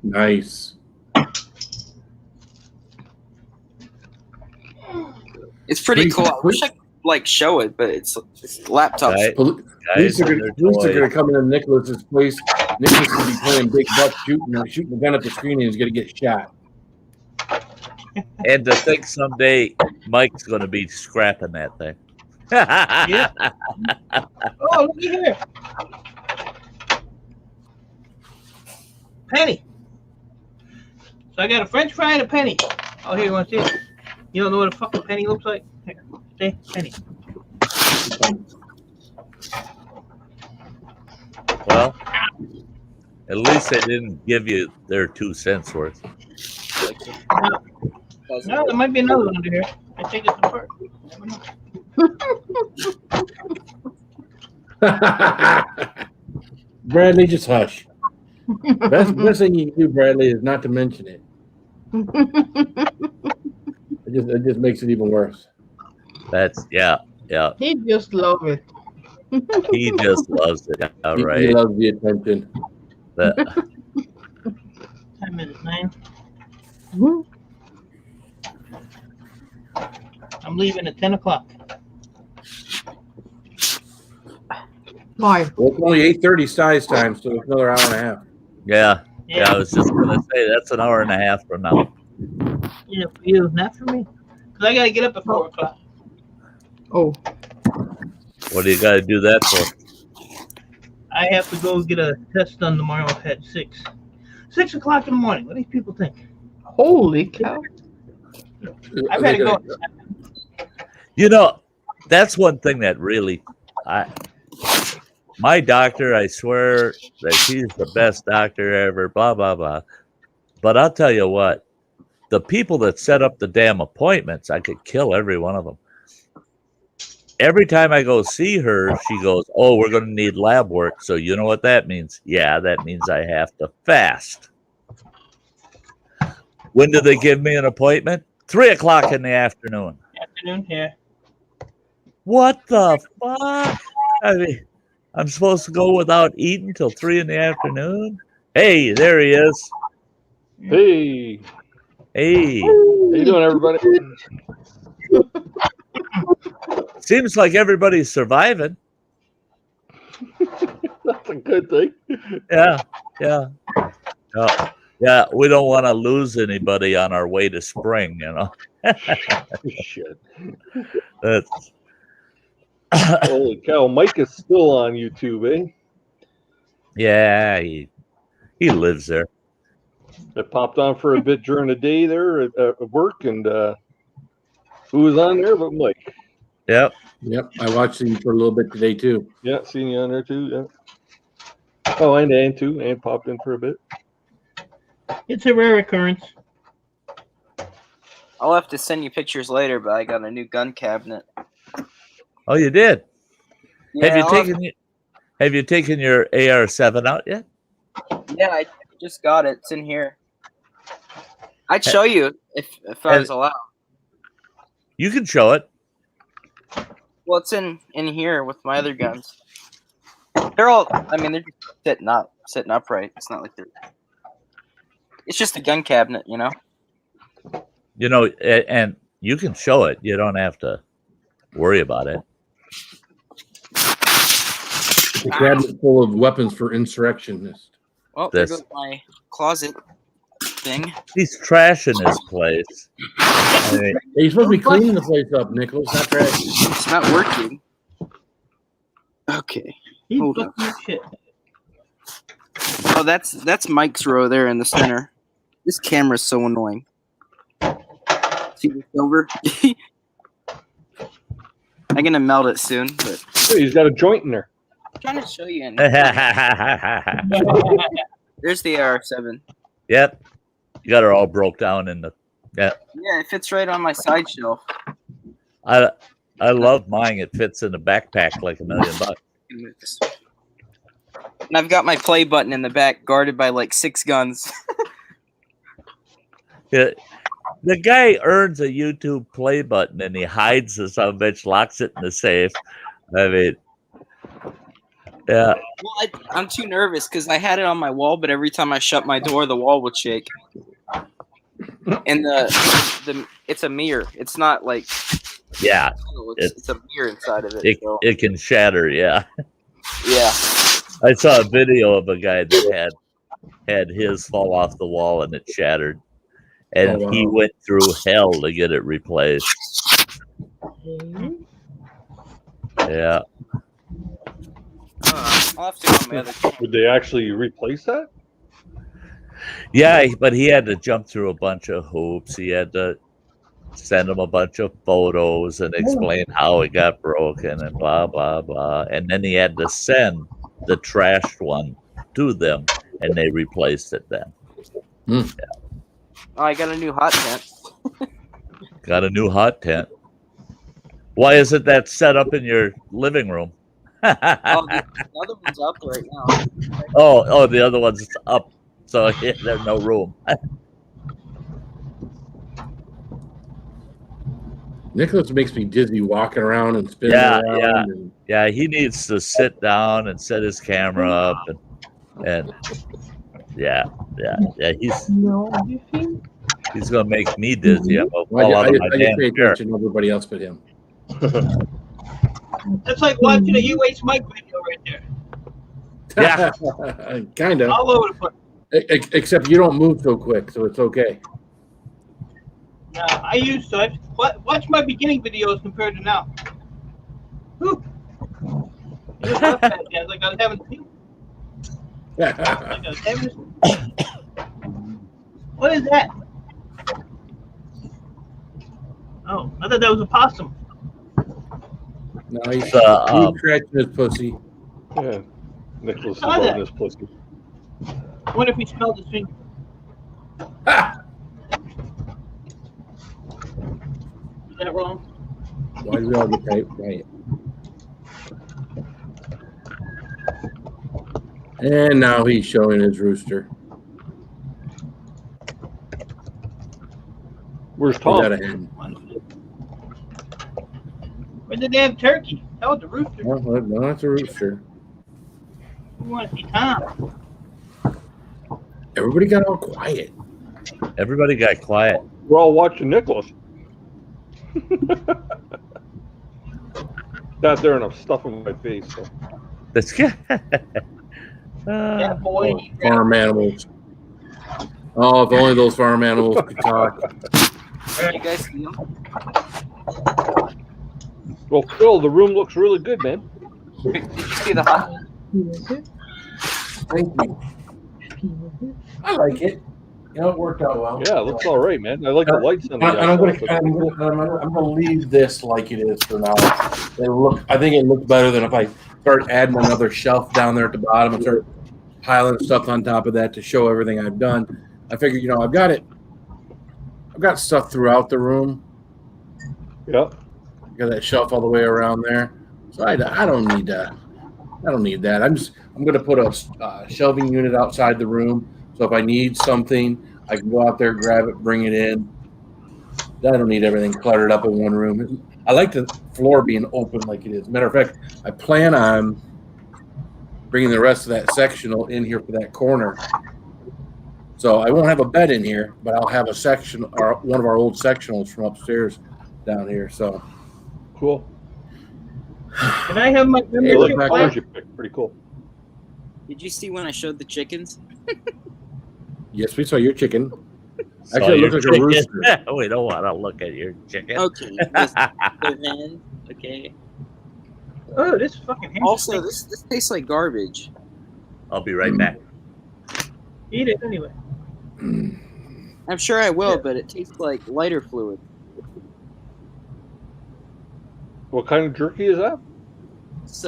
[SPEAKER 6] Nice.
[SPEAKER 7] It's pretty cool. I wish I could show it, but it's laptops.
[SPEAKER 2] Guys,
[SPEAKER 6] Police are going to come into Nicholas's place Nicholas could be playing big buck shooting a gun at the screen and he's going to get shot.
[SPEAKER 2] And to think someday Mike's going to be scrapping that thing.
[SPEAKER 3] Yeah. Oh, look here. Penny. So I got a French fry and a penny. Oh, here, you want to see it? You don't know what a fucking penny looks like? Here, see? Penny.
[SPEAKER 2] Well, at least they didn't give you their 2 cents worth.
[SPEAKER 3] No, there might be another one under here. I think it's the first.
[SPEAKER 6] Bradley, just hush. Best thing you can do, Bradley, is not to mention it. It just makes it even worse.
[SPEAKER 2] That's yeah.
[SPEAKER 4] He just love it.
[SPEAKER 2] He just loves it. All
[SPEAKER 6] He
[SPEAKER 2] right.
[SPEAKER 6] loves the attention.
[SPEAKER 3] 10 minutes, 9. I'm leaving at 10 o'clock.
[SPEAKER 4] Why?
[SPEAKER 6] Well, it's only 8:30 Sty's time, so it's another hour and a half.
[SPEAKER 2] Yeah. I was just gonna say that's an hour and a half from now.
[SPEAKER 3] Yeah, for you, not for me. Because I got to get up at 4 o'clock.
[SPEAKER 4] Oh,
[SPEAKER 2] What do you got to do that for?
[SPEAKER 3] I have to go get a test done tomorrow at 6. 6 o'clock in the morning. What do these people think?
[SPEAKER 4] holy cow!
[SPEAKER 3] I've had to go.
[SPEAKER 2] You know, that's one thing that really, my doctor, I swear that he's the best doctor ever, blah, blah, blah. But I'll tell you what, the people that set up the damn appointments, I could kill every one of them. Every time I go see her, she goes, oh, we're going to need lab work. So you know what that means? Yeah, that means I have to fast. When do they give me an appointment? 3 o'clock in the afternoon.
[SPEAKER 3] Afternoon here.
[SPEAKER 2] What the fuck? I mean, I'm supposed to go without eating till 3 in the afternoon? Hey, there he is.
[SPEAKER 8] Hey,
[SPEAKER 2] Hey,
[SPEAKER 8] how you doing, everybody?
[SPEAKER 2] seems like everybody's surviving.
[SPEAKER 8] That's a good thing.
[SPEAKER 2] Yeah. Yeah, we don't want to lose anybody on our way to spring, you know.
[SPEAKER 8] Shit.
[SPEAKER 2] That's
[SPEAKER 8] Holy cow, Mike is still on YouTube, eh?
[SPEAKER 2] yeah, he lives there.
[SPEAKER 8] I popped on for a bit during the day there at work, and who was on there but Mike?
[SPEAKER 2] Yep.
[SPEAKER 6] Yep, I watched him for a little bit today too.
[SPEAKER 8] Yeah, seen you on there too, yeah. Oh, and Ann too. Ann popped in for a bit.
[SPEAKER 3] It's a rare occurrence.
[SPEAKER 7] I'll have to send you pictures later, but I got a new gun cabinet.
[SPEAKER 2] Oh, you did?
[SPEAKER 7] Yeah,
[SPEAKER 2] Have you taken your AR-7 out yet?
[SPEAKER 7] Yeah, I just got it. It's in here. I'd show you if I was allowed.
[SPEAKER 2] You can show it.
[SPEAKER 7] Well, it's in here with my other guns. They're all. I mean, they're just sitting upright. It's not like they're. It's just a gun cabinet, you know.
[SPEAKER 2] You know, and you can show it. You don't have to worry about it.
[SPEAKER 6] The cabinet full of weapons for insurrectionists.
[SPEAKER 7] Well, there goes my closet thing.
[SPEAKER 2] He's trashing his place. I mean,
[SPEAKER 6] Hey, you're supposed to be cleaning the place up, Nicholas. Not trash.
[SPEAKER 7] It's not working. Okay.
[SPEAKER 3] He's
[SPEAKER 7] Hold on.
[SPEAKER 3] fucking up shit.
[SPEAKER 7] Oh, that's Mike's row there in the center. This camera's so annoying. See the silver? I'm gonna melt it soon, but
[SPEAKER 8] Hey, he's got a joint in there.
[SPEAKER 7] I'm trying to show you. There's the AR-7.
[SPEAKER 2] Yep. You got her all broke down in the. Yeah.
[SPEAKER 7] Yeah, it fits right on my side shelf.
[SPEAKER 2] I love mine. It fits in the backpack like $1 million.
[SPEAKER 7] And I've got my play button in the back, guarded by like 6 guns.
[SPEAKER 2] Yeah. The guy earns a YouTube play button and he hides the son of a bitch, locks it in the safe. I mean, yeah.
[SPEAKER 7] Well, I'm too nervous because I had it on my wall, but every time I shut my door, the wall would shake. And it's a mirror. It's not like
[SPEAKER 2] Yeah.
[SPEAKER 7] it's a mirror inside of it.
[SPEAKER 2] It can shatter. Yeah.
[SPEAKER 7] Yeah.
[SPEAKER 2] I saw a video of a guy that had his fall off the wall and it shattered, and
[SPEAKER 6] Oh, wow.
[SPEAKER 2] he went through hell to get it replaced. Yeah.
[SPEAKER 7] I'll have to go on my other channel.
[SPEAKER 8] Would they actually replace that?
[SPEAKER 2] Yeah, but he had to jump through a bunch of hoops. He had to send him a bunch of photos and explain how it got broken and blah, blah, blah. And then he had to send the trashed one to them, and they replaced it then.
[SPEAKER 7] Oh, I got a new hot tent.
[SPEAKER 2] Got a new hot tent. Why isn't that set up in your living room?
[SPEAKER 7] Oh, the other one's up right now.
[SPEAKER 2] Oh, the other one's up, so yeah, there's no room.
[SPEAKER 6] Nicholas makes me dizzy walking around and spinning
[SPEAKER 2] Yeah,
[SPEAKER 6] around.
[SPEAKER 2] yeah.
[SPEAKER 6] And,
[SPEAKER 2] Yeah, he needs to sit down and set his camera up, and yeah. He's gonna make me dizzy. I'm gonna fall out of my
[SPEAKER 6] I just
[SPEAKER 2] damn
[SPEAKER 6] pay
[SPEAKER 2] chair.
[SPEAKER 6] attention to everybody else but him.
[SPEAKER 3] That's like watching a UH Mike video right there.
[SPEAKER 2] Yeah.
[SPEAKER 6] Kind of.
[SPEAKER 3] All over the place.
[SPEAKER 6] Except you don't move so quick, so it's okay.
[SPEAKER 3] No, I used to. Watch my beginning videos compared to now. Whew. It was not bad, guys. Like I was having What is that? Oh, I thought that was a possum.
[SPEAKER 6] No, he's scratching his pussy.
[SPEAKER 8] Yeah. Nicholas is
[SPEAKER 3] Saw that.
[SPEAKER 8] on his pussy.
[SPEAKER 3] I wonder if he smelled his finger. Is that wrong?
[SPEAKER 6] Why do we all get right? And now he's showing his rooster.
[SPEAKER 8] Where's
[SPEAKER 6] He's
[SPEAKER 8] Tom?
[SPEAKER 6] got a hen.
[SPEAKER 3] Where's the damn turkey? That was the rooster.
[SPEAKER 6] No, that's a rooster.
[SPEAKER 3] We want to see Tom.
[SPEAKER 6] Everybody got all quiet.
[SPEAKER 2] Everybody got quiet.
[SPEAKER 8] We're all watching Nicholas. Not there enough stuff in my face. So.
[SPEAKER 2] That's good.
[SPEAKER 3] That boy. he grabbed-
[SPEAKER 6] Farm animals. Oh, if only those farm animals could talk.
[SPEAKER 7] You guys see them?
[SPEAKER 8] Well, Phil, the room looks really good, man.
[SPEAKER 7] Did you see the hot tent?
[SPEAKER 6] Thank you. I like it. You know, it worked out well.
[SPEAKER 8] Yeah, it looks all right, man. I like the lights on the
[SPEAKER 6] And I'm
[SPEAKER 8] outside.
[SPEAKER 6] gonna leave this like it is for now. I think it looks better than if I start adding another shelf down there at the bottom and start piling stuff on top of that to show everything I've done. I figured, I've got stuff throughout the room.
[SPEAKER 8] Yep.
[SPEAKER 6] Got that shelf all the way around there, so I don't need that. I don't need that. I'm going to put a shelving unit outside the room, so if I need something, I can go out there, grab it, bring it in. I don't need everything cluttered up in one room. I like the floor being open like it is. Matter of fact, I plan on bringing the rest of that sectional in here for that corner. So I won't have a bed in here, but I'll have a section or one of our old sectionals from upstairs down here. So.
[SPEAKER 8] Cool.
[SPEAKER 3] Can I have my
[SPEAKER 8] Hey,
[SPEAKER 3] membership
[SPEAKER 8] look back
[SPEAKER 3] back?
[SPEAKER 8] you picked. Pretty cool.
[SPEAKER 7] Did you see when I showed the chickens?
[SPEAKER 6] Yes, we saw your chicken.
[SPEAKER 2] Saw
[SPEAKER 6] Actually, it
[SPEAKER 2] your
[SPEAKER 6] looks like a
[SPEAKER 2] chicken.
[SPEAKER 6] rooster.
[SPEAKER 2] We don't want to look at your chicken.
[SPEAKER 7] Okay. the hen. Okay.
[SPEAKER 3] Oh, this fucking hand.
[SPEAKER 7] Also, this tastes like garbage.
[SPEAKER 2] I'll be right back.
[SPEAKER 3] Eat it anyway.
[SPEAKER 7] I'm sure I will, but it tastes like lighter fluid.
[SPEAKER 8] What kind of jerky is that?
[SPEAKER 7] It's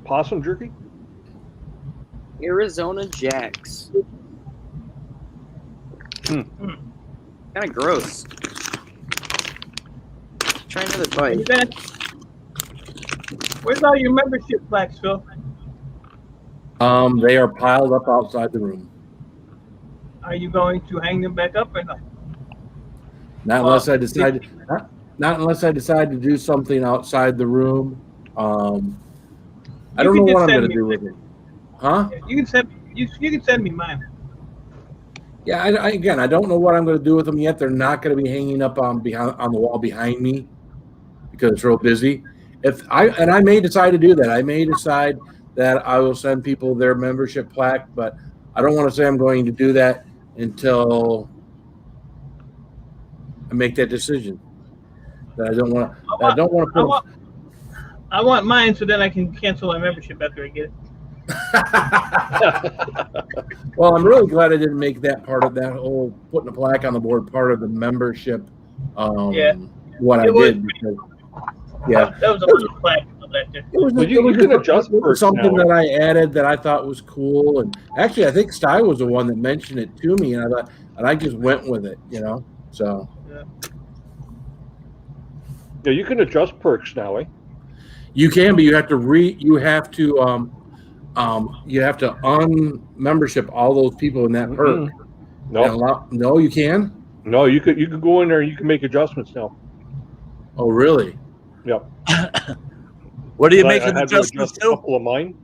[SPEAKER 8] Possum jerky?
[SPEAKER 7] Arizona Jacks.
[SPEAKER 8] Hmm.
[SPEAKER 7] Kind of gross. Try another bite.
[SPEAKER 3] Where's all your membership plaques, Phil?
[SPEAKER 6] They are piled up outside the room.
[SPEAKER 3] Are you going to hang them back up or not?
[SPEAKER 6] Not unless I decide. Not unless I decide to do something outside the room. I don't know what I'm going to do with it. Huh?
[SPEAKER 3] You can send you can send me mine.
[SPEAKER 6] Yeah. Again, I don't know what I'm going to do with them yet. They're not going to be hanging up on the wall behind me because it's real busy. I may decide to do that. I may decide that I will send people their membership plaque, but I don't want to say I'm going to do that until I make that decision. That I don't want to put.
[SPEAKER 3] I want mine so then I can cancel my membership after I get it.
[SPEAKER 6] Well, I'm really glad I didn't make that part of that whole putting a plaque on the board part of the membership.
[SPEAKER 3] Yeah.
[SPEAKER 6] What I did. Because, yeah.
[SPEAKER 3] That was a little plaque of that there.
[SPEAKER 8] You can adjust perks
[SPEAKER 6] something
[SPEAKER 8] now.
[SPEAKER 6] that I added that I thought was cool. And actually, I think Sty was the one that mentioned it to me. And I just went with it, so.
[SPEAKER 8] Yeah, you can adjust perks now, eh?
[SPEAKER 6] You can, but you have to unmembership all those people in that perk. No, you can.
[SPEAKER 8] No, you could go in there and you can make adjustments now.
[SPEAKER 6] Oh, really?
[SPEAKER 8] Yep.
[SPEAKER 2] What are you
[SPEAKER 8] I
[SPEAKER 2] making
[SPEAKER 8] had to
[SPEAKER 2] adjustments
[SPEAKER 8] adjust a couple of mine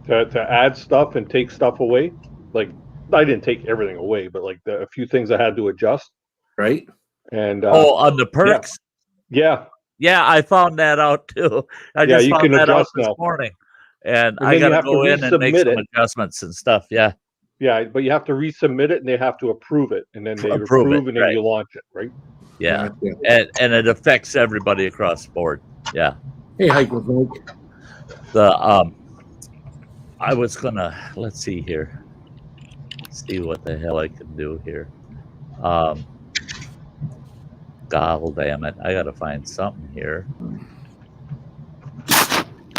[SPEAKER 8] to add stuff and take stuff away. Like I didn't take everything away, but like a few things I had to adjust.
[SPEAKER 6] Right.
[SPEAKER 8] And
[SPEAKER 2] on the perks.
[SPEAKER 8] Yeah.
[SPEAKER 2] Yeah, I found that out too. I just
[SPEAKER 8] you
[SPEAKER 2] found
[SPEAKER 8] can
[SPEAKER 2] that out
[SPEAKER 8] adjust
[SPEAKER 2] this
[SPEAKER 8] now.
[SPEAKER 2] morning, and
[SPEAKER 8] And
[SPEAKER 2] I
[SPEAKER 8] then you
[SPEAKER 2] got to
[SPEAKER 8] have to
[SPEAKER 2] go in and make
[SPEAKER 8] resubmit
[SPEAKER 2] some
[SPEAKER 8] it.
[SPEAKER 2] adjustments and stuff. Yeah.
[SPEAKER 8] Yeah, but you have to resubmit it, and they have to approve it, and then they
[SPEAKER 2] Approve it,
[SPEAKER 8] approve, and then
[SPEAKER 2] right.
[SPEAKER 8] you launch it, right?
[SPEAKER 2] Yeah, and it affects everybody across the board. Yeah.
[SPEAKER 6] Hey, hike with Mike.
[SPEAKER 2] I was gonna let's see here, see what the hell I can do here. God damn it! I gotta find something here.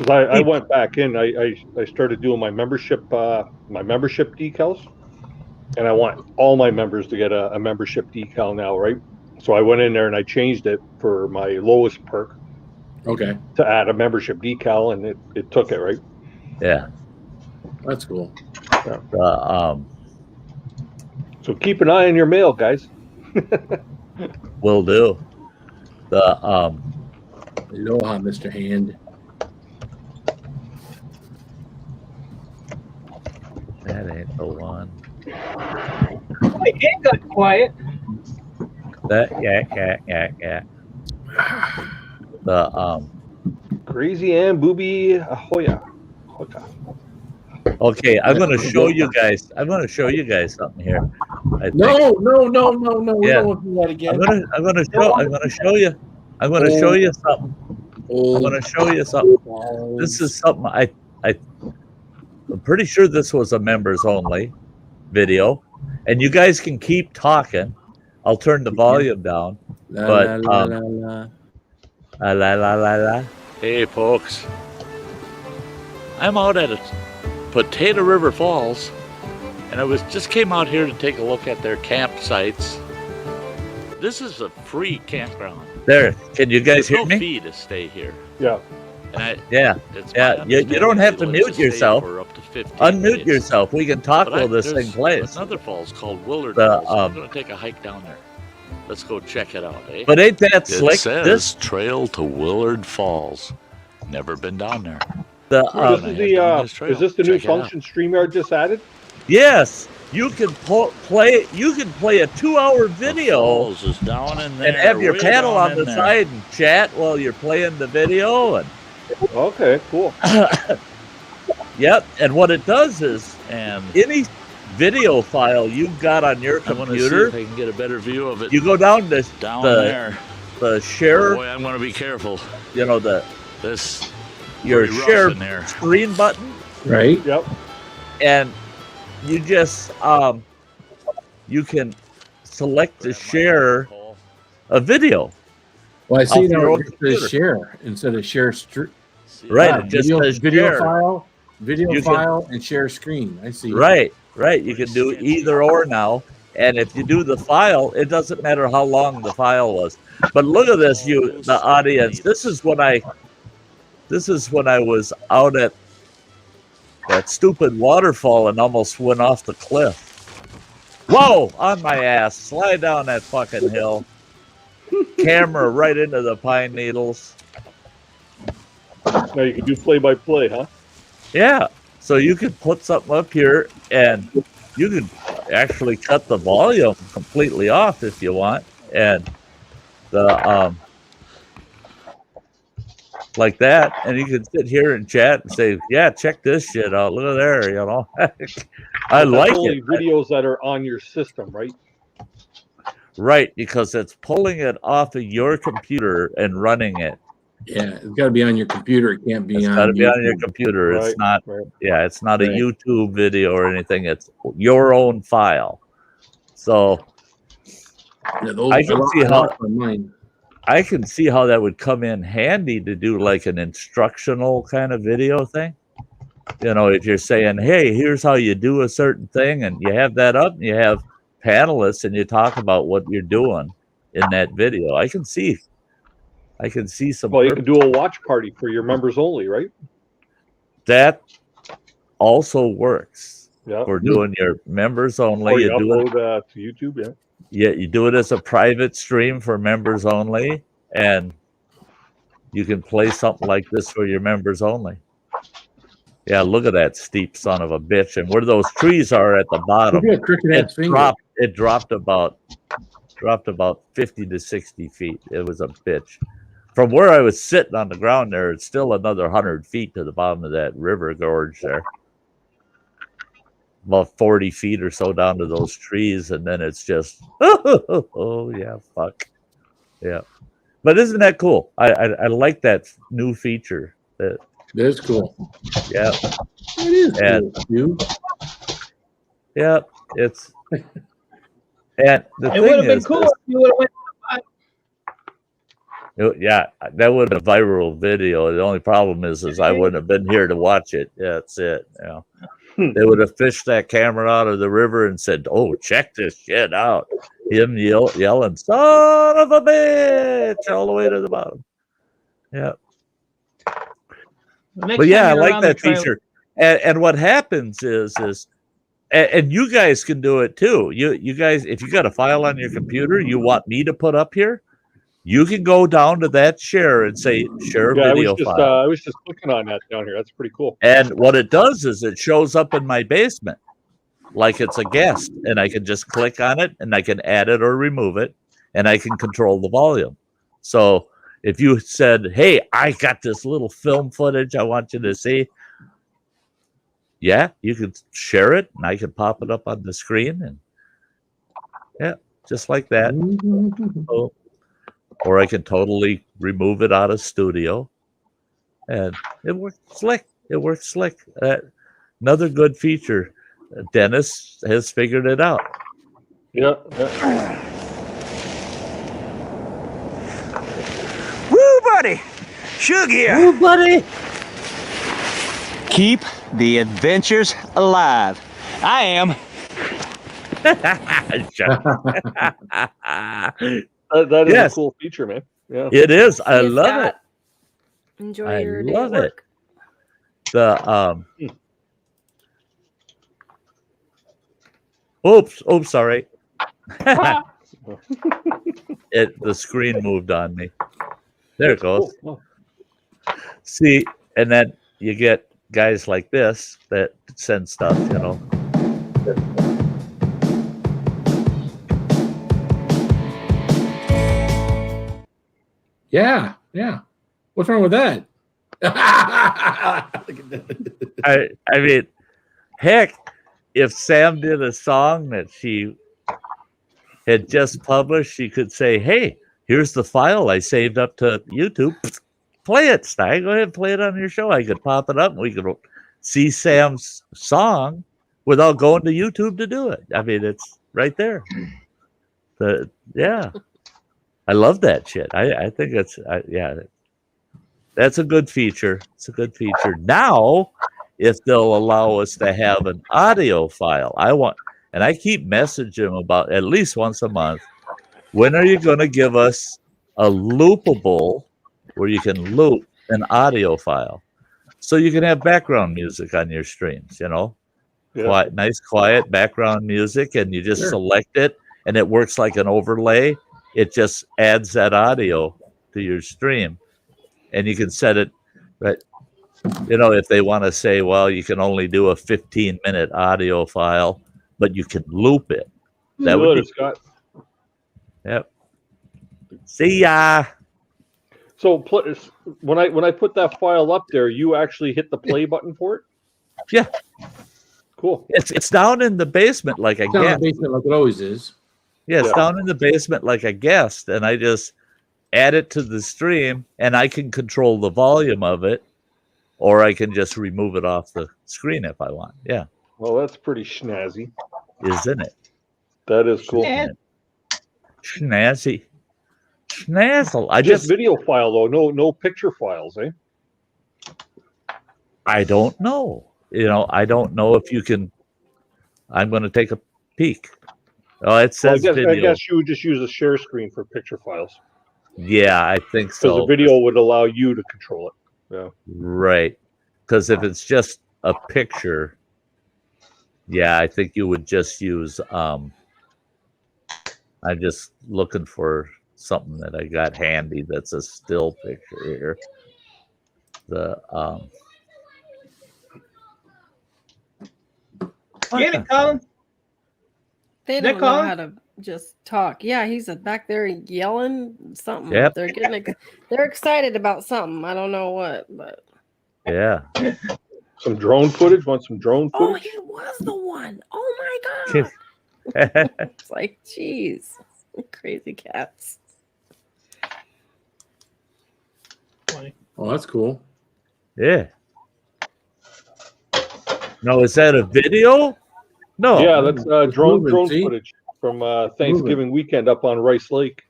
[SPEAKER 8] I went back in. I started doing my membership decals, and I want all my members to get a membership decal now, right? So I went in there and I changed it for my lowest perk.
[SPEAKER 6] Okay.
[SPEAKER 8] To add a membership decal, and it took it, right?
[SPEAKER 2] Yeah.
[SPEAKER 6] That's cool.
[SPEAKER 8] Yeah. So keep an eye on your mail, guys.
[SPEAKER 2] Will do.
[SPEAKER 6] Aloha, Mr. Hand.
[SPEAKER 2] That ain't the one.
[SPEAKER 3] My hand got quiet.
[SPEAKER 2] Yeah.
[SPEAKER 8] Crazy and Booby Ahoya.
[SPEAKER 2] Okay, I'm gonna show you guys. I'm gonna show you guys something here.
[SPEAKER 6] No.
[SPEAKER 2] Yeah.
[SPEAKER 6] We don't want to do that again.
[SPEAKER 2] I'm gonna show you. I'm gonna show you something. I'm gonna show you something. This is something I'm pretty sure this was a members only video, and you guys can keep talking. I'll turn the volume down. But hey folks, I'm out at Potato River Falls, and I just came out here to take a look at their campsites. This is a free campground. There, can you guys hear me? There's no fee to stay here.
[SPEAKER 8] Yeah.
[SPEAKER 2] And you don't have to mute yourself. Unmute yourself. We can talk while this thing plays.
[SPEAKER 9] Another falls called Willard Falls. I'm going to take a hike down there. Let's go check it out, eh?
[SPEAKER 2] But ain't that slick?
[SPEAKER 9] It says this Trail to Willard Falls. Never been down there.
[SPEAKER 8] Is this the new function StreamYard just added?
[SPEAKER 2] Yes. You can play. You can play a 2-hour video
[SPEAKER 9] is down in there,
[SPEAKER 2] and have your paddle on the side and chat while you're playing the video. And
[SPEAKER 8] okay, cool.
[SPEAKER 2] Yep. And what it does is, any video file you've got on your computer,
[SPEAKER 9] if I can get a better view of it.
[SPEAKER 2] You go down there, the share.
[SPEAKER 9] Oh boy, I'm going to be careful.
[SPEAKER 2] You know your share screen button,
[SPEAKER 6] right?
[SPEAKER 8] Yep.
[SPEAKER 2] And you just you can select to share a video.
[SPEAKER 6] Well, I see now it says share instead of share stream.
[SPEAKER 2] Right, it just says
[SPEAKER 6] video
[SPEAKER 2] share.
[SPEAKER 6] file, and share screen. I see.
[SPEAKER 2] Right. You can do either or now, and if you do the file, it doesn't matter how long the file was. But look at this, the audience. This is when I was out at that stupid waterfall and almost went off the cliff. Whoa! On my ass. Slide down that fucking hill. Camera right into the pine needles.
[SPEAKER 8] Now you can do play-by-play, huh?
[SPEAKER 2] Yeah. So you could put something up here and you could actually cut the volume completely off if you want. And like that, and you can sit here and chat and say, "Yeah, check this shit out. Look at there," you know. I
[SPEAKER 8] But
[SPEAKER 2] like
[SPEAKER 8] that's only
[SPEAKER 2] it.
[SPEAKER 8] videos that are on your system, right?
[SPEAKER 2] Right, because it's pulling it off of your computer and running it.
[SPEAKER 6] Yeah, it's got to be on your computer. It can't be
[SPEAKER 2] It's
[SPEAKER 6] on.
[SPEAKER 2] got to be on your
[SPEAKER 6] YouTube.
[SPEAKER 2] computer.
[SPEAKER 8] Right,
[SPEAKER 2] It's not.
[SPEAKER 8] right.
[SPEAKER 2] Yeah, it's not a
[SPEAKER 6] Right.
[SPEAKER 2] YouTube video or anything. It's your own file. So
[SPEAKER 6] Yeah, those,
[SPEAKER 2] I can see how.
[SPEAKER 6] lost my mind.
[SPEAKER 2] I can see how that would come in handy to do like an instructional kind of video thing. You know, if you're saying, "Hey, here's how you do a certain thing," and you have that up, and you have panelists, and you talk about what you're doing in that video. I can see some.
[SPEAKER 8] Well, you can do a watch party for your members only, right?
[SPEAKER 2] That also works
[SPEAKER 8] Yeah.
[SPEAKER 2] for doing your members only.
[SPEAKER 8] Or you
[SPEAKER 2] do it.
[SPEAKER 8] upload to YouTube, yeah.
[SPEAKER 2] Yeah, you do it as a private stream for members only, and you can play something like this for your members only. Yeah, look at that steep son of a bitch, and where those trees are at the bottom,
[SPEAKER 6] Look at that crooked ass finger.
[SPEAKER 2] it dropped about 50 to 60 feet. It was a bitch. From where I was sitting on the ground there, it's still another 100 feet to the bottom of that river gorge there. About 40 feet or so down to those trees, and then it's just oh yeah, fuck. Yeah. But isn't that cool? I like that new feature.
[SPEAKER 6] That's cool.
[SPEAKER 2] Yeah.
[SPEAKER 6] It is
[SPEAKER 2] And-
[SPEAKER 6] cool, dude.
[SPEAKER 2] Yeah, it's and the
[SPEAKER 3] It would
[SPEAKER 2] thing
[SPEAKER 3] have been
[SPEAKER 2] is,
[SPEAKER 3] cool if you would have went.
[SPEAKER 2] yeah, that would have been a viral video. The only problem is I wouldn't have been here to watch it. Yeah, that's it. Yeah. They would have fished that camera out of the river and said, "Oh, check this shit out." Him yelling, "Son of a bitch," all the way to the bottom. Yeah. But yeah, I like that feature. And what happens is and you guys can do it too. You guys, if you got a file on your computer you want me to put up here, you can go down to that share and say share
[SPEAKER 8] Yeah,
[SPEAKER 2] video file.
[SPEAKER 8] I was just clicking on that down here. That's pretty cool.
[SPEAKER 2] And what it does is it shows up in my basement like it's a guest, and I can just click on it and I can add it or remove it, and I can control the volume. So if you said, "Hey, I got this little film footage I want you to see," yeah, you could share it and I can pop it up on the screen, and yeah, just like that. So, or I can totally remove it out of studio, and it works slick. It works slick. Another good feature. Dennis has figured it out.
[SPEAKER 8] Yeah.
[SPEAKER 10] Woo, buddy! Shug here.
[SPEAKER 2] Woo, buddy!
[SPEAKER 10] Keep the adventures alive. I am.
[SPEAKER 8] That is
[SPEAKER 2] Yes.
[SPEAKER 8] a cool feature, man. Yeah.
[SPEAKER 2] It is. I
[SPEAKER 5] See you,
[SPEAKER 2] love
[SPEAKER 5] Scott.
[SPEAKER 2] it.
[SPEAKER 5] Enjoy
[SPEAKER 2] I
[SPEAKER 5] your day
[SPEAKER 2] love
[SPEAKER 5] at
[SPEAKER 2] it.
[SPEAKER 5] work.
[SPEAKER 2] The oops, sorry. The screen moved on me. There it goes.
[SPEAKER 8] Cool.
[SPEAKER 2] See, and then you get guys like this that send stuff, you know.
[SPEAKER 6] Yeah, yeah. What's wrong with that?
[SPEAKER 2] I mean, heck, if Sam did a song that she had just published, she could say, "Hey, here's the file I saved up to YouTube. Play it, Sty. Go ahead and play it on your show." I could pop it up and we could see Sam's song without going to YouTube to do it. I mean, it's right there. Yeah. I love that shit. I think it's yeah. That's a good feature. It's a good feature. Now, if they'll allow us to have an audio file, and I keep messaging them about at least once a month. When are you going to give us a loopable where you can loop an audio file, so you can have background music on your streams? You know,
[SPEAKER 8] Yeah.
[SPEAKER 2] nice quiet background music, and you just select it, and it works like an overlay. It just adds that audio to your stream. And you can set it, but you know, if they want to say, well, you can only do a 15-minute audio file, but you can loop it. That would be
[SPEAKER 8] Scott.
[SPEAKER 2] Yep. See ya.
[SPEAKER 8] So when I put that file up there, you actually hit the play button for it?
[SPEAKER 2] Yeah.
[SPEAKER 8] Cool.
[SPEAKER 2] It's down in the basement like a
[SPEAKER 6] It's down in
[SPEAKER 2] guest.
[SPEAKER 6] the basement like it always is.
[SPEAKER 2] Yeah, it's down in the basement like a guest, and I just add it to the stream, and I can control the volume of it, or I can just remove it off the screen if I want. Yeah.
[SPEAKER 8] Well, that's pretty snazzy.
[SPEAKER 2] Isn't it?
[SPEAKER 8] That is cool.
[SPEAKER 2] Snazzy. Snazzle. I
[SPEAKER 8] just video file though, no picture files, eh?
[SPEAKER 2] I don't know. I don't know if you can. I'm going to take a peek. Oh, it says video.
[SPEAKER 8] I guess you would just use a share screen for picture files.
[SPEAKER 2] Yeah, I think so.
[SPEAKER 8] Because the video would allow you to control it. Yeah.
[SPEAKER 2] Right. Because if it's just a picture, yeah, I think you would just use. I'm just looking for something that I got handy that's a still picture here.
[SPEAKER 3] Get it, Colin.
[SPEAKER 5] They don't know how to just talk. Yeah, he's back there yelling something.
[SPEAKER 2] Yep.
[SPEAKER 5] They're excited about something. I don't know what, but
[SPEAKER 2] yeah.
[SPEAKER 8] Some drone footage. Want some drone footage?
[SPEAKER 5] Oh, he was the one. Oh my god. It's like, geez, crazy cats.
[SPEAKER 6] Oh, that's cool.
[SPEAKER 2] Yeah. No, is that a video? No.
[SPEAKER 8] Yeah, that's drone
[SPEAKER 6] see?
[SPEAKER 8] footage from Thanksgiving weekend up on Rice Lake.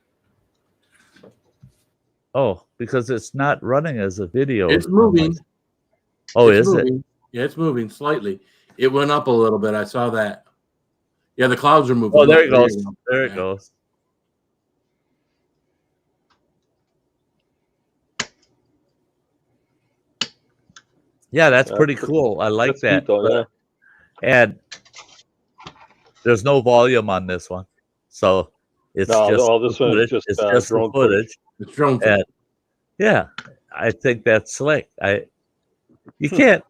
[SPEAKER 2] Oh, because it's not running as a video.
[SPEAKER 6] It's moving.
[SPEAKER 2] Oh,
[SPEAKER 6] It's
[SPEAKER 2] is
[SPEAKER 6] moving.
[SPEAKER 2] it?
[SPEAKER 6] Yeah, it's moving slightly. It went up a little bit. I saw that. Yeah, the clouds are moving.
[SPEAKER 2] Oh, there it goes. There it goes. Yeah, that's pretty cool. I like that.
[SPEAKER 8] Though, yeah.
[SPEAKER 2] And there's no volume on this one, so it's just
[SPEAKER 8] this one is
[SPEAKER 2] footage.
[SPEAKER 8] just
[SPEAKER 2] It's just the
[SPEAKER 8] drone
[SPEAKER 2] footage.
[SPEAKER 6] It's drone footage.
[SPEAKER 2] And yeah, I think that's slick. You can't.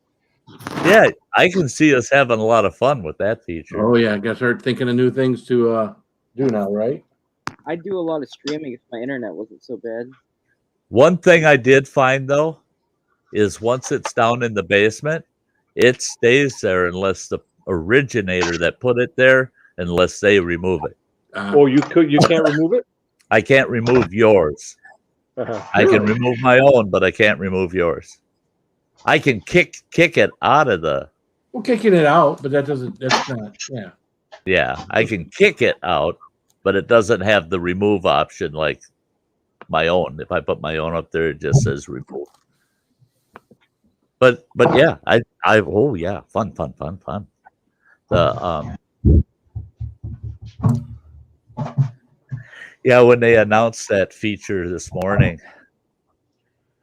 [SPEAKER 2] Yeah, I can see us having a lot of fun with that feature.
[SPEAKER 6] Oh yeah, I got to start thinking of new things to do now, right?
[SPEAKER 11] I do a lot of streaming if my internet wasn't so bad.
[SPEAKER 2] One thing I did find though is once it's down in the basement, it stays there unless the originator that put it there, unless they remove it.
[SPEAKER 8] You can't remove it?
[SPEAKER 2] I can't remove yours. I can remove my own, but I can't remove yours. I can kick it out of the.
[SPEAKER 6] Well, kicking it out, but that's not. Yeah.
[SPEAKER 2] Yeah, I can kick it out, but it doesn't have the remove option like my own. If I put my own up there, it just says remove. But yeah, oh yeah, fun. Yeah, when they announced that feature this morning,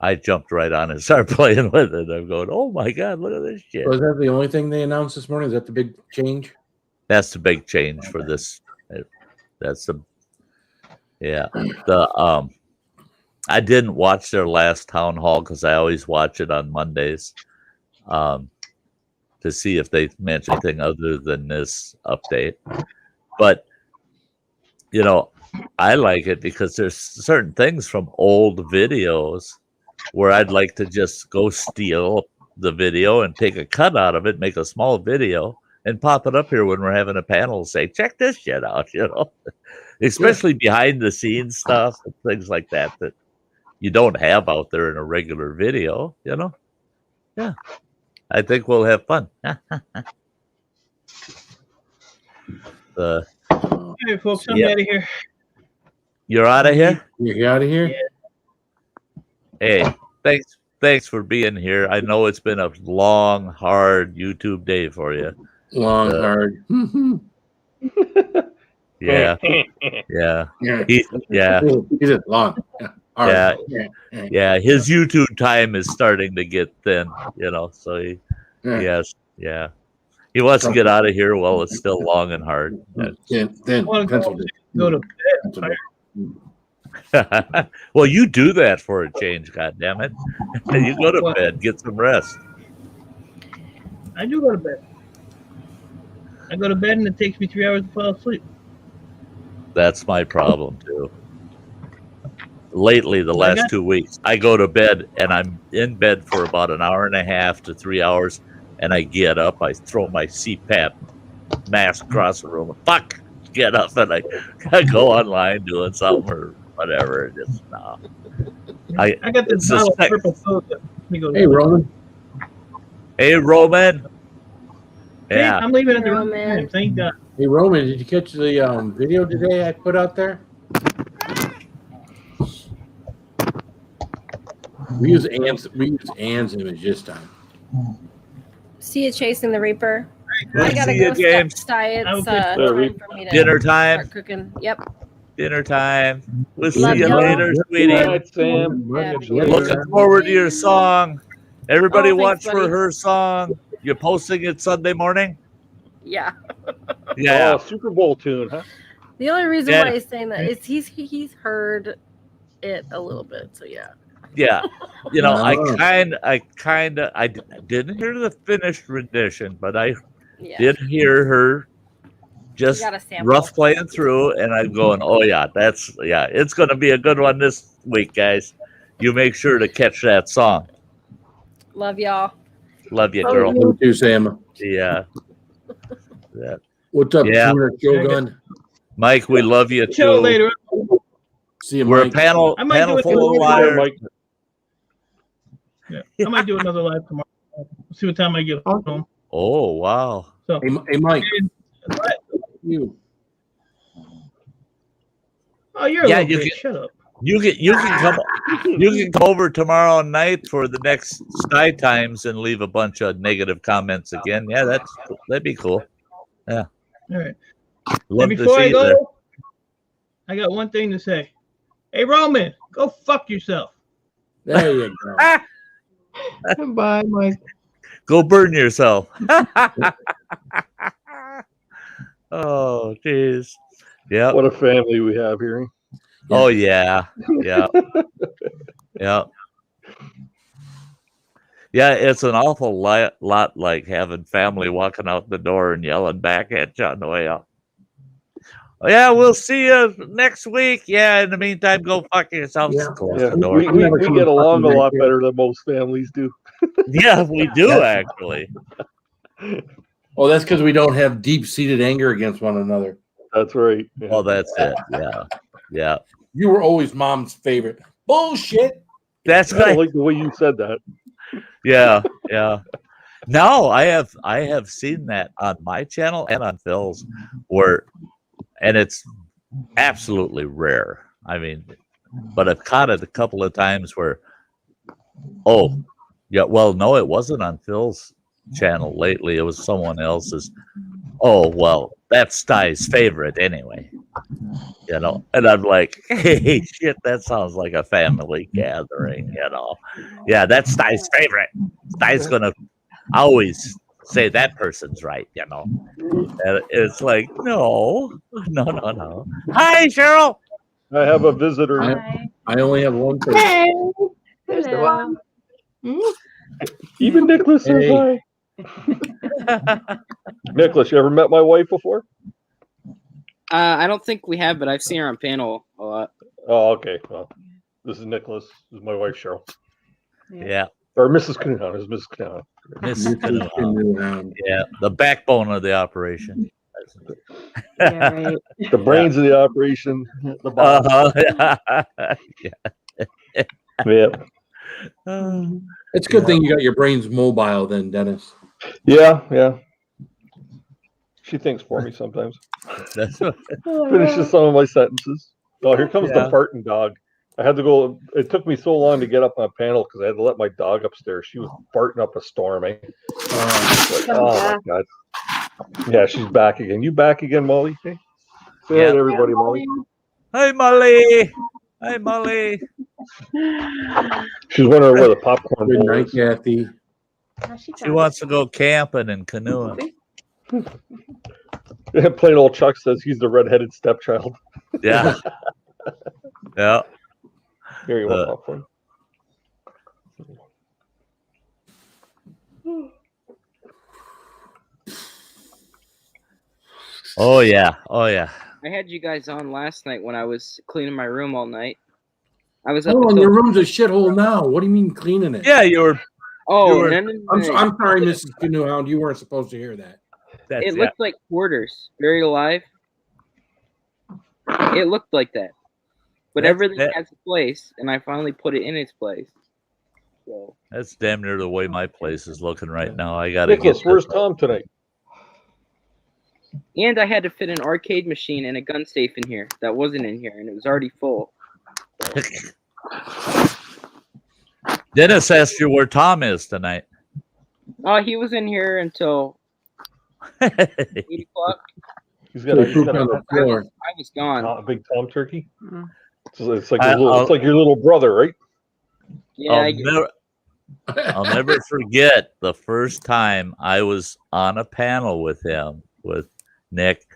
[SPEAKER 2] I jumped right on and started playing with it. I'm going, oh my god, look at this shit.
[SPEAKER 6] Was that the only thing they announced this morning? Is that the big change?
[SPEAKER 2] That's the big change for this. That's I didn't watch their last town hall because I always watch it on Mondays to see if they mention anything other than this update. But I like it because there's certain things from old videos where I'd like to just go steal the video and take a cut out of it, make a small video, and pop it up here when we're having a panel. Say, check this shit out, especially behind the scenes stuff and things like that you don't have out there in a regular video. Yeah, I think we'll have fun.
[SPEAKER 3] Hey, folks, I'm out of here.
[SPEAKER 2] You're out of here?
[SPEAKER 6] You're out of here?
[SPEAKER 2] Yeah. Hey, thanks for being here. I know it's been a long, hard YouTube day for you.
[SPEAKER 6] Long, hard.
[SPEAKER 2] Yeah. Yeah. He's
[SPEAKER 6] long.
[SPEAKER 2] Yeah. His YouTube time is starting to get thin, so yes. Yeah. He wants to get out of here while it's still long and hard.
[SPEAKER 6] Then
[SPEAKER 3] go to bed.
[SPEAKER 2] Well, you do that for a change, goddammit. You go to bed, get some rest.
[SPEAKER 3] I do go to bed. I go to bed and it takes me 3 hours to fall asleep.
[SPEAKER 2] That's my problem too. lately the last 2 weeks. I go to bed and I'm in bed for about an hour and a half to 3 hours, and I get up. I throw my CPAP mask across the room. Fuck, get up, and I go online doing something or whatever. Just no.
[SPEAKER 3] I got this bottle of purple soda. Let me go.
[SPEAKER 6] Hey, Roman.
[SPEAKER 2] Hey, Roman. Yeah.
[SPEAKER 3] I'm leaving at the right time. Thank God.
[SPEAKER 6] Hey, Roman, did you catch the video today I put out there? We use Ann's image this time.
[SPEAKER 5] See you chasing the Reaper.
[SPEAKER 2] Good
[SPEAKER 5] I
[SPEAKER 2] to
[SPEAKER 5] gotta
[SPEAKER 2] see
[SPEAKER 5] go
[SPEAKER 2] you, James.
[SPEAKER 5] Sty. It's time for me to
[SPEAKER 2] Dinner time.
[SPEAKER 5] start cooking. Yep.
[SPEAKER 2] Dinner time. We'll see
[SPEAKER 5] Love
[SPEAKER 2] you
[SPEAKER 5] y'all.
[SPEAKER 2] later, sweetie.
[SPEAKER 8] All right, Sam.
[SPEAKER 2] Looking forward to your song. Everybody
[SPEAKER 5] Oh,
[SPEAKER 2] watch
[SPEAKER 5] thanks,
[SPEAKER 2] for
[SPEAKER 5] buddy.
[SPEAKER 2] her song. You're posting it Sunday morning?
[SPEAKER 5] Yeah.
[SPEAKER 2] Yeah.
[SPEAKER 8] Oh, Super Bowl tune, huh?
[SPEAKER 5] The only reason
[SPEAKER 2] Yeah.
[SPEAKER 5] why he's saying that is he's heard it a little bit. So yeah.
[SPEAKER 2] Yeah. You know, I
[SPEAKER 6] Oh.
[SPEAKER 2] didn't hear the finished rendition, but I
[SPEAKER 5] Yeah.
[SPEAKER 2] did hear her just
[SPEAKER 5] got a sample.
[SPEAKER 2] rough playing through, and I'm going, oh yeah, it's going to be a good one this week, guys. You make sure to catch that song.
[SPEAKER 5] Love y'all.
[SPEAKER 2] Love you,
[SPEAKER 4] Love
[SPEAKER 2] girl.
[SPEAKER 4] you.
[SPEAKER 6] You too, Sam.
[SPEAKER 2] Yeah. Yeah.
[SPEAKER 6] What's up,
[SPEAKER 2] Yeah.
[SPEAKER 6] Shogun?
[SPEAKER 2] Mike, we love you
[SPEAKER 3] Chill
[SPEAKER 2] too.
[SPEAKER 3] later.
[SPEAKER 6] See you,
[SPEAKER 2] We're
[SPEAKER 6] Mike.
[SPEAKER 2] a panel
[SPEAKER 3] I might do it
[SPEAKER 2] full of
[SPEAKER 3] tomorrow.
[SPEAKER 2] liars.
[SPEAKER 3] Yeah, I might do another live tomorrow. See what time I get home.
[SPEAKER 2] Oh wow.
[SPEAKER 3] So,
[SPEAKER 6] Hey, Mike. You.
[SPEAKER 3] Oh, you're a
[SPEAKER 2] Yeah,
[SPEAKER 3] little
[SPEAKER 2] you
[SPEAKER 3] bitch.
[SPEAKER 2] can-
[SPEAKER 3] Shut up.
[SPEAKER 2] You can come over tomorrow night for the next Sty Times and leave a bunch of negative comments again. Yeah, that'd be cool. Yeah.
[SPEAKER 3] All right.
[SPEAKER 2] Love
[SPEAKER 3] And
[SPEAKER 2] to
[SPEAKER 3] before
[SPEAKER 2] see
[SPEAKER 3] I
[SPEAKER 2] you
[SPEAKER 3] go,
[SPEAKER 2] there.
[SPEAKER 3] I got one thing to say. Hey, Roman, go fuck yourself.
[SPEAKER 6] There you go.
[SPEAKER 4] Bye, Mike.
[SPEAKER 2] Go burn yourself. Oh, jeez. Yeah.
[SPEAKER 8] What a family we have here.
[SPEAKER 2] Oh yeah. Yeah. Yeah. Yeah, it's an awful lot like having family walking out the door and yelling back at you on the way out. Oh, yeah, we'll see you next week. Yeah, in the meantime, go fuck yourself.
[SPEAKER 6] Yeah.
[SPEAKER 2] Close
[SPEAKER 8] Yeah,
[SPEAKER 2] the door.
[SPEAKER 8] we get along a lot better than most families do.
[SPEAKER 2] Yeah, we do actually.
[SPEAKER 6] Oh, that's because we don't have deep-seated anger against one another.
[SPEAKER 8] That's right. Yeah.
[SPEAKER 2] Oh, that's it. Yeah. Yeah.
[SPEAKER 6] You were always mom's favorite. Bullshit.
[SPEAKER 2] That's
[SPEAKER 8] I don't
[SPEAKER 2] right.
[SPEAKER 8] like the way you said that.
[SPEAKER 2] Yeah, yeah. No, I have seen that on my channel and on Phil's, and it's absolutely rare. I mean, but I've caught it a couple of times where, oh, yeah, well, no, it wasn't on Phil's channel lately. It was someone else's. Oh, well, that's Sty's favorite anyway. You know, and I'm like, hey, shit, that sounds like a family gathering, you know. Yeah, that's Sty's favorite. Sty's gonna always say that person's right, you know. And it's like, no. Hi, Cheryl.
[SPEAKER 8] I have a visitor.
[SPEAKER 6] I only have one person.
[SPEAKER 4] Hey, there's the one.
[SPEAKER 8] Even Nicholas says
[SPEAKER 6] Hey.
[SPEAKER 8] hi. Nicholas, you ever met my wife before?
[SPEAKER 11] I don't think we have, but I've seen her on panel a lot.
[SPEAKER 8] Oh, okay. Well, this is Nicholas. This is my wife, Cheryl.
[SPEAKER 2] Yeah.
[SPEAKER 8] Or Mrs. Cunningham. This is Mrs. Cunningham.
[SPEAKER 2] Mrs. Cunningham. Yeah, the backbone of the operation.
[SPEAKER 4] Yeah, right.
[SPEAKER 8] The brains of the operation. The bottom. Yeah.
[SPEAKER 6] It's a good thing you got your brains mobile then, Dennis.
[SPEAKER 8] Yeah. She thinks for me sometimes. Finishes some of my sentences. Oh, here comes the farting dog. I had to go. It took me so long to get up on panel because I had to let my dog upstairs. She was farting up a storm. Eh? Oh my god. Yeah, she's back again. You back again, Molly? Hey. Say hi to everybody, Molly.
[SPEAKER 2] Hi, Molly. Hi, Molly.
[SPEAKER 8] She's wondering where the popcorn
[SPEAKER 6] Good
[SPEAKER 8] bowl
[SPEAKER 6] night,
[SPEAKER 8] is.
[SPEAKER 6] Kathy.
[SPEAKER 2] She wants to go camping and canoeing.
[SPEAKER 8] Plain old Chuck says he's the redheaded stepchild.
[SPEAKER 2] Yeah. Yeah.
[SPEAKER 8] Here you want popcorn.
[SPEAKER 2] Oh yeah. Oh yeah.
[SPEAKER 11] I had you guys on last night when I was cleaning my room all night. I was up
[SPEAKER 6] Oh, and
[SPEAKER 11] until.
[SPEAKER 6] your room's a shithole now. What do you mean cleaning it?
[SPEAKER 2] Yeah, you were.
[SPEAKER 11] Oh,
[SPEAKER 2] were-
[SPEAKER 11] no.
[SPEAKER 6] I'm sorry, Mrs. Canoehound. You weren't supposed to hear that.
[SPEAKER 11] It looked like quarters, buried alive. It looked like that, but everything has a place, and I finally put it in its place. So
[SPEAKER 2] That's damn near the way my place is looking right now. I gotta
[SPEAKER 8] Nicholas,
[SPEAKER 2] get.
[SPEAKER 8] where's Tom tonight?
[SPEAKER 11] and I had to fit an arcade machine and a gun safe in here that wasn't in here, and it was already full.
[SPEAKER 2] Dennis asked you where Tom is tonight.
[SPEAKER 11] Oh, he was in here until 8 o'clock.
[SPEAKER 8] He's got a
[SPEAKER 11] I was gone.
[SPEAKER 8] a big Tom turkey.
[SPEAKER 4] Mm.
[SPEAKER 8] It's like it's like your little brother, right?
[SPEAKER 11] Yeah,
[SPEAKER 2] I'll never forget the first time I was on a panel with him, with Nick,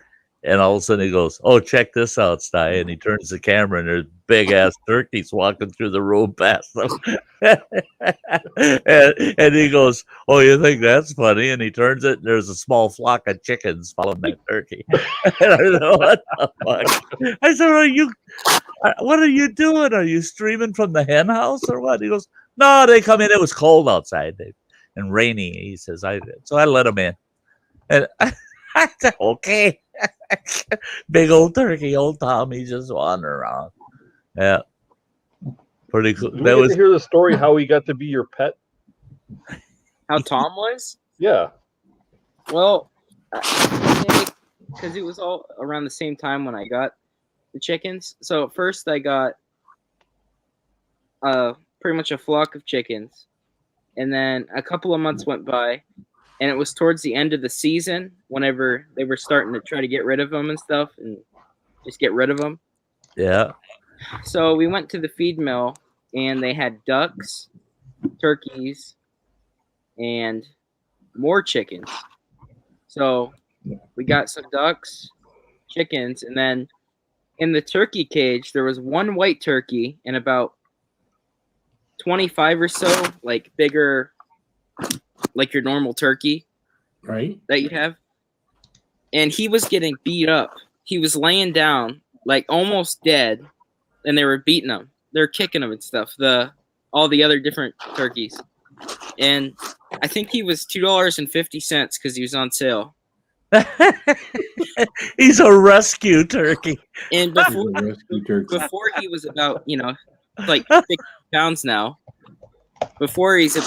[SPEAKER 2] and all of a sudden he goes, "Oh, check this out, Sty," and he turns the camera and there's big ass turkeys walking through the room past them. and he goes, "Oh, you think that's funny?" And he turns it and there's a small flock of chickens following that turkey. And I said, "What the fuck?" I said, what are you doing? Are you streaming from the hen house or what? He goes, "No, they come in. It was cold outside and rainy." He says, so I let them in. And I said, "Okay." Big old turkey, old Tom. He's just wandering around. Yeah. Pretty cool.
[SPEAKER 8] Did we get to hear the story how he got to be your pet?
[SPEAKER 11] How Tom was?
[SPEAKER 8] Yeah.
[SPEAKER 11] Well, because it was all around the same time when I got the chickens. So at first I got pretty much a flock of chickens, and then a couple of months went by, and it was towards the end of the season whenever they were starting to try to get rid of them and stuff, and just get rid of them.
[SPEAKER 2] Yeah.
[SPEAKER 11] So we went to the feed mill, and they had ducks, turkeys, and more chickens. So we got some ducks, chickens, and then in the turkey cage, there was one white turkey and about 25 or so, like bigger, like your normal turkey,
[SPEAKER 6] right?
[SPEAKER 11] That you'd have. And he was getting beat up. He was laying down, like almost dead, and they were beating him. They're kicking him and stuff. All the other different turkeys, and I think he was $2.50 because he was on sale.
[SPEAKER 2] He's a rescue turkey.
[SPEAKER 11] And before he was about, like 60 pounds now. Before he's,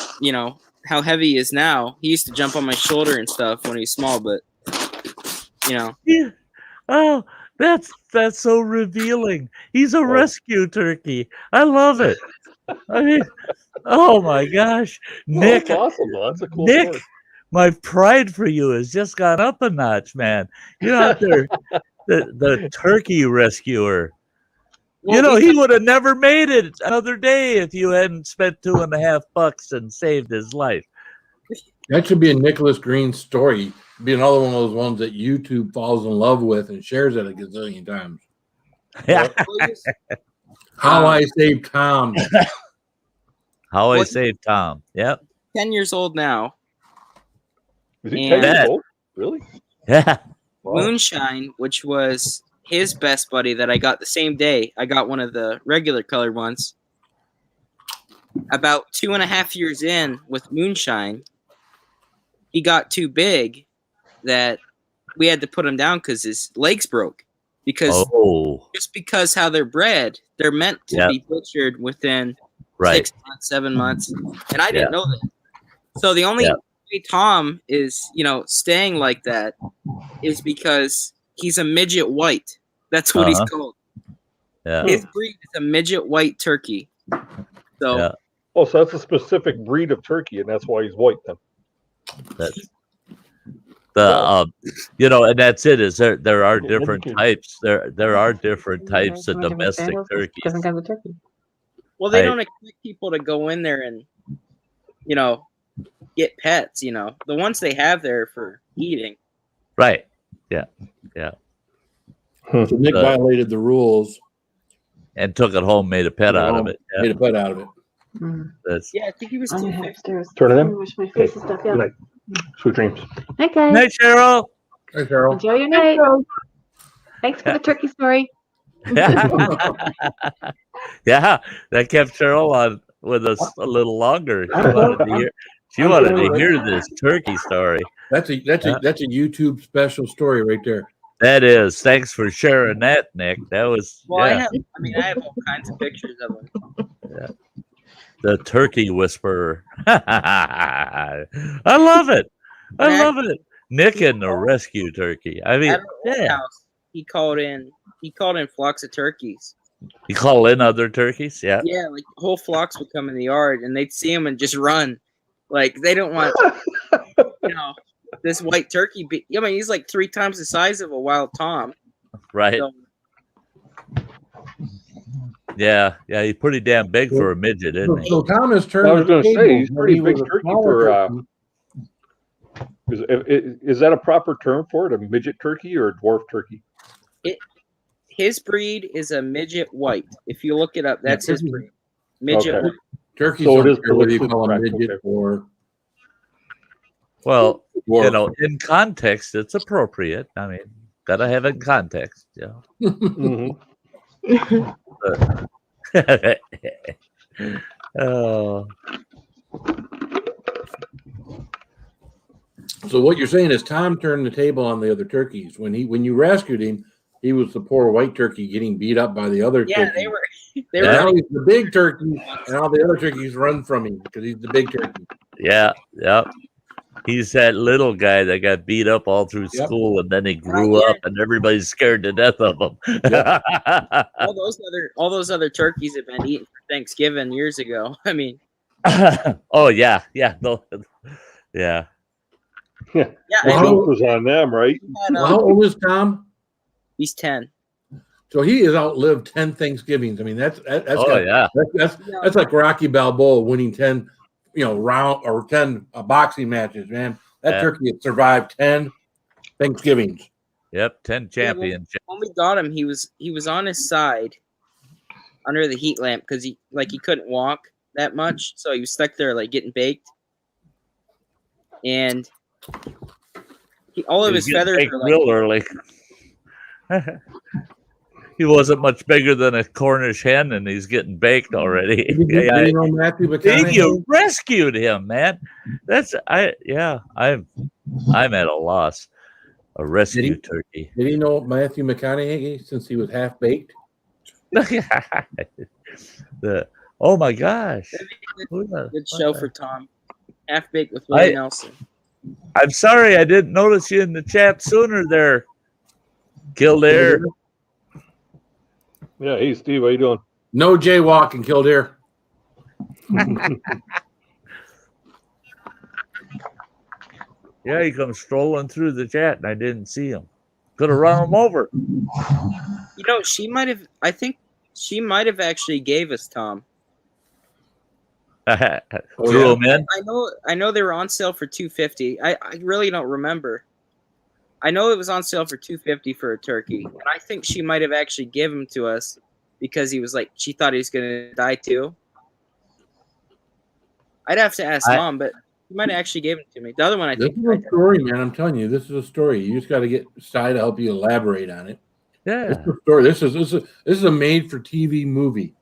[SPEAKER 11] how heavy he is now. He used to jump on my shoulder and stuff when he was small, but,
[SPEAKER 2] Yeah. Oh, that's so revealing. He's a rescue turkey. I love it. I mean, oh my gosh, Nick!
[SPEAKER 8] That's awesome. That's a cool
[SPEAKER 2] Nick,
[SPEAKER 8] story.
[SPEAKER 2] my pride for you has just gone up a notch, man. You're out there, the turkey rescuer.
[SPEAKER 11] Well,
[SPEAKER 2] he would have never made it another day if you hadn't spent $2.50 and saved his life.
[SPEAKER 6] That should be a Nicholas Green story. Be another one of those ones that YouTube falls in love with and shares it a gazillion times.
[SPEAKER 2] Yeah.
[SPEAKER 6] How I saved Tom.
[SPEAKER 2] How I saved Tom. Yep.
[SPEAKER 11] 10 years old now.
[SPEAKER 8] Is he 10 years old? Really?
[SPEAKER 2] Yeah.
[SPEAKER 8] Wow.
[SPEAKER 11] Moonshine, which was his best buddy that I got the same day. I got one of the regular colored ones. About 2.5 years in with Moonshine, he got too big that we had to put him down because his legs broke. Because just because how they're bred, they're meant to be butchered within 6 months, 7 months, and I didn't know that. So the only way Tom is, staying like that is because he's a midget white. That's what he's called.
[SPEAKER 2] Yeah.
[SPEAKER 11] His breed is a midget white turkey. So,
[SPEAKER 8] so that's a specific breed of turkey, and that's why he's white then.
[SPEAKER 2] That's and that's it. Is there are different types. There are different types of domestic turkeys.
[SPEAKER 11] Well, they don't expect people to go in there and, get pets. The ones they have there for eating.
[SPEAKER 2] Right. Yeah. Yeah.
[SPEAKER 6] So Nick violated the rules
[SPEAKER 2] and took it home, made a pet out of it. Yeah.
[SPEAKER 6] Made a pet out of it.
[SPEAKER 11] I think he was $2.50.
[SPEAKER 8] Turn it in. Okay. Good night. Sweet dreams.
[SPEAKER 12] Okay.
[SPEAKER 2] Night, Cheryl.
[SPEAKER 6] Hey, Cheryl.
[SPEAKER 12] Enjoy your night. Thanks for the turkey story.
[SPEAKER 2] Yeah, that kept Cheryl on with us a little longer. She wanted to hear this turkey story.
[SPEAKER 6] That's a YouTube special story right there.
[SPEAKER 2] That is. Thanks for sharing that, Nick. That was
[SPEAKER 11] Well, I have all kinds of pictures of him.
[SPEAKER 2] Yeah. The turkey whisperer. I love it. I love it. Nick and the rescue turkey. I mean,
[SPEAKER 11] At our old house, he called in flocks of turkeys.
[SPEAKER 2] You call in other turkeys? Yeah.
[SPEAKER 11] Yeah, like whole flocks would come in the yard and they'd see him and just run. Like they don't want this white turkey. I mean, he's like 3 times the size of a wild tom.
[SPEAKER 2] Right.
[SPEAKER 11] So,
[SPEAKER 2] yeah, he's pretty damn big for a midget, isn't he?
[SPEAKER 6] So Thomas turned.
[SPEAKER 8] I was going to say he's pretty big turkey for. Is that a proper term for it? A midget turkey or a dwarf turkey?
[SPEAKER 11] His breed is a midget white. If you look it up, that's his breed. Midget white.
[SPEAKER 6] Turkeys. So it is whether you call them midget or.
[SPEAKER 2] Well, in context, it's appropriate. I mean, gotta have it in context. Yeah. Oh.
[SPEAKER 6] So what you're saying is Tom turned the table on the other turkeys. When you rescued him, he was the poor white turkey getting beat up by the other turkeys.
[SPEAKER 11] They were
[SPEAKER 6] now he's the big turkey, and all the other turkeys run from him because he's the big turkey.
[SPEAKER 2] Yeah. He's that little guy that got beat up all through school, and then he grew up, and everybody's scared to death of him.
[SPEAKER 11] all those other turkeys have been eaten for Thanksgiving years ago. I mean,
[SPEAKER 2] oh yeah.
[SPEAKER 8] Well,
[SPEAKER 6] Well,
[SPEAKER 8] was on them, right?
[SPEAKER 6] How old is Tom?
[SPEAKER 11] He's 10.
[SPEAKER 6] So he has outlived 10 Thanksgivings. I mean, that's like Rocky Balboa winning 10, round or 10 boxing matches, man. That turkey had survived 10 Thanksgivings.
[SPEAKER 2] Yep, 10 championships.
[SPEAKER 11] When we got him, he was on his side under the heat lamp because he couldn't walk that much, so he was stuck there like getting baked. And all of his feathers were like
[SPEAKER 2] real early. He wasn't much bigger than a Cornish hen, and he's getting baked already. You rescued him, man. I'm at a loss. A rescue turkey.
[SPEAKER 6] Did he know Matthew McConaughey since he was half baked?
[SPEAKER 2] Oh my gosh!
[SPEAKER 11] Good show for Tom. Half baked with Willie Nelson.
[SPEAKER 2] I'm sorry I didn't notice you in the chat sooner there, Kildare.
[SPEAKER 8] Yeah, hey Steve, how you doing?
[SPEAKER 6] No jaywalking, Kildare.
[SPEAKER 2] Yeah, he comes strolling through the chat, and I didn't see him. Could have run him over.
[SPEAKER 11] She might have. I think she might have actually gave us Tom.
[SPEAKER 2] Threw him in.
[SPEAKER 11] I know they were on sale for $250. I really don't remember. I know it was on sale for $250 for a turkey, and I think she might have actually given him to us because he was like she thought he was gonna die too. I'd have to ask Mom, but he might have actually gave it to me. The other one,
[SPEAKER 6] This is a story, man. I'm telling you, this is a story. You just got to get Sty to help you elaborate on it.
[SPEAKER 2] Yeah,
[SPEAKER 6] this is a story. This is a made-for-TV movie.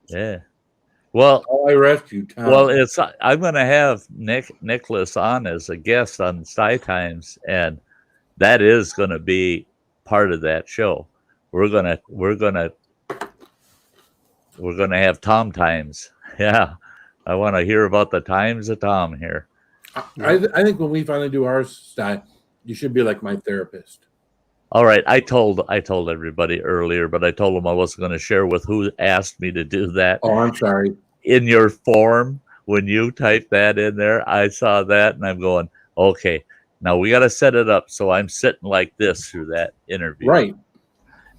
[SPEAKER 2] Yeah. Well,
[SPEAKER 6] I rescued Tom.
[SPEAKER 2] Well, I'm going to have Nicholas on as a guest on Sty Times, and that is going to be part of that show. We're gonna have Tom Times. Yeah, I want to hear about the times of Tom here.
[SPEAKER 6] I think when we finally do our Sty, you should be like my therapist.
[SPEAKER 2] All right, I told everybody earlier, but I told them I wasn't going to share with who asked me to do that.
[SPEAKER 6] Oh, I'm sorry.
[SPEAKER 2] In your form, when you type that in there, I saw that, and I'm going, okay, now we got to set it up so I'm sitting like this through that interview.
[SPEAKER 6] Right.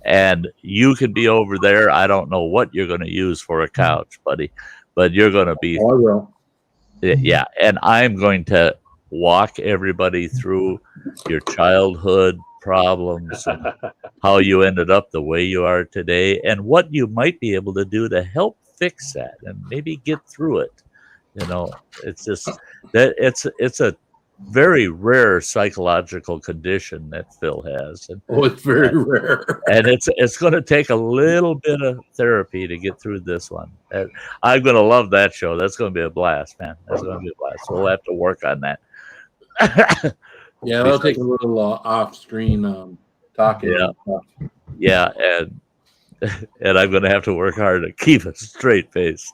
[SPEAKER 2] And you can be over there. I don't know what you're going to use for a couch, buddy, but you're going to be.
[SPEAKER 6] Oh, I will.
[SPEAKER 2] Yeah, and I'm going to walk everybody through your childhood problems and how you ended up the way you are today and what you might be able to do to help fix that and maybe get through it. It's just that it's a very rare psychological condition that Phil has. And,
[SPEAKER 6] it's very rare.
[SPEAKER 2] And it's going to take a little bit of therapy to get through this one. And I'm going to love that show. That's going to be a blast, man. That's going to be a blast. We'll have to work on that.
[SPEAKER 6] Yeah, that'll take a little off-screen talking.
[SPEAKER 2] Yeah, and I'm going to have to work hard to keep a straight face.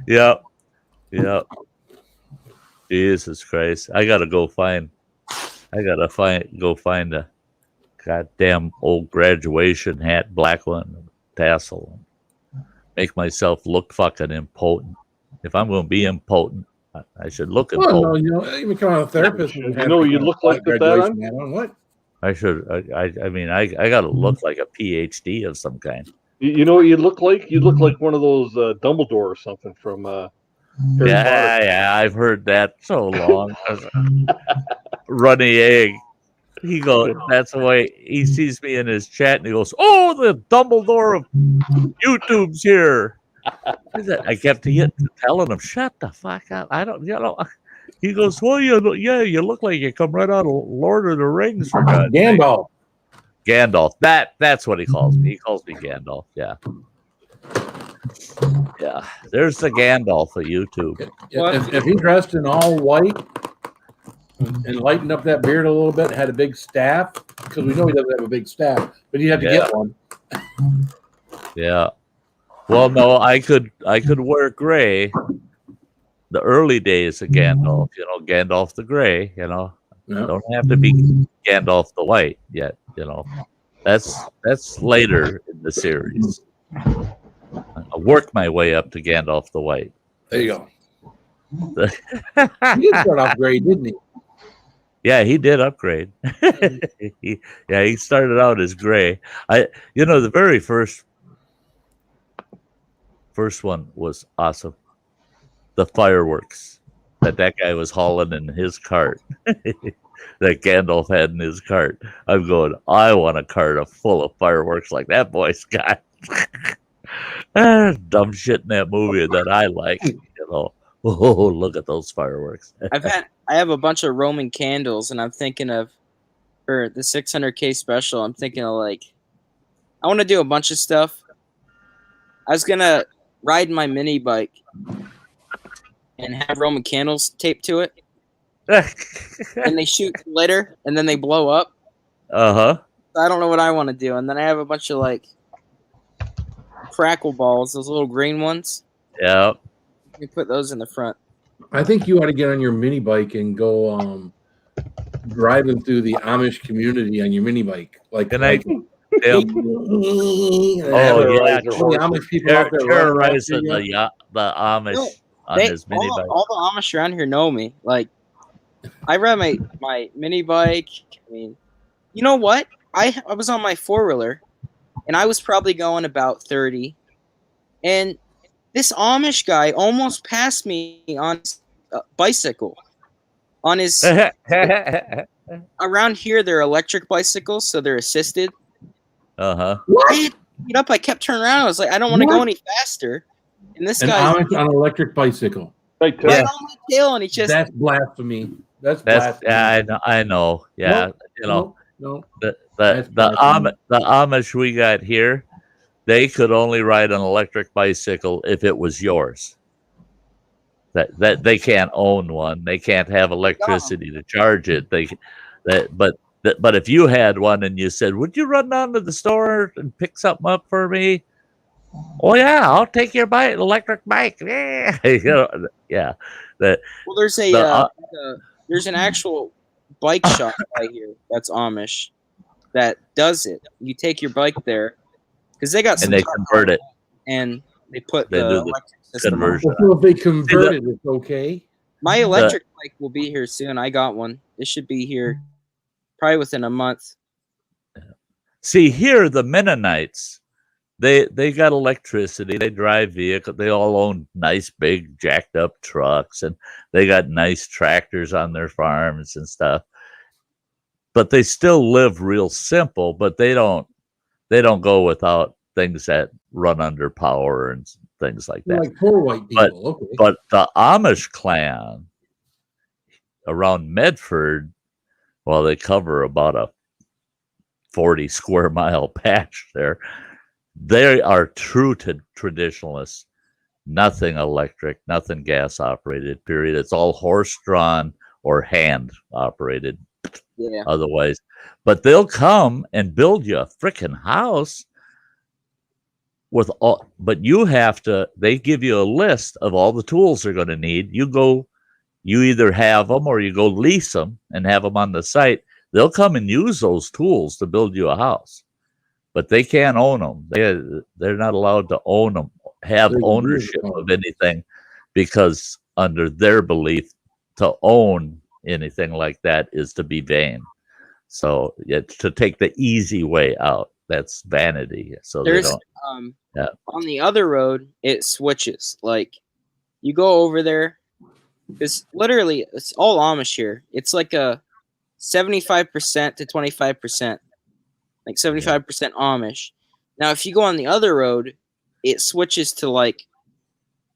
[SPEAKER 2] Yep. Jesus Christ! I gotta go find a goddamn old graduation hat, black one, tassel, and make myself look fucking impotent. If I'm going to be impotent, I should look impotent.
[SPEAKER 6] Well, no, you become a therapist.
[SPEAKER 8] You look like that on?
[SPEAKER 6] What?
[SPEAKER 2] I should. I mean, I got to look like a PhD of some kind.
[SPEAKER 8] You know what you look like? You look like one of those Dumbledore or something from Harry Potter.
[SPEAKER 2] Yeah, I've heard that so long. Runny Egg. He goes, that's the way he sees me in his chat, and he goes, "Oh, the Dumbledore of YouTube's here." I kept telling him, "Shut the fuck up! I don't, He goes, "Well, you look like you come right out of Lord of the Rings for God's sake." Gandalf. That's what he calls me. He calls me Gandalf. Yeah. There's the Gandalf of YouTube.
[SPEAKER 6] If he dressed in all white and lightened up that beard a little bit, had a big staff, because we know he doesn't have a big staff, but he had to get one.
[SPEAKER 2] Yeah. Well, no, I could wear gray. The early days of Gandalf, Gandalf the Gray, don't have to be Gandalf the White yet, That's later in the series. I work my way up to Gandalf the White.
[SPEAKER 6] There you go. He did start off gray, didn't he?
[SPEAKER 2] Yeah, he did upgrade. he started out as gray. The very first one was awesome. The fireworks that guy was hauling in his cart, that Gandalf had in his cart. I'm going, I want a cart full of fireworks like that boy's got. Dumb shit in that movie that I like, Oh, look at those fireworks.
[SPEAKER 11] I have a bunch of Roman candles, and I'm thinking of, for the 600K special, I'm thinking of I want to do a bunch of stuff. I was going to ride my mini bike and have Roman candles taped to it. And they shoot glitter, and then they blow up.
[SPEAKER 2] Uh-huh.
[SPEAKER 11] I don't know what I want to do. And then I have a bunch of, crackle balls, those little green ones.
[SPEAKER 2] Yeah.
[SPEAKER 11] You put those in the front.
[SPEAKER 6] I think you ought to get on your mini bike and go driving through the Amish community on your mini bike.
[SPEAKER 2] Amish people terrorizing the Amish on his mini bike.
[SPEAKER 11] All the Amish around here know me. I ride my mini bike. I mean, you know what? I was on my 4-wheeler, and I was probably going about 30, and this Amish guy almost passed me on his bicycle. On his around here, they're electric bicycles, so they're assisted.
[SPEAKER 2] Uh-huh.
[SPEAKER 11] I kept turning around. I was like, I don't want to go any faster. And this guy
[SPEAKER 6] Amish on an electric bicycle.
[SPEAKER 11] Right on my tail, and he just
[SPEAKER 6] that's blasphemy. That's blasphemy.
[SPEAKER 2] Yeah, I know. Yeah,
[SPEAKER 6] no.
[SPEAKER 2] The Amish we got here, they could only ride an electric bicycle if it was yours. That they can't own one. They can't have electricity to charge it. But if you had one and you said, "Would you run down to the store and pick something up for me?" "Oh yeah, I'll take your electric bike." Yeah, yeah.
[SPEAKER 11] Well, there's there's an actual bike shop right here that's Amish that does it. You take your bike there because they got some
[SPEAKER 2] and they convert it,
[SPEAKER 11] and they put
[SPEAKER 2] they
[SPEAKER 11] the
[SPEAKER 2] do
[SPEAKER 11] electric
[SPEAKER 2] the
[SPEAKER 11] system
[SPEAKER 2] conversion.
[SPEAKER 11] on.
[SPEAKER 6] Well, if they convert it, it's okay.
[SPEAKER 11] My electric bike will be here soon. I got one. It should be here probably within a month.
[SPEAKER 2] See, here the Mennonites, they got electricity. They drive vehicles. They all own nice, big, jacked up trucks, and they got nice tractors on their farms and stuff. But they still live real simple. But they don't go without things that run under power and things like
[SPEAKER 6] They're
[SPEAKER 2] that.
[SPEAKER 6] like poor white
[SPEAKER 2] But
[SPEAKER 6] people. Okay.
[SPEAKER 2] but the Amish clan around Medford, well, they cover about a 40 square mile patch there. They are true to traditionalists. Nothing electric, nothing gas operated, period. It's all horse drawn or hand operated
[SPEAKER 11] Yeah.
[SPEAKER 2] otherwise. But they'll come and build you a freaking house with all, but you have to, they give you a list of all the tools they're going to need. You either have them or you go lease them and have them on the site. They'll come and use those tools to build you a house, but they can't own them. They're not allowed to own them, have ownership of anything, because under their belief, to own anything like that is to be vain. So it's to take the easy way out. That's vanity. So
[SPEAKER 11] There's
[SPEAKER 2] they don't.
[SPEAKER 11] on the other road, it switches. Like you go over there, because literally it's all Amish here. It's like a 75% to 25%, like 75% Amish. Now, if you go on the other road, it switches to like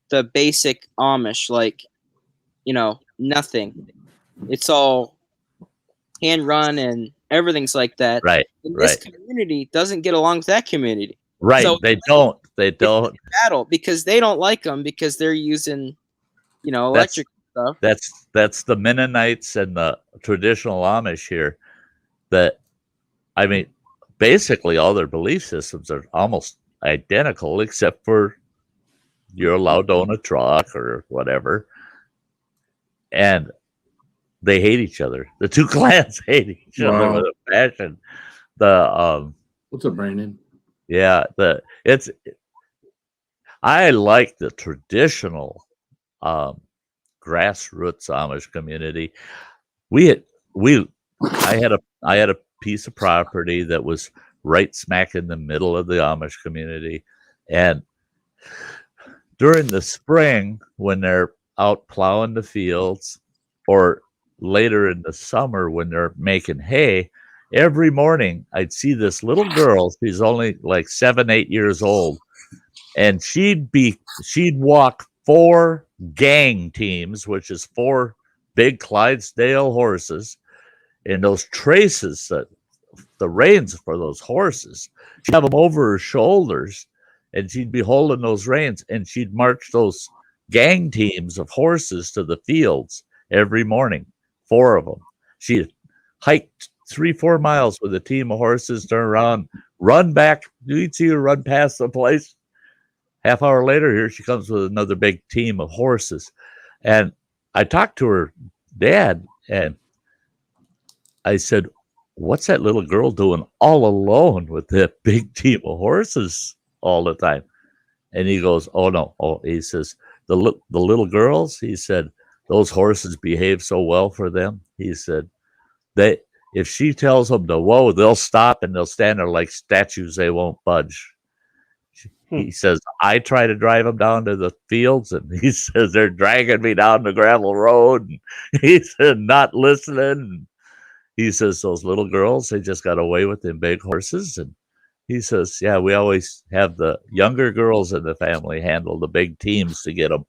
[SPEAKER 11] the basic Amish, like, you know, nothing. It's all hand run and everything's like that.
[SPEAKER 2] Right.
[SPEAKER 11] And this community doesn't get along with that community.
[SPEAKER 2] Right.
[SPEAKER 11] So
[SPEAKER 2] They don't. They don't.
[SPEAKER 11] battle because they don't like them because they're using, you know, electric stuff.
[SPEAKER 2] That's the Mennonites and the traditional Amish here. That, I mean, basically all their belief systems are almost identical, except for you're allowed to own a truck or whatever. And they hate each other. The two clans hate each other with a passion.
[SPEAKER 6] What's up, Brandon?
[SPEAKER 2] Yeah, I like the traditional grassroots Amish community. I had a piece of property that was right smack in the middle of the Amish community, and during the spring when they're out plowing the fields, or later in the summer when they're making hay, every morning I'd see this little girl. She's only like 7, 8 years old, and she'd walk 4 gang teams, which is 4 big Clydesdale horses, and those traces, the reins for those horses, she'd have them over her shoulders, and she'd be holding those reins, and she'd march those gang teams of horses to the fields every morning, 4 of them. She'd hike 3-4 miles with a team of horses, turn around, run back. You'd see her run past the place. Half hour later, here she comes with another big team of horses. And I talked to her dad, and I said, "What's that little girl doing all alone with that big team of horses all the time?" And he goes, "Oh, no." Oh, he says, the little girls, he said, those horses behave so well for them. He said, if she tells them to whoa, they'll stop and they'll stand there like statues. They won't budge. He says, I try to drive them down to the fields, and he says, they're dragging me down the gravel road. And he said, not listening. He says, those little girls, they just got away with them big horses. And he says, yeah, we always have the younger girls in the family handle the big teams to get them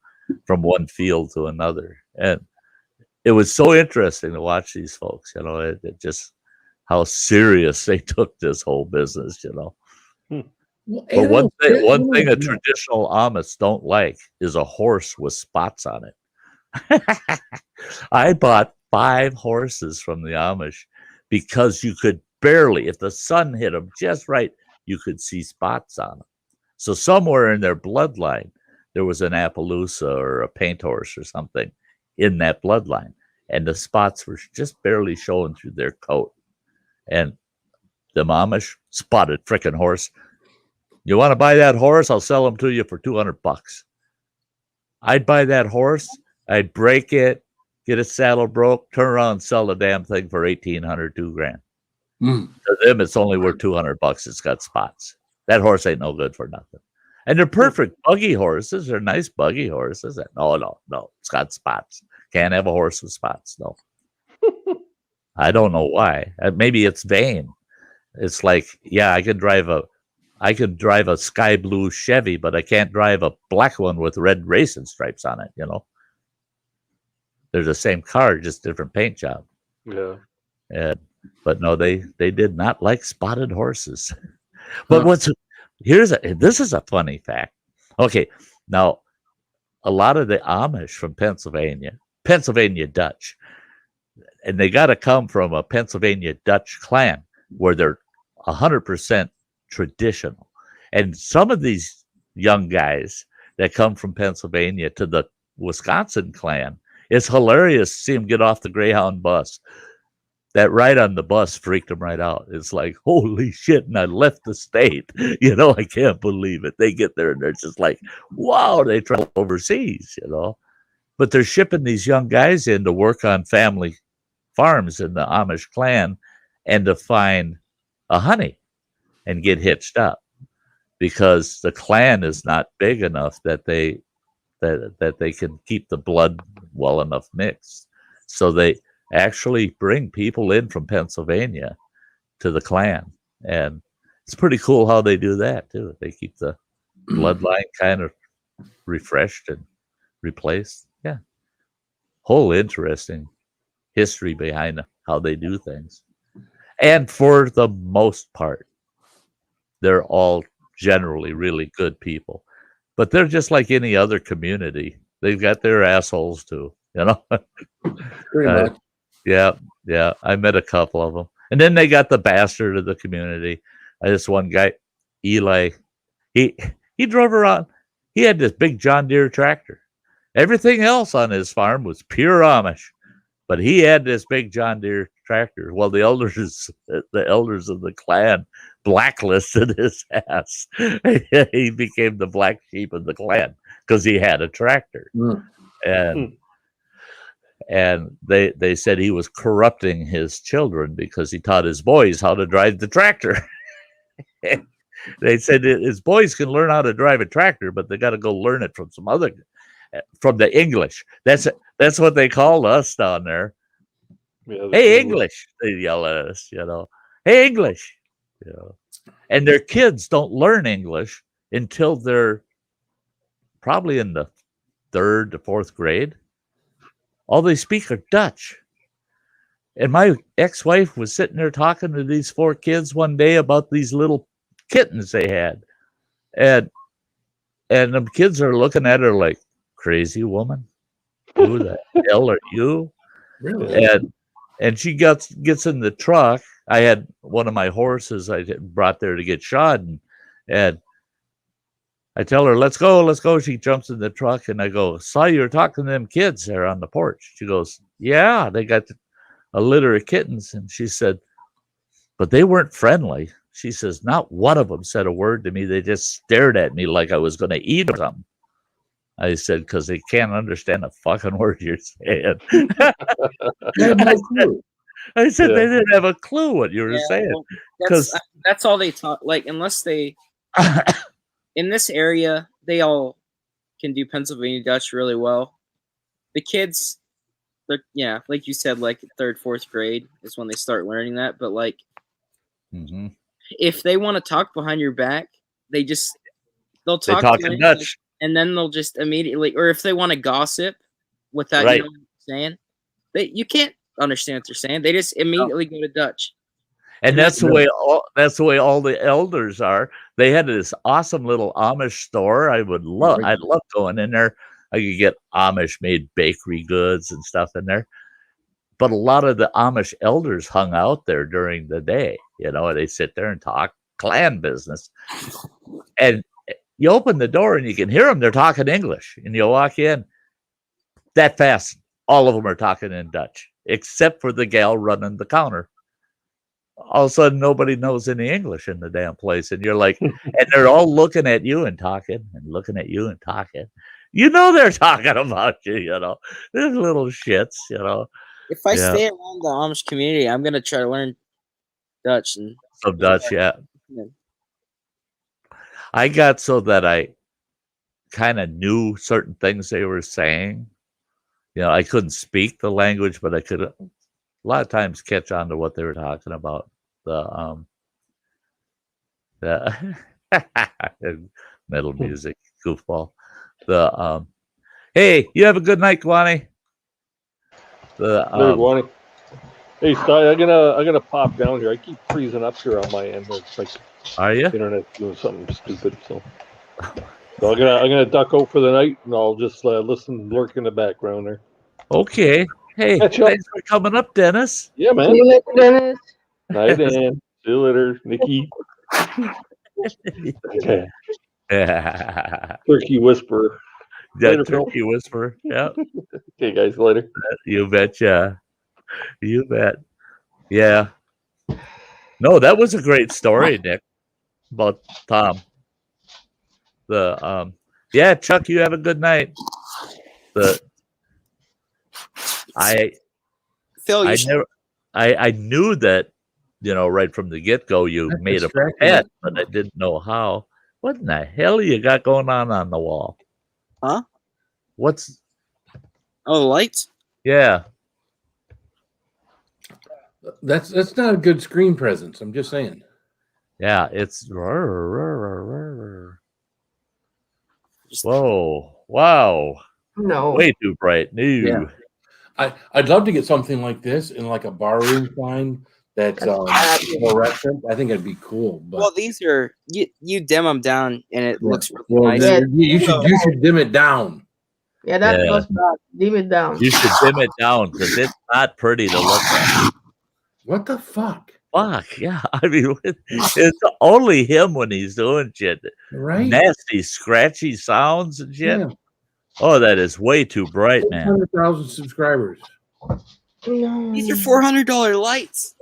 [SPEAKER 2] from one field to another. And it was so interesting to watch these folks, you know, it just how serious they took this whole business, you know. But one thing a traditional Amish don't like is a horse with spots on it. I bought 5 horses from the Amish because you could barely, if the sun hit them just right, you could see spots on them. So somewhere in their bloodline, there was an Appaloosa or a paint horse or something in that bloodline. And the spots were just barely showing through their coat. And the Amish spotted frickin' horse. You want to buy that horse? I'll sell him to you for $200. I'd buy that horse. I'd break it, get its saddle broke, turn around and sell the damn thing for $1,800, $2,000. To them, it's only worth $200. It's got spots. That horse ain't no good for nothing. And they're perfect buggy horses. They're nice buggy horses. No. It's got spots. Can't have a horse with spots. No. I don't know why. Maybe it's vain. It's like, yeah, I can drive a I could drive a sky blue Chevy, but I can't drive a black one with red racing stripes on it. They're the same car, just different paint job.
[SPEAKER 8] Yeah.
[SPEAKER 2] But no, they did not like spotted horses. But this is a funny fact. Okay, now a lot of the Amish from Pennsylvania Dutch, and they got to come from a Pennsylvania Dutch clan where they're 100% traditional. And some of these young guys that come from Pennsylvania to the Wisconsin clan, it's hilarious to see them get off the Greyhound bus. That ride on the bus freaked them right out. It's like, holy shit, and I left the state. I can't believe it. They get there and they're just like, wow, they travel overseas, But they're shipping these young guys in to work on family farms in the Amish clan and to find a honey and get hitched up because the clan is not big enough that they can keep the blood well enough mixed. So they actually bring people in from Pennsylvania to the clan. And it's pretty cool how they do that too. They keep the bloodline kind of refreshed and replaced. Yeah. Whole interesting history behind how they do things. And for the most part, they're all generally really good people. But they're just like any other community. They've got their assholes too,
[SPEAKER 6] Pretty much.
[SPEAKER 2] Yeah. I met a couple of them. And then they got the bastard of the community. This one guy, Eli, he drove around. He had this big John Deere tractor. Everything else on his farm was pure Amish. But he had this big John Deere tractor. Well, the elders of the clan blacklisted his ass. He became the black sheep of the clan because he had a tractor. And they said he was corrupting his children because he taught his boys how to drive the tractor. They said his boys can learn how to drive a tractor, but they got to go learn it from from the English. That's what they called us down there.
[SPEAKER 8] Yeah,
[SPEAKER 2] hey, English, they yell at us, Hey, English, And their kids don't learn English until they're probably in the 3rd to 4th grade. All they speak are Dutch. And my ex-wife was sitting there talking to these 4 kids one day about these little kittens they had. And the kids are looking at her like, crazy woman? Who the hell are you?
[SPEAKER 6] Really?
[SPEAKER 2] And she gets in the truck. I had one of my horses I brought there to get shod. And I tell her, let's go. She jumps in the truck and I go, saw you were talking to them kids there on the porch. She goes, yeah, they got a litter of kittens. And she said, but they weren't friendly. She says, not one of them said a word to me. They just stared at me like I was going to eat them. I said, because they can't understand a fucking word you're saying. I said they didn't have a clue what you were saying.
[SPEAKER 11] Well, that's all they taught. Like, unless they, in this area, they all can do Pennsylvania Dutch really well. The kids, like you said, like 3rd, 4th grade is when they start learning that. But like, if they want to talk behind your back, they'll talk in Dutch. And then they'll just immediately, or if they want to gossip without you know what they're saying, you can't understand what they're saying. They just immediately go to Dutch.
[SPEAKER 2] And that's the way all the elders are. They had this awesome little Amish store. I'd love going in there. I could get Amish made bakery goods and stuff in there. But a lot of the Amish elders hung out there during the day. They sit there and talk clan business. And you open the door and you can hear them. They're talking English. And you walk in that fast. All of them are talking in Dutch, except for the gal running the counter. All of a sudden, nobody knows any English in the damn place. And you're like, and they're all looking at you and talking and looking at you and talking. They're talking about you, They're little shits,
[SPEAKER 11] If I stay around the Amish community, I'm going to try to learn Dutch.
[SPEAKER 2] Some Dutch, yeah. I got so that I kind of knew certain things they were saying. I couldn't speak the language, but I could a lot of times catch on to what they were talking about. Metal music, goofball. The hey, you have a good night, Kwani. The
[SPEAKER 8] There, Wani. Hey, Sty, I'm gonna pop down here. I keep freezing up here on my end. It's like
[SPEAKER 2] are you?
[SPEAKER 8] internet's doing something stupid. So I'm gonna duck out for the night, and I'll just lurk in the background there.
[SPEAKER 2] Okay. Hey,
[SPEAKER 8] Catch up.
[SPEAKER 2] thanks for coming up, Dennis.
[SPEAKER 8] Yeah, man.
[SPEAKER 4] See you later, Dennis.
[SPEAKER 8] Night, Dan. See you later, Nikki. Yeah. Turkey whisperer.
[SPEAKER 2] Yeah,
[SPEAKER 8] Later, Phil.
[SPEAKER 2] turkey whisperer. Yeah.
[SPEAKER 8] Okay, guys. Later.
[SPEAKER 2] You betcha. You bet. Yeah. No, that was a great story, Nick, about Tom. The yeah, Chuck, you have a good night.
[SPEAKER 11] Phil, you
[SPEAKER 2] I
[SPEAKER 11] should,
[SPEAKER 2] never I knew that, right from the get-go you
[SPEAKER 6] That's
[SPEAKER 2] made a
[SPEAKER 6] distracting.
[SPEAKER 2] pet, but I didn't know how. What in the hell you got going on the wall?
[SPEAKER 11] huh?
[SPEAKER 2] What's
[SPEAKER 11] Oh, the lights.
[SPEAKER 2] yeah.
[SPEAKER 6] That's not a good screen presence. I'm just saying.
[SPEAKER 2] Yeah, it's whoa, wow.
[SPEAKER 4] No.
[SPEAKER 2] Way too bright. No.
[SPEAKER 6] Yeah. I'd love to get something like this in like a barroom sign that's fluorescent. I think it'd be cool. But
[SPEAKER 11] Well, these are you dim them down and it looks really
[SPEAKER 6] well,
[SPEAKER 11] nice.
[SPEAKER 4] Yeah.
[SPEAKER 6] you should dim it down.
[SPEAKER 4] Yeah, that
[SPEAKER 2] Yeah.
[SPEAKER 4] was bad. Dim it down.
[SPEAKER 2] You should dim it down because it's not pretty to look at.
[SPEAKER 6] What the fuck?
[SPEAKER 2] Fuck, yeah. I mean, it's only him when he's doing shit.
[SPEAKER 6] Right?
[SPEAKER 2] Nasty, scratchy sounds and shit.
[SPEAKER 6] Yeah.
[SPEAKER 2] Oh, that is way too bright, man.
[SPEAKER 6] 100,000 subscribers.
[SPEAKER 4] No.
[SPEAKER 11] These are $400 lights.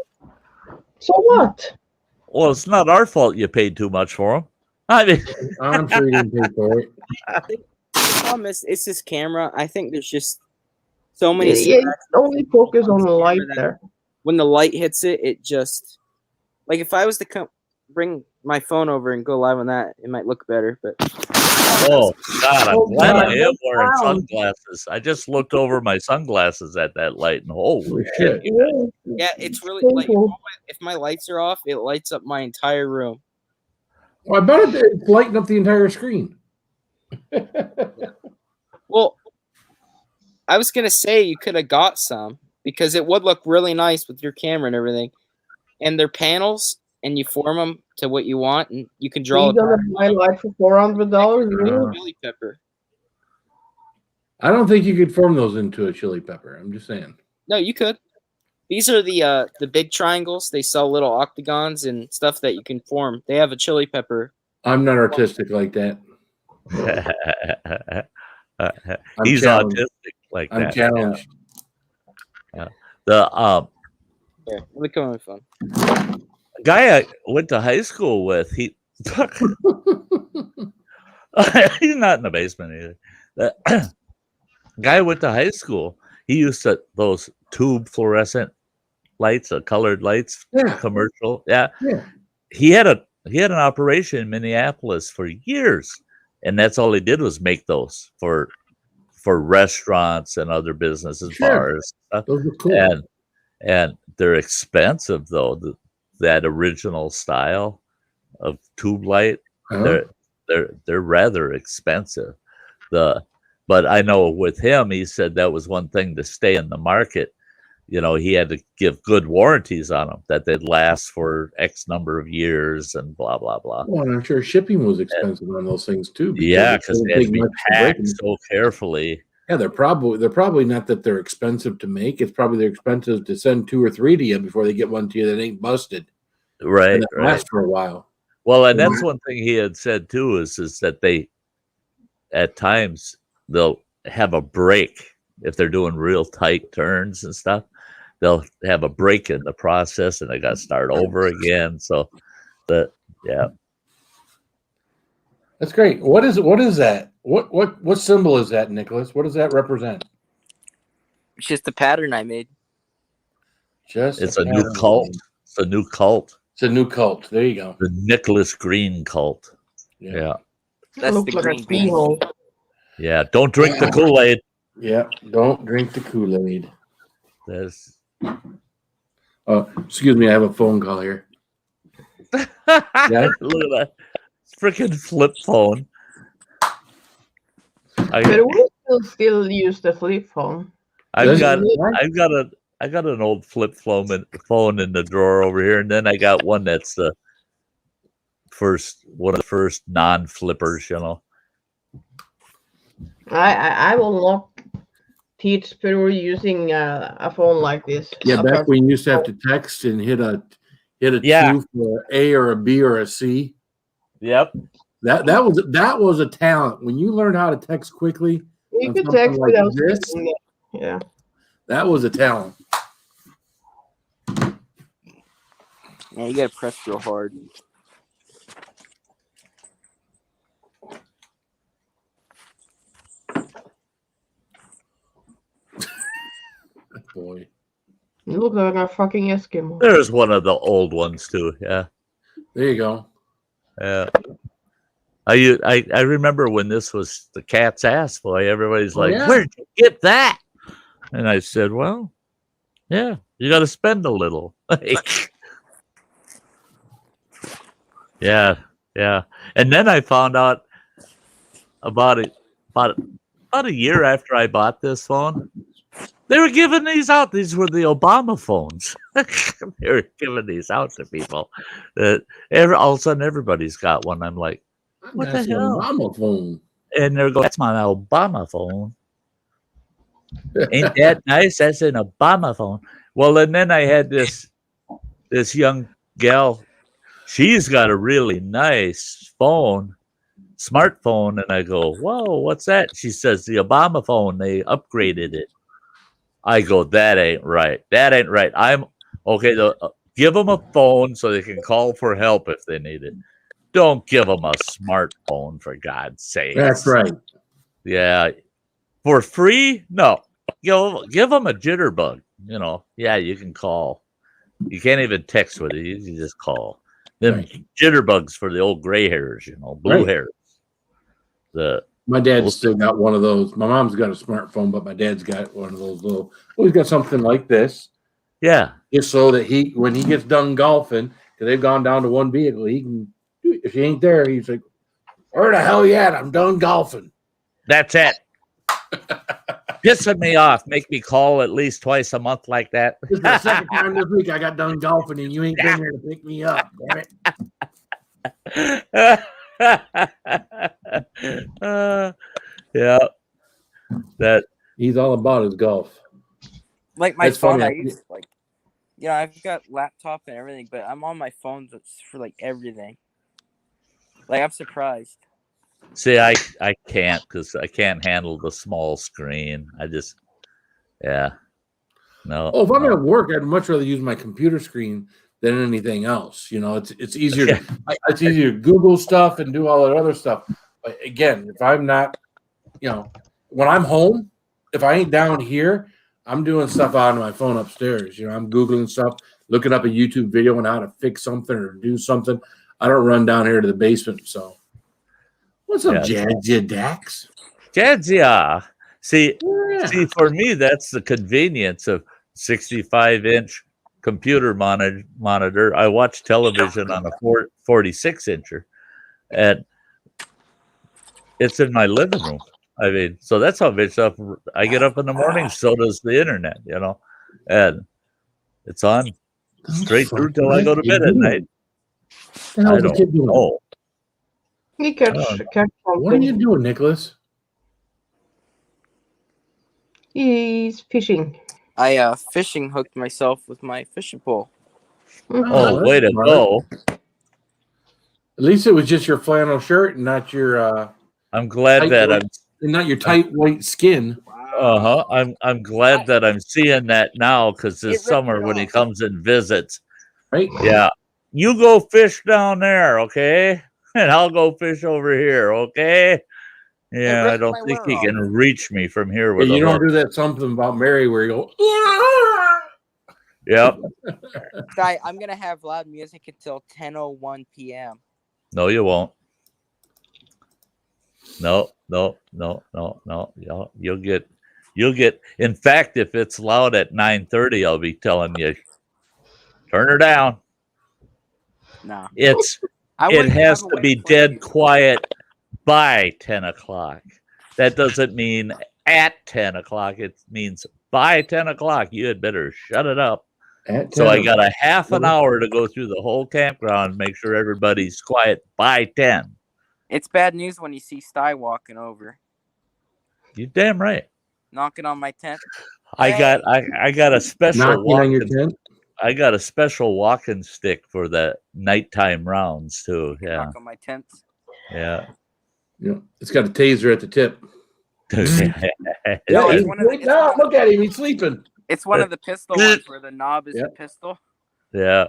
[SPEAKER 4] So what?
[SPEAKER 2] Well, it's not our fault you paid too much for them. I mean,
[SPEAKER 6] I'm sure you didn't pay for it.
[SPEAKER 11] The problem is, it's this camera. I think there's just so many.
[SPEAKER 4] Yeah, only focus on the light
[SPEAKER 11] that
[SPEAKER 4] there.
[SPEAKER 11] When the light hits it, it just like if I was to bring my phone over and go live on that, it might look better. But
[SPEAKER 2] oh God, I'm glad
[SPEAKER 4] God,
[SPEAKER 2] I am wearing
[SPEAKER 4] wow.
[SPEAKER 2] sunglasses. I just looked over my sunglasses at that light, and holy shit!
[SPEAKER 11] yeah, it's really
[SPEAKER 4] So
[SPEAKER 11] like
[SPEAKER 4] cool.
[SPEAKER 11] if my lights are off, it lights up my entire room.
[SPEAKER 6] Well, I bet it's lighting up the entire screen.
[SPEAKER 11] Well, I was gonna say you could have got some because it would look really nice with your camera and everything. And they're panels, and you form them to what you want, and you can draw
[SPEAKER 4] You gonna buy light for $400? Really?
[SPEAKER 11] chili pepper.
[SPEAKER 6] I don't think you could form those into a chili pepper. I'm just saying.
[SPEAKER 11] No, you could. These are the big triangles. They sell little octagons and stuff that you can form. They have a chili pepper.
[SPEAKER 6] I'm not artistic like that.
[SPEAKER 2] He's
[SPEAKER 6] challenged.
[SPEAKER 2] autistic like
[SPEAKER 6] I'm
[SPEAKER 2] that.
[SPEAKER 6] challenged.
[SPEAKER 2] Yeah. The
[SPEAKER 11] Here, let me come on my phone.
[SPEAKER 2] guy I went to high school with, he's not in the basement either. The guy I went to high school, he used those tube fluorescent lights, colored lights, commercial. Yeah. He had an operation in Minneapolis for years, and that's all he did was make those for restaurants and other businesses, bars.
[SPEAKER 6] Those are cool.
[SPEAKER 2] And they're expensive though. That original style of tube light, they're rather expensive. But I know with him, he said that was one thing to stay in the market. He had to give good warranties on them that they'd last for X number of years and blah blah blah.
[SPEAKER 6] Well, I'm sure shipping was expensive on those things too.
[SPEAKER 2] Yeah, because they had to be packed so carefully.
[SPEAKER 6] Yeah, they're probably not that they're expensive to make. It's probably they're expensive to send 2 or 3 to you before they get one to you that ain't busted.
[SPEAKER 2] Right,
[SPEAKER 6] and that
[SPEAKER 2] right.
[SPEAKER 6] lasts for a while.
[SPEAKER 2] Well, and that's one thing he had said too is that they, at times, they'll have a break if they're doing real tight turns and stuff. They'll have a break in the process, and they got to start over again. So, yeah.
[SPEAKER 6] That's great. What is that? What symbol is that, Nicholas? What does that represent?
[SPEAKER 11] It's just the pattern I made.
[SPEAKER 2] It's a new cult. It's a new cult.
[SPEAKER 6] It's a new cult. There you go.
[SPEAKER 2] The Nicholas Green cult.
[SPEAKER 6] Yeah.
[SPEAKER 11] That's the green
[SPEAKER 4] bean.
[SPEAKER 2] Yeah. Don't drink the Kool-Aid.
[SPEAKER 6] Yeah. Don't drink the Kool-Aid.
[SPEAKER 2] That's.
[SPEAKER 6] Excuse me. I have a phone call here. Yeah.
[SPEAKER 2] Look at that. freaking flip phone.
[SPEAKER 4] But we still use the flip phone.
[SPEAKER 2] I got an old flip phone in the drawer over here, and then I got one that's the one of the first non-flippers, you know.
[SPEAKER 4] I will not teach Peru using a phone like this.
[SPEAKER 6] Yeah, back when you used to have to text and hit a 2 for an A or a B or a C.
[SPEAKER 2] Yep.
[SPEAKER 6] That was a talent. When you learned how to text quickly,
[SPEAKER 4] you could text
[SPEAKER 6] like
[SPEAKER 4] without
[SPEAKER 6] this.
[SPEAKER 4] Yeah.
[SPEAKER 6] That was a talent.
[SPEAKER 11] Yeah, you gotta press real hard.
[SPEAKER 6] Boy.
[SPEAKER 4] You look like a fucking Eskimo.
[SPEAKER 2] There's one of the old ones too. Yeah.
[SPEAKER 6] There you go.
[SPEAKER 2] Yeah. I remember when this was the cat's ass, boy. Everybody's like,
[SPEAKER 6] yeah.
[SPEAKER 2] "Where'd you get that?" And I said, "Well, yeah, you got to spend a little." Yeah. And then I found out about a year after I bought this phone, they were giving these out. These were the Obama phones. They were giving these out to people. All of a sudden, everybody's got one. I'm like, what
[SPEAKER 6] That's
[SPEAKER 2] the hell?
[SPEAKER 6] Obama phone.
[SPEAKER 2] And they're going, that's my Obama phone. Ain't that nice? That's an Obama phone. Well, and then I had this young gal. She's got a really nice smartphone. And I go, whoa, what's that? She says, the Obama phone. They upgraded it. I go, that ain't right. That ain't right. I'm okay. Give them a phone so they can call for help if they need it. Don't give them a smartphone, for God's sake.
[SPEAKER 6] That's right.
[SPEAKER 2] Yeah. For free? No. Give them a jitterbug. You know, yeah, you can call. You can't even text with it. You can just call. Them jitterbugs for the old gray hairs, you know, blue hairs.
[SPEAKER 6] My dad's still got one of those. My mom's got a smartphone, but my dad's got one of those little. Well, he's got something like this.
[SPEAKER 2] Yeah.
[SPEAKER 6] Just so that when he gets done golfing, because they've gone down to one vehicle, he can. If he ain't there, he's like, "Where the hell you at? I'm done golfing."
[SPEAKER 2] That's it. Pissing me off. Make me call at least twice a month like that.
[SPEAKER 6] This is the second time this week I got done golfing, and you ain't been here to pick me up. Damn it.
[SPEAKER 2] Yeah. That
[SPEAKER 6] he's all about his golf.
[SPEAKER 11] Like my
[SPEAKER 6] That's
[SPEAKER 11] phone,
[SPEAKER 6] funny.
[SPEAKER 11] I use I've got laptop and everything, but I'm on my phone for like everything. Like I'm surprised.
[SPEAKER 2] See, I can't because I can't handle the small screen. I just, no.
[SPEAKER 6] Oh, if I'm at work, I'd much rather use my computer screen than anything else. You know, it's easier.
[SPEAKER 2] Yeah.
[SPEAKER 6] It's easier to Google stuff and do all that other stuff. But again, if I'm not, when I'm home, if I ain't down here, I'm doing stuff out on my phone upstairs. I'm Googling stuff, looking up a YouTube video on how to fix something or do something. I don't run down here to the basement. So, what's up, Jadzia Dax?
[SPEAKER 2] Jadzia. See, for me, that's the convenience of 65-inch computer monitor. I watch television on a 46-incher, and it's in my living room. I mean, so that's how much stuff I get up in the morning. So does the internet, and it's on straight through till I go to bed at night.
[SPEAKER 6] I don't know.
[SPEAKER 4] He catch
[SPEAKER 6] what are you doing, Nicholas?
[SPEAKER 4] He's fishing.
[SPEAKER 11] I fishing hooked myself with my fishing pole.
[SPEAKER 2] Oh, way to go!
[SPEAKER 6] At least it was just your flannel shirt and not your.
[SPEAKER 2] I'm glad that I'm
[SPEAKER 6] not your tight white skin.
[SPEAKER 2] I'm glad that I'm seeing that now because this summer when he comes and visits,
[SPEAKER 6] right?
[SPEAKER 2] Yeah, you go fish down there, okay, and I'll go fish over here, okay. Yeah, I don't think he can reach me from here with
[SPEAKER 6] you don't do that something about Mary where you go.
[SPEAKER 2] Yep.
[SPEAKER 11] Sty, I'm gonna have loud music until 10:01 p.m.
[SPEAKER 2] No, you won't. No. You'll get. In fact, if it's loud at 9:30, I'll be telling you, turn her down.
[SPEAKER 11] No.
[SPEAKER 2] It's it has to be dead quiet by 10 o'clock. That doesn't mean at 10 o'clock. It means by 10 o'clock. You had better shut it up. So I got a half an hour to go through the whole campground and make sure everybody's quiet by 10.
[SPEAKER 11] It's bad news when you see Sty walking over,
[SPEAKER 2] You damn right.
[SPEAKER 11] knocking on my tent.
[SPEAKER 2] I got a special
[SPEAKER 6] Knocking on your tent.
[SPEAKER 2] I got a special walking stick for the nighttime rounds too. Yeah.
[SPEAKER 11] Knock on my tent.
[SPEAKER 2] Yeah.
[SPEAKER 6] Yeah, it's got a taser at the tip.
[SPEAKER 11] No,
[SPEAKER 6] Yeah,
[SPEAKER 11] it's one of the- it's
[SPEAKER 6] no,
[SPEAKER 11] one-
[SPEAKER 6] look at him. He's sleeping.
[SPEAKER 11] It's one of the pistol ones where the knob is a pistol.
[SPEAKER 2] Yeah.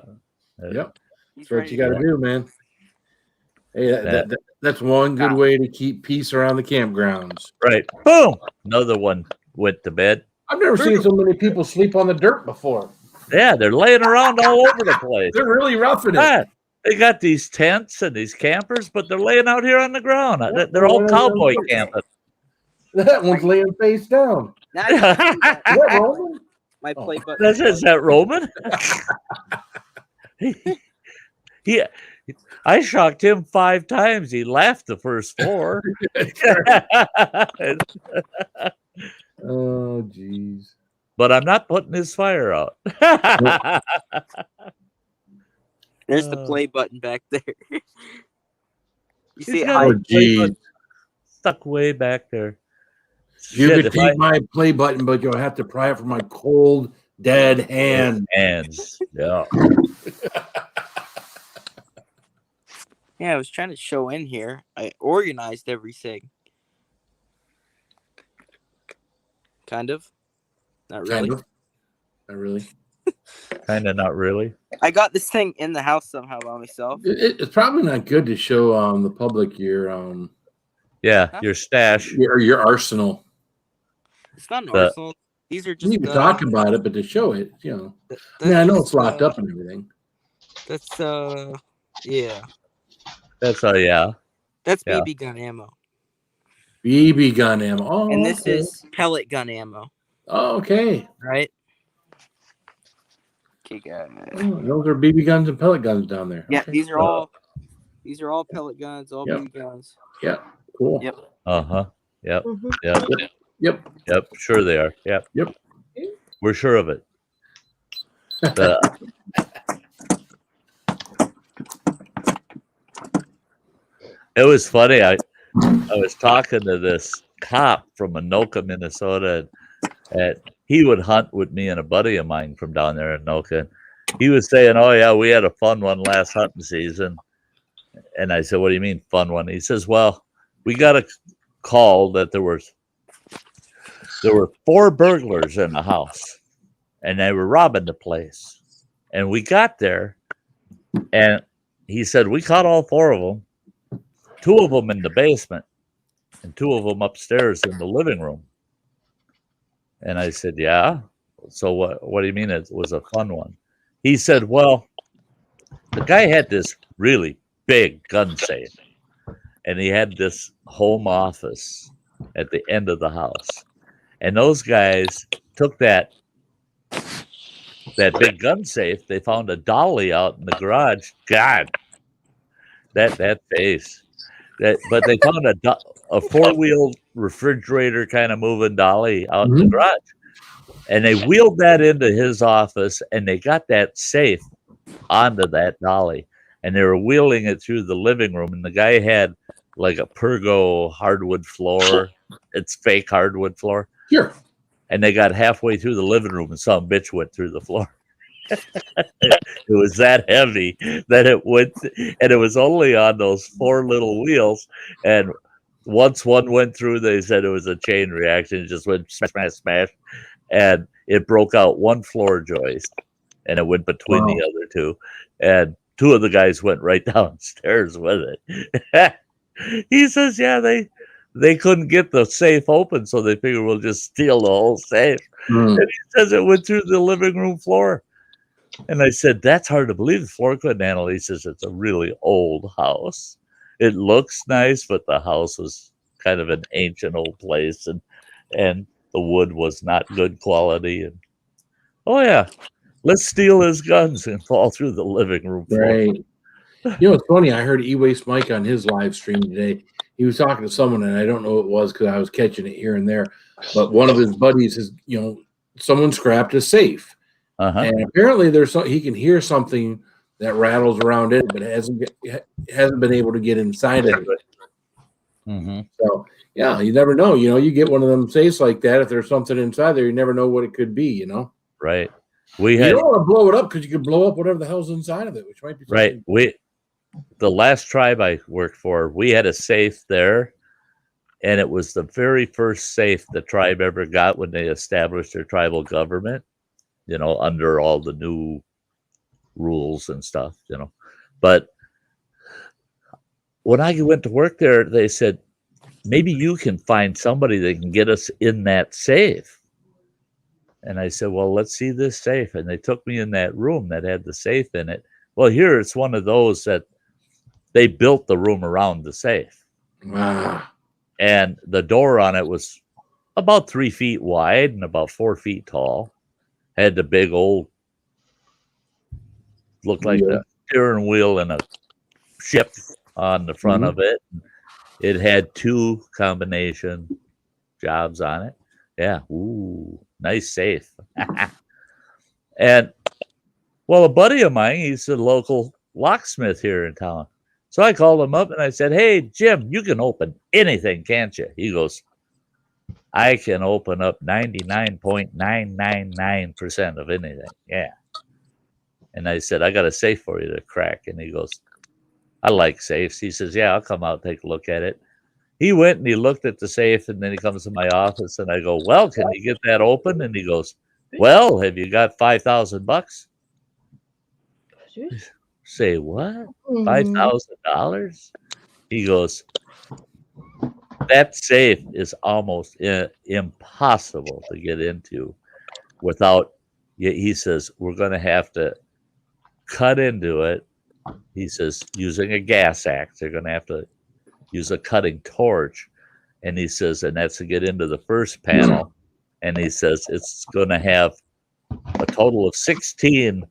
[SPEAKER 6] Yep.
[SPEAKER 11] He's
[SPEAKER 6] That's what
[SPEAKER 11] ready
[SPEAKER 6] you
[SPEAKER 11] to
[SPEAKER 6] got to
[SPEAKER 11] go.
[SPEAKER 6] do, man. Hey, that's one good way to keep peace around the campgrounds.
[SPEAKER 2] Right. Boom. Another one went to bed.
[SPEAKER 6] I've never seen so many people sleep on the dirt before.
[SPEAKER 2] Yeah, they're laying around all over the place.
[SPEAKER 6] They're really roughing it.
[SPEAKER 2] Yeah, they got these tents and these campers, but they're laying out here on the ground. They're all cowboy camping.
[SPEAKER 6] That one's laying face down.
[SPEAKER 11] Now you can see that.
[SPEAKER 6] Is that Roman?
[SPEAKER 11] My play button.
[SPEAKER 2] Is that Roman? he, I shocked him 5 times. He laughed the first 4.
[SPEAKER 6] Oh, jeez.
[SPEAKER 2] But I'm not putting his fire out.
[SPEAKER 11] There's the play button back there. You see
[SPEAKER 2] He's
[SPEAKER 11] it
[SPEAKER 2] got
[SPEAKER 11] high.
[SPEAKER 2] a play button stuck way back there.
[SPEAKER 6] You
[SPEAKER 2] Shit,
[SPEAKER 6] could
[SPEAKER 2] if
[SPEAKER 6] take my play button, but you'll have to pry it from my cold, dead hand.
[SPEAKER 2] Hands. Yeah.
[SPEAKER 11] Yeah, I was trying to show in here. I organized everything. Kind of. Not really.
[SPEAKER 6] Kind of. Not really.
[SPEAKER 2] Kind of not really.
[SPEAKER 11] I got this thing in the house somehow by myself.
[SPEAKER 6] It's probably not good to show the public your
[SPEAKER 2] your stash.
[SPEAKER 6] Your arsenal.
[SPEAKER 11] It's not an arsenal. These are just
[SPEAKER 6] You can talk about it, but to show it, I know it's locked up and everything.
[SPEAKER 11] That's yeah.
[SPEAKER 2] That's yeah.
[SPEAKER 11] That's
[SPEAKER 2] Yeah.
[SPEAKER 11] BB gun ammo.
[SPEAKER 6] BB gun ammo. Oh,
[SPEAKER 11] And this
[SPEAKER 6] okay.
[SPEAKER 11] is pellet gun ammo.
[SPEAKER 6] Oh, okay.
[SPEAKER 11] Right? Okay, guys.
[SPEAKER 6] Oh, those are BB guns and pellet guns down there.
[SPEAKER 11] Yeah,
[SPEAKER 6] Okay.
[SPEAKER 11] these are all pellet guns, all
[SPEAKER 6] Yep.
[SPEAKER 11] BB guns.
[SPEAKER 6] Yeah, cool.
[SPEAKER 11] Yep.
[SPEAKER 2] Uh-huh. Yep.
[SPEAKER 4] Mhm.
[SPEAKER 2] Yep.
[SPEAKER 6] Yep.
[SPEAKER 2] Yep. Sure they are. Yep.
[SPEAKER 6] Yep.
[SPEAKER 2] We're sure of it. It was funny. I was talking to this cop from Anoka, Minnesota, and he would hunt with me and a buddy of mine from down there in Anoka. He was saying, "Oh yeah, we had a fun one last hunting season." And I said, "What do you mean fun one?" He says, "Well, we got a call that there were 4 burglars in the house, and they were robbing the place. And we got there, and he said we caught all 4 of them. 2 of them in the basement, and 2 of them upstairs in the living room." And I said, "Yeah. So what do you mean it was a fun one?" He said, "Well, the guy had this really big gun safe, and he had this home office at the end of the house. And those guys took that big gun safe. They found a dolly out in the garage. God, that face. But they found a 4-wheel refrigerator kind of moving dolly out in the garage. And they wheeled that into his office, and they got that safe onto that dolly. And they were wheeling it through the living room. And the guy had like a Pergo hardwood floor. It's fake hardwood floor.
[SPEAKER 6] Here.
[SPEAKER 2] And they got halfway through the living room, and some bitch went through the floor. It was that heavy that it went, and it was only on those 4 little wheels. And once one went through, they said it was a chain reaction. It just went smash, smash, smash, and it broke out 1 floor joist, and it went between the other 2. And 2 of the guys went right downstairs with it. He says, "Yeah, they couldn't get the safe open, so they figured we'll just steal the whole safe." And he says it went through the living room floor. And I said, "That's hard to believe the floor couldn't handle it." He says, "It's a really old house. It looks nice, but the house was kind of an ancient old place, and the wood was not good quality." And oh yeah, let's steal his guns and fall through the living room floor.
[SPEAKER 6] Right. You know, it's funny. I heard E-Waste Mike on his live stream today. He was talking to someone, and I don't know who it was because I was catching it here and there. But one of his buddies is, someone scrapped a safe, and apparently he can hear something that rattles around it, but hasn't been able to get inside of it.
[SPEAKER 2] Mm-hmm.
[SPEAKER 6] So yeah, you never know. You get one of them safes like that. If there's something inside there, you never know what it could be.
[SPEAKER 2] Right.
[SPEAKER 6] You don't want to blow it up because you could blow up whatever the hell's inside of it, which might be
[SPEAKER 2] right. The last tribe I worked for, we had a safe there, and it was the very first safe the tribe ever got when they established their tribal government, under all the new rules and stuff, But when I went to work there, they said, maybe you can find somebody that can get us in that safe. And I said, well, let's see this safe. And they took me in that room that had the safe in it. Well, here it's one of those that they built the room around the safe.
[SPEAKER 6] Wow.
[SPEAKER 2] And the door on it was about 3 feet wide and about 4 feet tall. Had the big old, looked like the steering wheel in a ship on the front of it. It had 2 combination jobs on it. Yeah. Ooh, nice safe. And well, a buddy of mine, he's a local locksmith here in town. So I called him up and I said, hey, Jim, you can open anything, can't you? He goes, I can open up 99.999% of anything. Yeah. And I said, I got a safe for you to crack. And he goes, I like safes. He says, yeah, I'll come out and take a look at it. He went and he looked at the safe, and then he comes to my office and I go, well, can you get that open? And he goes, well, have you got $5,000? Say what? $5,000? He goes, that safe is almost impossible to get into without, he says, we're going to have to cut into it. He says, using a gas axe, they're going to have to use a cutting torch. And he says, and that's to get into the first panel. And he says, it's going to have a total of 16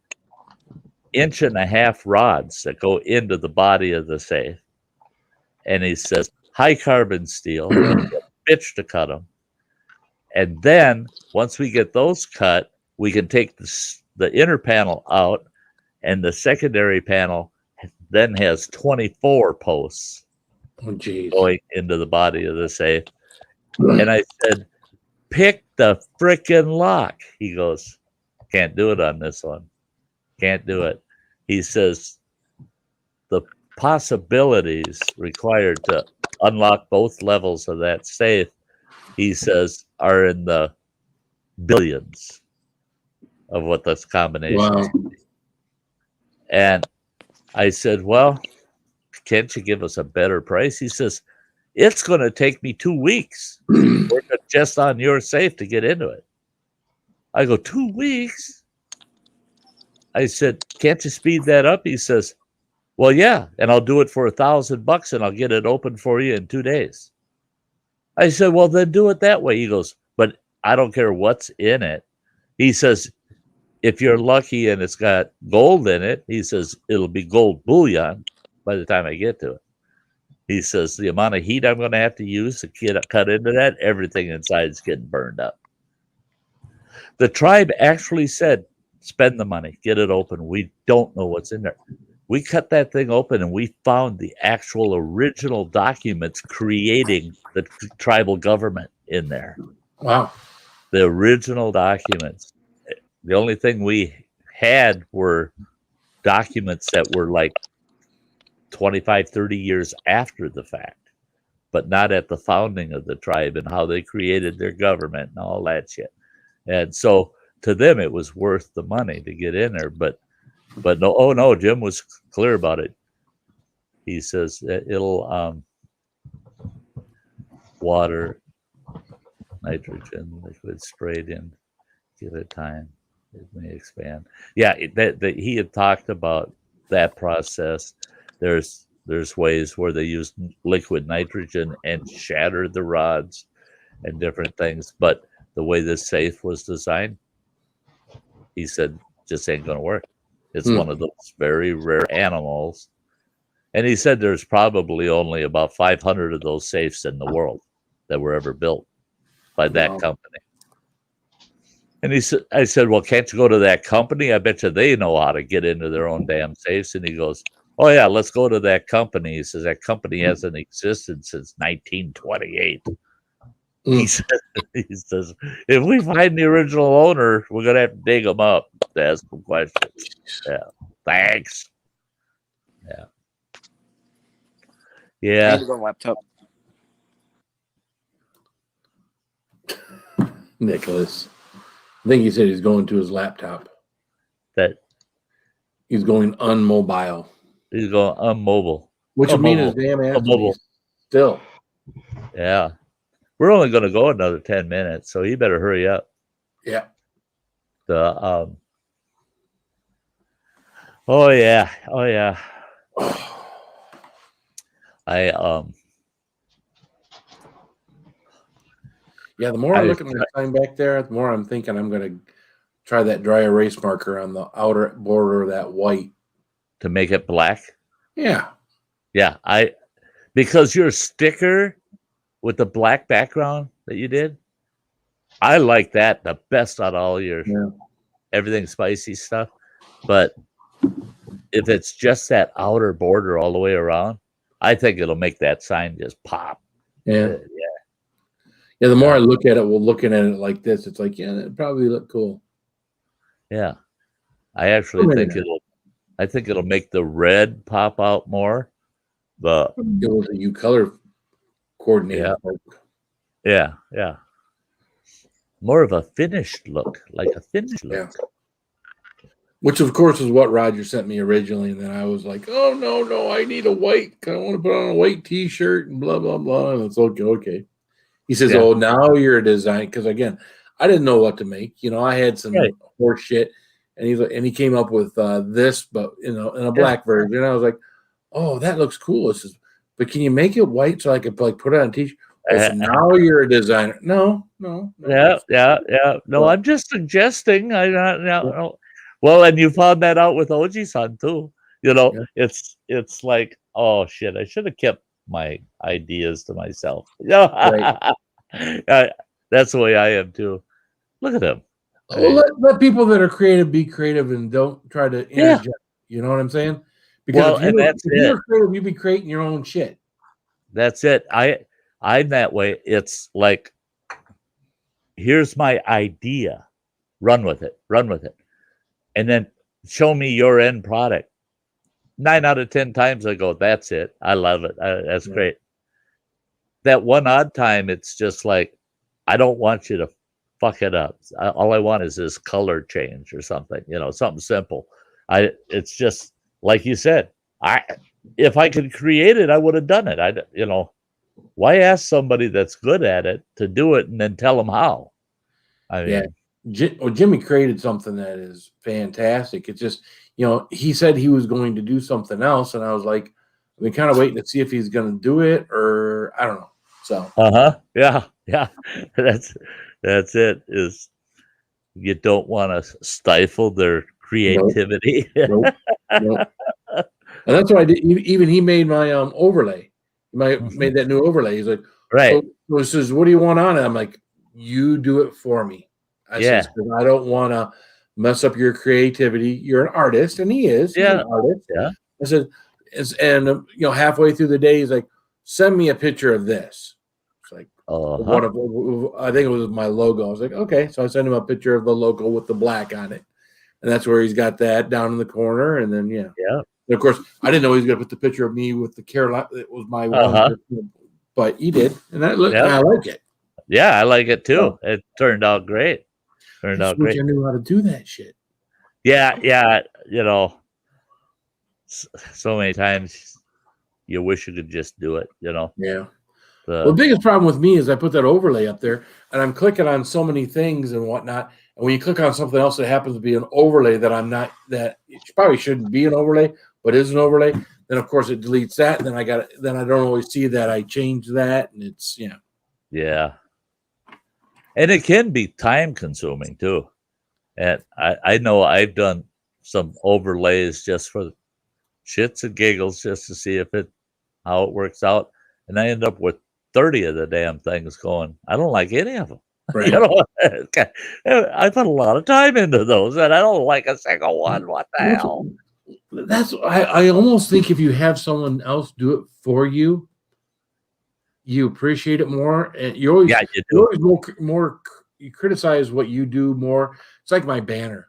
[SPEAKER 2] 1.5-inch rods that go into the body of the safe. And he says, high carbon steel, bitch to cut them. And then once we get those cut, we can take the inner panel out, and the secondary panel then has 24 posts going into the body of the safe. And I said, pick the frickin' lock. He goes, can't do it on this one. Can't do it. He says, the possibilities required to unlock both levels of that safe, he says, are in the billions of what this combination is. And I said, well, can't you give us a better price? He says, it's going to take me 2 weeks working just on your safe to get into it. I go, 2 weeks? I said, can't you speed that up? He says, well, yeah, and I'll do it for $1,000 and I'll get it open for you in 2 days. I said, well, then do it that way. He goes, but I don't care what's in it. He says, if you're lucky and it's got gold in it, he says, it'll be gold bullion by the time I get to it. He says, the amount of heat I'm going to have to use to cut into that, everything inside is getting burned up. The tribe actually said, spend the money, get it open. We don't know what's in there. We cut that thing open and we found the actual original documents creating the tribal government in there.
[SPEAKER 6] Wow.
[SPEAKER 2] The original documents. The only thing we had were documents that were like 25, 30 years after the fact, but not at the founding of the tribe and how they created their government and all that shit. And so to them, it was worth the money to get in there. But no, oh no, Jim was clear about it. He says it'll water, nitrogen, liquid sprayed in, give it time, it may expand. Yeah, he had talked about that process. There's ways where they use liquid nitrogen and shatter the rods and different things. But the way this safe was designed, he said, just ain't going to work. It's one of those very rare animals And he said there's probably only about 500 of those safes in the world that were ever built by that company. And I said, well, can't you go to that company? I bet you they know how to get into their own damn safes. And he goes, oh, yeah, let's go to that company. He says, that company hasn't existed since 1928. He says, if we find the original owner, we're going to have to dig them up to ask them questions. Yeah. Thanks. Yeah. Yeah.
[SPEAKER 11] I need to go laptop.
[SPEAKER 6] Nicholas. I think he said he's going to his laptop.
[SPEAKER 2] That
[SPEAKER 6] he's going unmobile.
[SPEAKER 2] He's going unmobile.
[SPEAKER 6] Which would mean his damn ass still.
[SPEAKER 2] Yeah. We're only going to go another 10 minutes, so you better hurry up.
[SPEAKER 6] Yeah.
[SPEAKER 2] Oh yeah. Oh yeah.
[SPEAKER 6] Yeah, the more I look at my time back there, the more I'm thinking I'm going to try that dry erase marker on the outer border of that white.
[SPEAKER 2] To make it black?
[SPEAKER 6] Yeah.
[SPEAKER 2] Yeah, because your sticker with the black background that you did, I like that the best out of all your everything spicy stuff. But if it's just that outer border all the way around, I think it'll make that sign just pop.
[SPEAKER 6] Yeah. Yeah, the more I look at it, looking at it like this, it's like, yeah, it'd probably look cool.
[SPEAKER 2] Yeah. I actually think it'll make the red pop out more. But
[SPEAKER 6] it was a color coordinated.
[SPEAKER 2] Yeah. More of a finished look, like a finished look.
[SPEAKER 6] Yeah. Which, of course, is what Roger sent me originally. And then I was like, oh, no, I need a white. I want to put on a white T-shirt and blah, blah, blah. And it's okay. He says, oh, now you're a designer. Because, again, I didn't know what to make. I had some horse shit. And he came up with this, but, in a black version. And I was like, oh, that looks cool. He says, but can you make it white so I could, put it on a T-shirt? So now you're a designer. No.
[SPEAKER 2] Yeah. No, I'm just suggesting. No. Well, and you found that out with Oji-san too. It's like, oh shit, I should have kept my ideas to myself. Yeah, that's the way I am too. Look at him.
[SPEAKER 6] Well, let people that are creative be creative and don't try to interject. You know what I'm saying? Because if you're creative, you be creating your own shit.
[SPEAKER 2] That's it. I'm that way. It's like, here's my idea. Run with it. And then show me your end product. 9 out of 10 times I go, that's it. I love it. That's great. That one odd time, it's just like, I don't want you to fuck it up. All I want is this color change or something, something simple. It's just like you said, if I could create it, I would have done it. Why ask somebody that's good at it to do it and then tell them how?
[SPEAKER 6] Jimmy created something that is fantastic. It's just, he said he was going to do something else, and I was like, I've been kind of waiting to see if he's going to do it, or I don't know. So
[SPEAKER 2] yeah, that's it. Is you don't want to stifle their creativity.
[SPEAKER 6] Nope. And that's what I did. Even he made my overlay. Made that new overlay. He's like,
[SPEAKER 2] right.
[SPEAKER 6] So he says, what do you want on it? I'm like, you do it for me. I says, I don't want to mess up your creativity. You're an artist, and he is.
[SPEAKER 2] Yeah.
[SPEAKER 6] He's an artist.
[SPEAKER 2] Yeah.
[SPEAKER 6] I said, and halfway through the day, he's like, send me a picture of this. It's like, I think it was my logo. I was like, okay. So I sent him a picture of the logo with the black on it. And that's where he's got that down in the corner. And then,
[SPEAKER 2] Yeah.
[SPEAKER 6] And of course, I didn't know he was going to put the picture of me with the Carolina. It was my one, but he did, and I like it.
[SPEAKER 2] Yeah, I like it too. It turned out great.
[SPEAKER 6] I knew how to do that shit.
[SPEAKER 2] Yeah. So many times you wish you could just do it.
[SPEAKER 6] Yeah. The biggest problem with me is I put that overlay up there, and I'm clicking on so many things and whatnot. And when you click on something else that happens to be an overlay that that it probably shouldn't be an overlay, but is an overlay, then of course it deletes that. And then I don't always see that I changed that, and it's
[SPEAKER 2] Yeah. And it can be time consuming too. And I know I've done some overlays just for shits and giggles just to see how it works out. And I end up with 30 of the damn things going. I don't like any of them.
[SPEAKER 6] Right.
[SPEAKER 2] You know, I put a lot of time into those, and I don't like a single one. What the hell?
[SPEAKER 6] That's I almost think if you have someone else do it for you, you appreciate it more, and you always more you criticize what you do more. It's like my banner.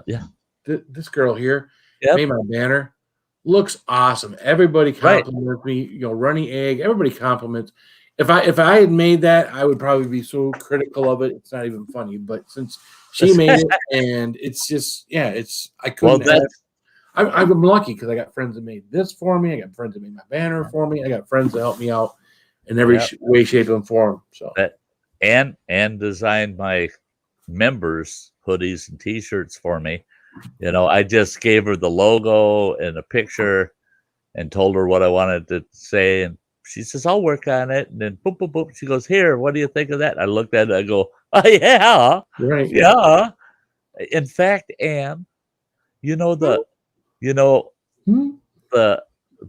[SPEAKER 2] Yeah,
[SPEAKER 6] this girl here made my banner. Looks awesome. Everybody compliments me. You know, runny egg. Everybody compliments. If I had made that, I would probably be so critical of it. It's not even funny. But since she made it, and it's just I couldn't.
[SPEAKER 2] Well,
[SPEAKER 6] I'm lucky because I got friends that made this for me. I got friends that made my banner for me. I got friends that help me out in every way, shape, and form. So
[SPEAKER 2] and designed my members hoodies and T-shirts for me. You know, I just gave her the logo and a picture, and told her what I wanted to say, and she says, "I'll work on it." And then boop, boop, boop. She goes, "Here, what do you think of that?" I looked at it. I go, "Oh yeah,
[SPEAKER 6] right,
[SPEAKER 2] yeah." In fact, Ann, you know the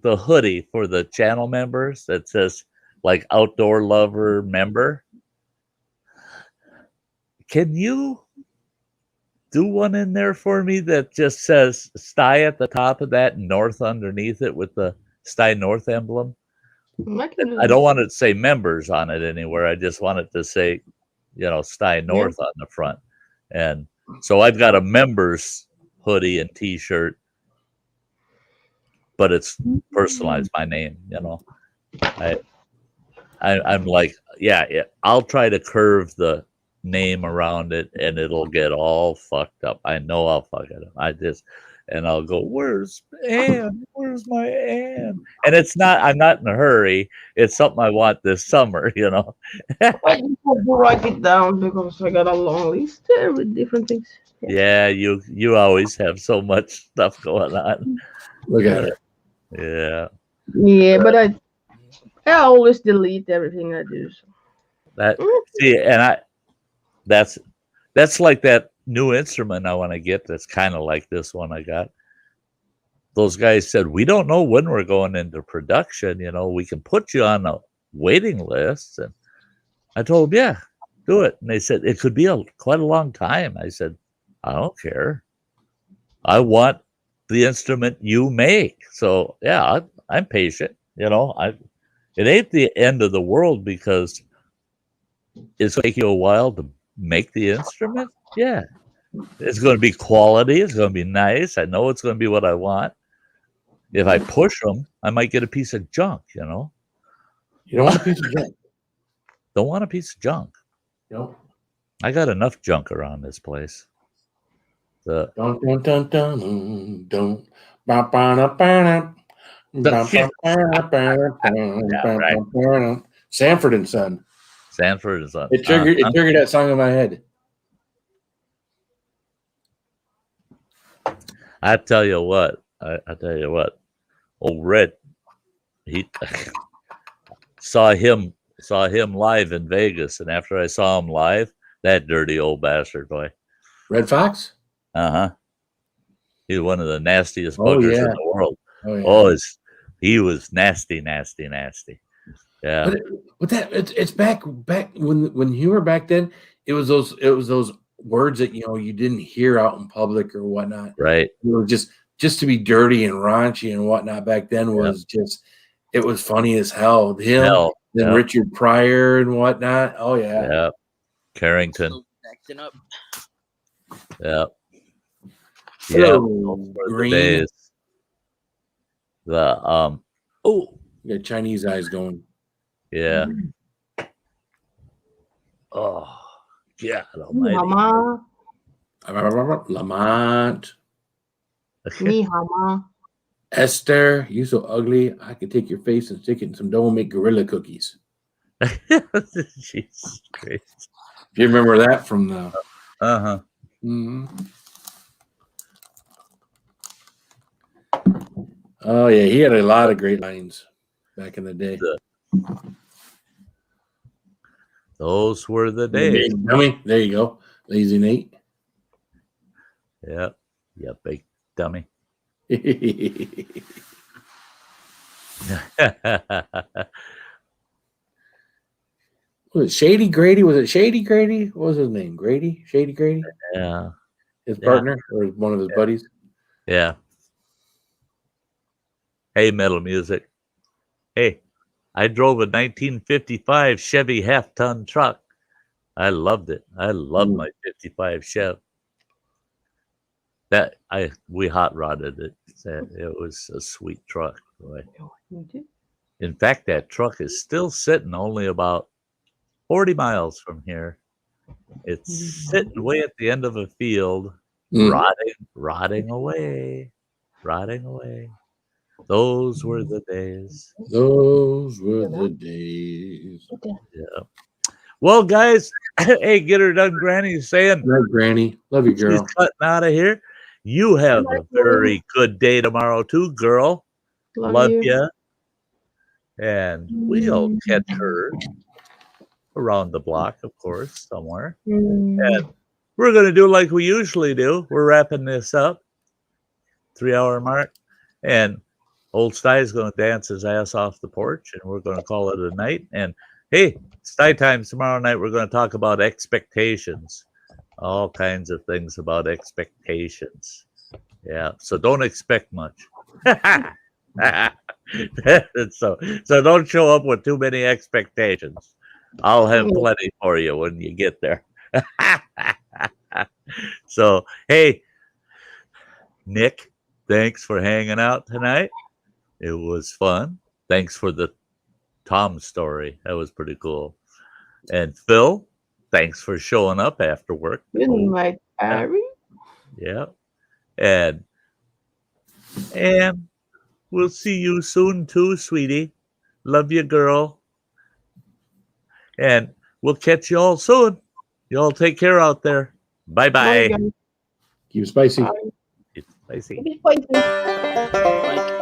[SPEAKER 2] hoodie for the channel members that says like outdoor lover member. Can you do one in there for me that just says Sty at the top of that, North underneath it with the Sty North emblem? I don't want it to say members on it anywhere. I just want it to say, you know, Sty North on the front. And so I've got a members hoodie and T-shirt, but it's personalized my name. You know, I'm like, I'll try to curve the name around it, and it'll get all fucked up. I know I'll fuck it up. And I'll go, "Where's Ann? Where's my Ann?" And I'm not in a hurry. It's something I want this summer, you know.
[SPEAKER 4] I just have to write it down because I got a long list with different things.
[SPEAKER 2] Yeah, you always have so much stuff going on.
[SPEAKER 6] Look at her.
[SPEAKER 2] Yeah.
[SPEAKER 4] Yeah, but I always delete everything I do. So.
[SPEAKER 2] That's like that new instrument I want to get. That's kind of like this one I got. Those guys said, "We don't know when we're going into production. You know, we can put you on a waiting list." And I told them, "Yeah, do it." And they said, "It could be quite a long time." I said, "I don't care. I want the instrument you make." So yeah, I'm patient. You know, it ain't the end of the world because it's going to take you a while to make the instrument. Yeah, it's going to be quality. It's going to be nice. I know it's going to be what I want. If I push them, I might get a piece of junk. You know,
[SPEAKER 6] you don't want a piece of junk.
[SPEAKER 2] Don't want a piece of junk.
[SPEAKER 6] No,
[SPEAKER 2] I got enough junk around this place.
[SPEAKER 6] Sanford and Son.
[SPEAKER 2] Sanford and Son.
[SPEAKER 6] It triggered that song in my head.
[SPEAKER 2] I tell you what. Old Red, he saw him live in Vegas, and after I saw him live, that dirty old bastard boy.
[SPEAKER 6] Red Fox?
[SPEAKER 2] Uh-huh. He's one of the nastiest buggers in the world. He was nasty. Yeah.
[SPEAKER 6] But it's back when humor back then, it was those words that you didn't hear out in public or whatnot.
[SPEAKER 2] Right.
[SPEAKER 6] It was just to be dirty and raunchy and whatnot back then was it was funny as hell. Richard Pryor and whatnot. Oh yeah.
[SPEAKER 2] Yeah. Carrington.
[SPEAKER 11] Acting up.
[SPEAKER 2] Yeah.
[SPEAKER 6] Hello, Green.
[SPEAKER 2] Days. You
[SPEAKER 6] got Chinese eyes going.
[SPEAKER 2] Yeah. Oh, God almighty.
[SPEAKER 6] Lamont.
[SPEAKER 4] Mama.
[SPEAKER 6] Esther, you so ugly. I could take your face and stick it in some dough and make gorilla cookies.
[SPEAKER 2] Jesus Christ.
[SPEAKER 6] Do you remember that from the...
[SPEAKER 2] Uh-huh.
[SPEAKER 6] Mm-hmm. Oh, yeah. He had a lot of great lines back in the day.
[SPEAKER 2] Those were the days.
[SPEAKER 6] Dummy. There you go. Lazy Nate.
[SPEAKER 2] Yep. Yep, big dummy.
[SPEAKER 6] Was it Shady Grady? Was it Shady Grady? What was his name? Grady? Shady Grady?
[SPEAKER 2] Yeah.
[SPEAKER 6] His partner or one of his buddies?
[SPEAKER 2] Yeah. Hey, metal music. Hey, I drove a 1955 Chevy half-ton truck. I loved it. I loved my 55 Chev. We hot rodded it. It was a sweet truck. Boy. In fact, that truck is still sitting only about 40 miles from here. It's sitting way at the end of a field, rotting away. Those were the days.
[SPEAKER 6] Those were the days.
[SPEAKER 2] Yeah. Well, guys, hey, get her done, Granny. Saying,
[SPEAKER 6] night, Granny. Love you, girl.
[SPEAKER 2] She's cutting out of here. You have a very good day tomorrow, too, girl. Love you. And we'll catch her around the block, of course, somewhere. And we're going to do like we usually do. We're wrapping this up. 3-hour mark. And old Sty is going to dance his ass off the porch, and we're going to call it a night. And hey, Sty Times tomorrow night, we're going to talk about expectations. All kinds of things about expectations. Yeah, so don't expect much. so don't show up with too many expectations. I'll have plenty for you when you get there. So, hey, Nick, thanks for hanging out tonight. It was fun. Thanks for the Tom story. That was pretty cool. And Phil, thanks for showing up after work.
[SPEAKER 4] Good night, Harry.
[SPEAKER 2] Yeah. And we'll see you soon too, sweetie. Love you, girl. And we'll catch you all soon. You all take care out there. Bye-bye.
[SPEAKER 6] Keep it spicy.
[SPEAKER 2] It's spicy.
[SPEAKER 4] Keep it spicy.